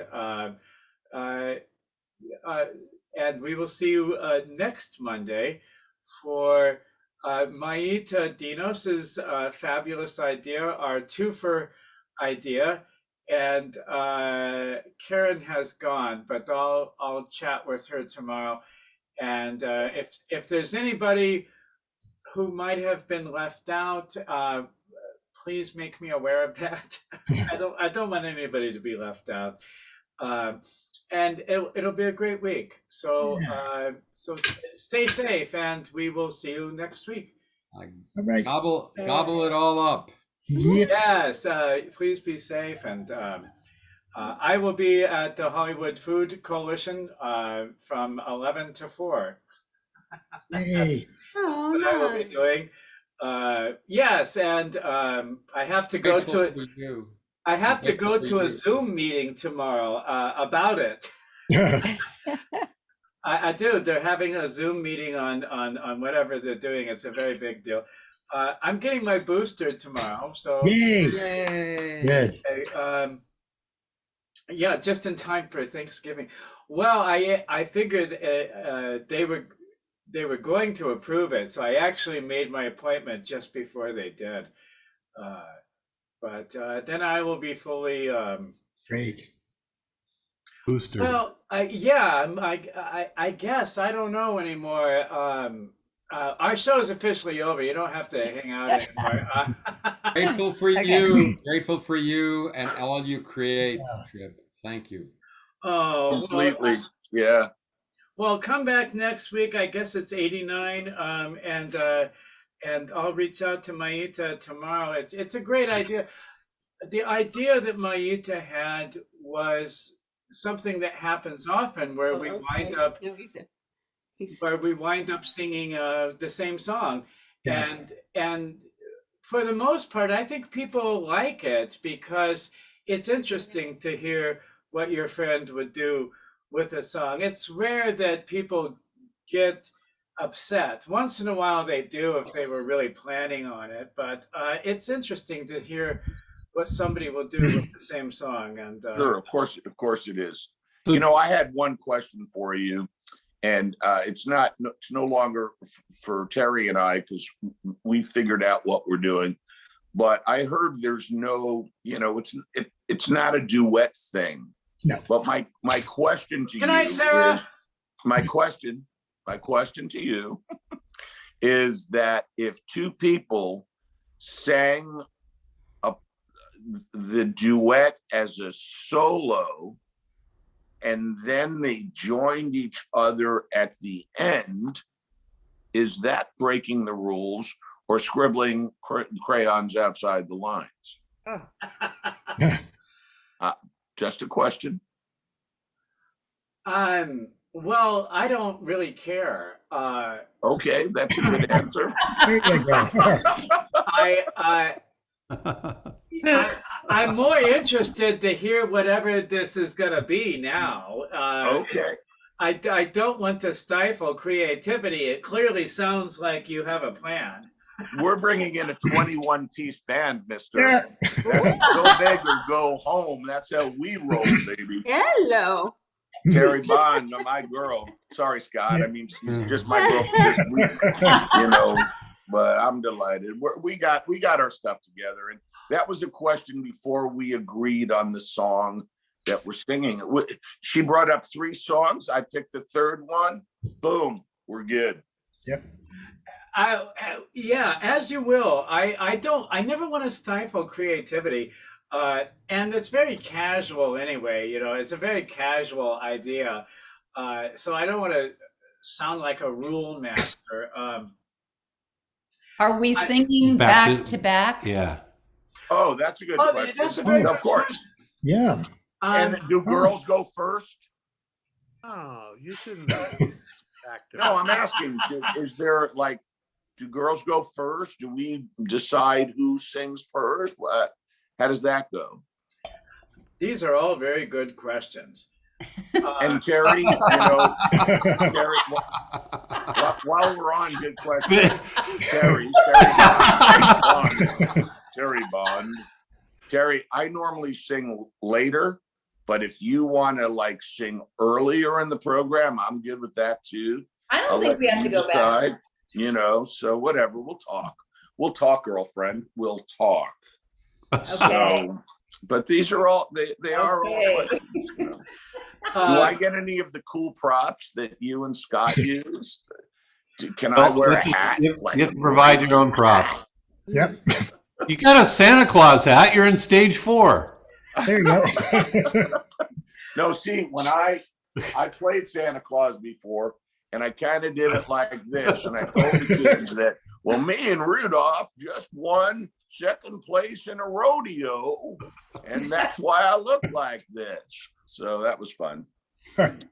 we will see you next Monday for Maita Dinos's fabulous idea, our twofer idea, and Karen has gone, but I'll chat with her tomorrow. And if there's anybody who might have been left out, please make me aware of that. I don't want anybody to be left out. And it'll be a great week. So so stay safe, and we will see you next week. Right. Gobble it all up. Yes, please be safe, and I will be at the Hollywood Food Coalition from 11 to 4. Hey. That's what I will be doing. Yes, and I have to go to it. I have to go to a Zoom meeting tomorrow about it. I do. They're having a Zoom meeting on whatever they're doing. It's a very big deal. I'm getting my booster tomorrow, so Yay! Good. Okay, yeah, just in time for Thanksgiving. Well, I figured they were going to approve it, so I actually made my appointment just before they did. But then I will be fully Great. Booster. well, I guess I don't know anymore. Our show is officially over. You don't have to hang out anymore. Grateful for you. Grateful for you and all you create, Trip. Thank you. Oh, Completely. Yeah. Well, come back next week. I guess it's 89, and I'll reach out to Maita tomorrow. It's a great idea. The idea that Maita had was something that happens often, where we wind up singing the same song, and for the most part, I think people like it because it's interesting to hear what your friend would do with a song. It's rare that people get upset. Once in a while they do if they were really planning on it, but it's interesting to hear what somebody will do with the same song. And Sure, of course it is. You know, I had one question for you, and it's no longer for Terry and I, because we figured out what we're doing. But I heard there's no, it's not a duet thing. No. But my question to Good you night, Sarah. is, my question to you is that if two people sang the duet as a solo, and then they joined each other at the end, is that breaking the rules or scribbling crayons outside the lines? Just a question. Well, I don't really care. Okay, that's a good answer. I'm more interested to hear whatever this is going to be now. Okay. I don't want to stifle creativity. It clearly sounds like you have a plan. We're bringing in a 21-piece band, mister. That's go big or go home. That's how we roll, baby. Hello. Terry Bond, my girl. Sorry, Scott. I mean, she's just my girl. but I'm delighted. We got our stuff together, and that was a question before we agreed on the song that we're singing. She brought up 3 songs. I picked the third one. Boom, we're good. Yep. Yeah, as you will. I never want to stifle creativity. And it's very casual anyway, it's a very casual idea. So I don't want to sound like a rule master. Are we singing back to back? Yeah. Oh, that's a good question. That's a very of course. Yeah. And do girls go first? Oh, you shouldn't. No, I'm asking, is there like, do girls go first? Do we decide who sings first? How does that go? These are all very good questions. And Terry, Terry, while we're on good questions, Terry, I normally sing later, but if you want to like sing earlier in the program, I'm good with that too. I don't think we have to go back. So whatever, we'll talk, girlfriend, we'll talk. Okay. So, but these are all, they are all questions. Do I get any of the cool props that you and Scott use? Can I wear a hat? You have to provide your own props. Yep. You got a Santa Claus hat. You're in stage 4. There you go. No, see, when I played Santa Claus before, and I kind of did it like this, and I told the kids that, well, me and Rudolph just won 2nd place in a rodeo, and that's why I look like this. So that was fun. If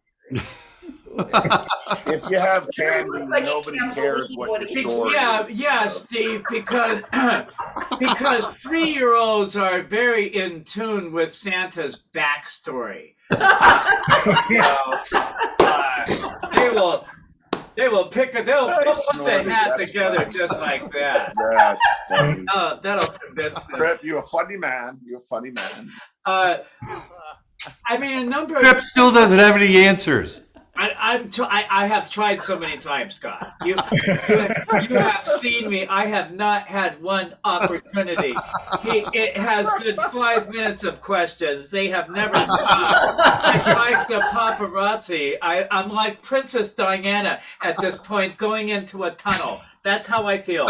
you have candy, nobody cares what the story is. Yeah, Steve, because 3-year-olds are very in tune with Santa's backstory. They'll put the hat together just like that. That's funny. That'll convince them. Trip, you're a funny man. I mean, a number of Trip still doesn't have any answers. I have tried so many times, Scott. You have seen me. I have not had one opportunity. It has been 5 minutes of questions. They have never stopped. It's like the paparazzi. I'm like Princess Diana at this point going into a tunnel. That's how I feel.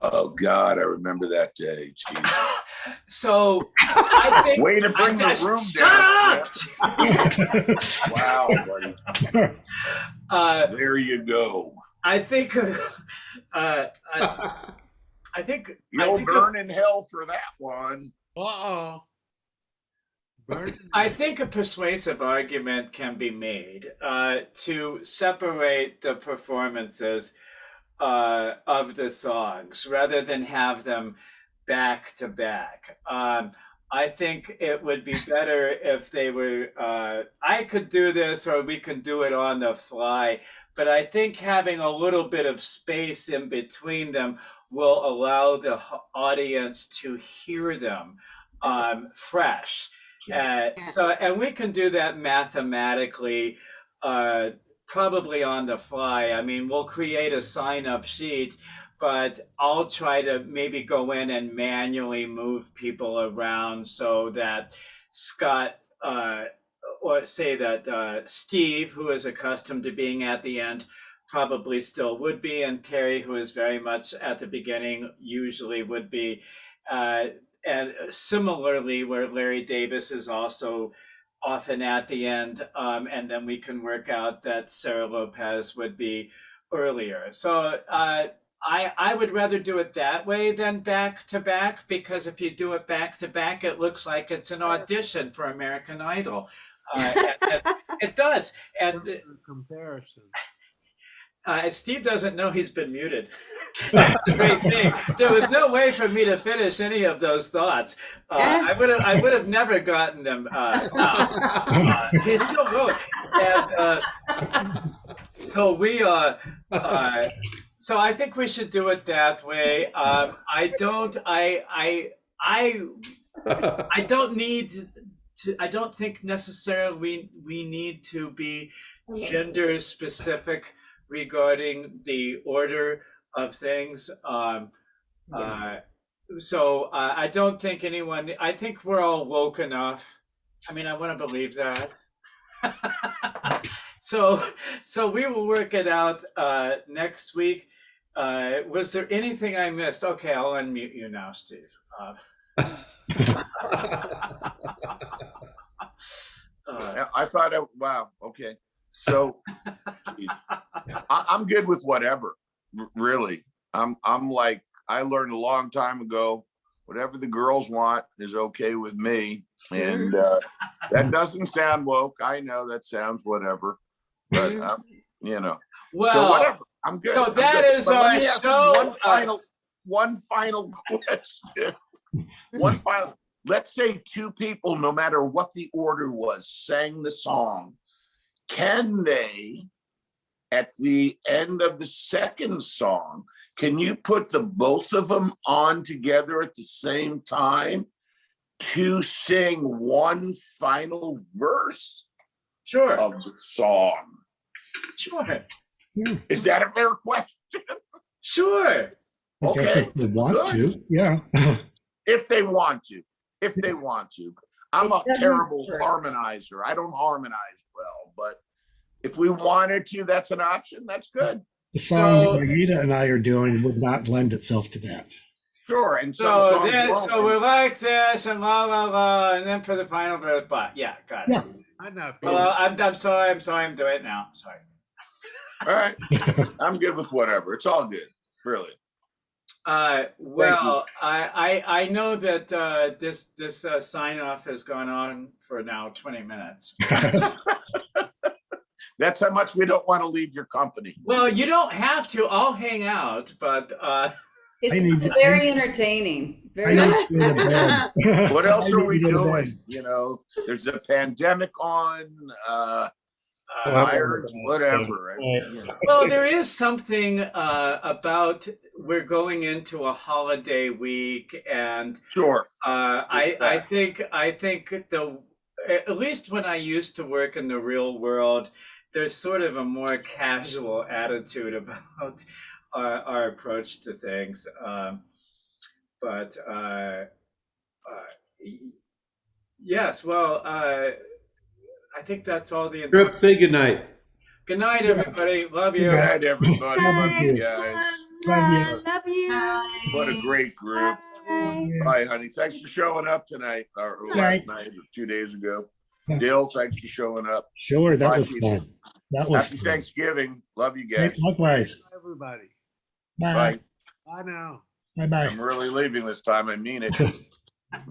Oh God, I remember that day. Jeez. So I think way to bring the room down. Shut up! Wow, buddy. There you go. I think you'll burn in hell for that one. I think a persuasive argument can be made to separate the performances of the songs rather than have them back to back. I think it would be better if they were, I could do this or we can do it on the fly, but I think having a little bit of space in between them will allow the audience to hear them fresh. And we can do that mathematically, probably on the fly. I mean, we'll create a sign-up sheet, but I'll try to maybe go in and manually move people around so that Scott, or say that Steve, who is accustomed to being at the end, probably still would be, and Terry, who is very much at the beginning, usually would be. And similarly, where Larry Davis is also often at the end, and then we can work out that Sarah Lopez would be earlier. So I would rather do it that way than back to back, because if you do it back to back, it looks like it's an audition for American Idol. It does. And comparison. Steve doesn't know he's been muted. That's the great thing. There was no way for me to finish any of those thoughts. I would have never gotten them out. He's still going. And so we so I think we should do it that way. I don't think necessarily we need to be gender specific regarding the order of things. So I don't think anyone. I think we're all woke enough. I mean, I want to believe that. So we will work it out next week. Was there anything I missed? Okay, I'll unmute you now, Steve. I thought, wow, okay. So I'm good with whatever, really. I'm like, I learned a long time ago, whatever the girls want is okay with me. And that doesn't sound woke. I know that sounds whatever, but you know, well, so whatever. I'm good. So that is our show. One final question. One final. Let's say two people, no matter what the order was, sang the song. Can they, at the end of the second song, can you put the both of them on together at the same time to sing one final verse of the song? Sure. Is that a fair question? Sure. Okay. If they want to, yeah. If they want to. If they want to. I'm a terrible harmonizer. I don't harmonize well, but if we wanted to, that's an option. That's good. The song that Aida and I are doing would not lend itself to that. Sure, and so we're like this and la la la, and then for the final bit, but yeah, got it. Yeah. Well, I'm sorry. I'm doing it now. Sorry. All right, I'm good with whatever. It's all good, really. Well, I know that this sign off has gone on for now 20 minutes. That's how much we don't want to leave your company. Well, you don't have to. I'll hang out, but it's very entertaining. Very. What else are we doing? You know, there's a pandemic on. Fires, whatever. Well, there is something about we're going into a holiday week, and sure. I think at least when I used to work in the real world, there's sort of a more casual attitude about our approach to things. But yes, well. I think that's all the. Trip, say good night. Good night, everybody. Love you. Good night, everybody. Love you guys. Love you. What a great group. Bye, honey. Thanks for showing up tonight, or last night, or 2 days ago. Dill, thanks for showing up. Sure, that Bye, was people. fun. That was Happy fun. Thanksgiving. Love you guys. Likewise. Everybody. Bye. Bye. Bye now. Bye-bye. I'm really leaving this time. I mean it.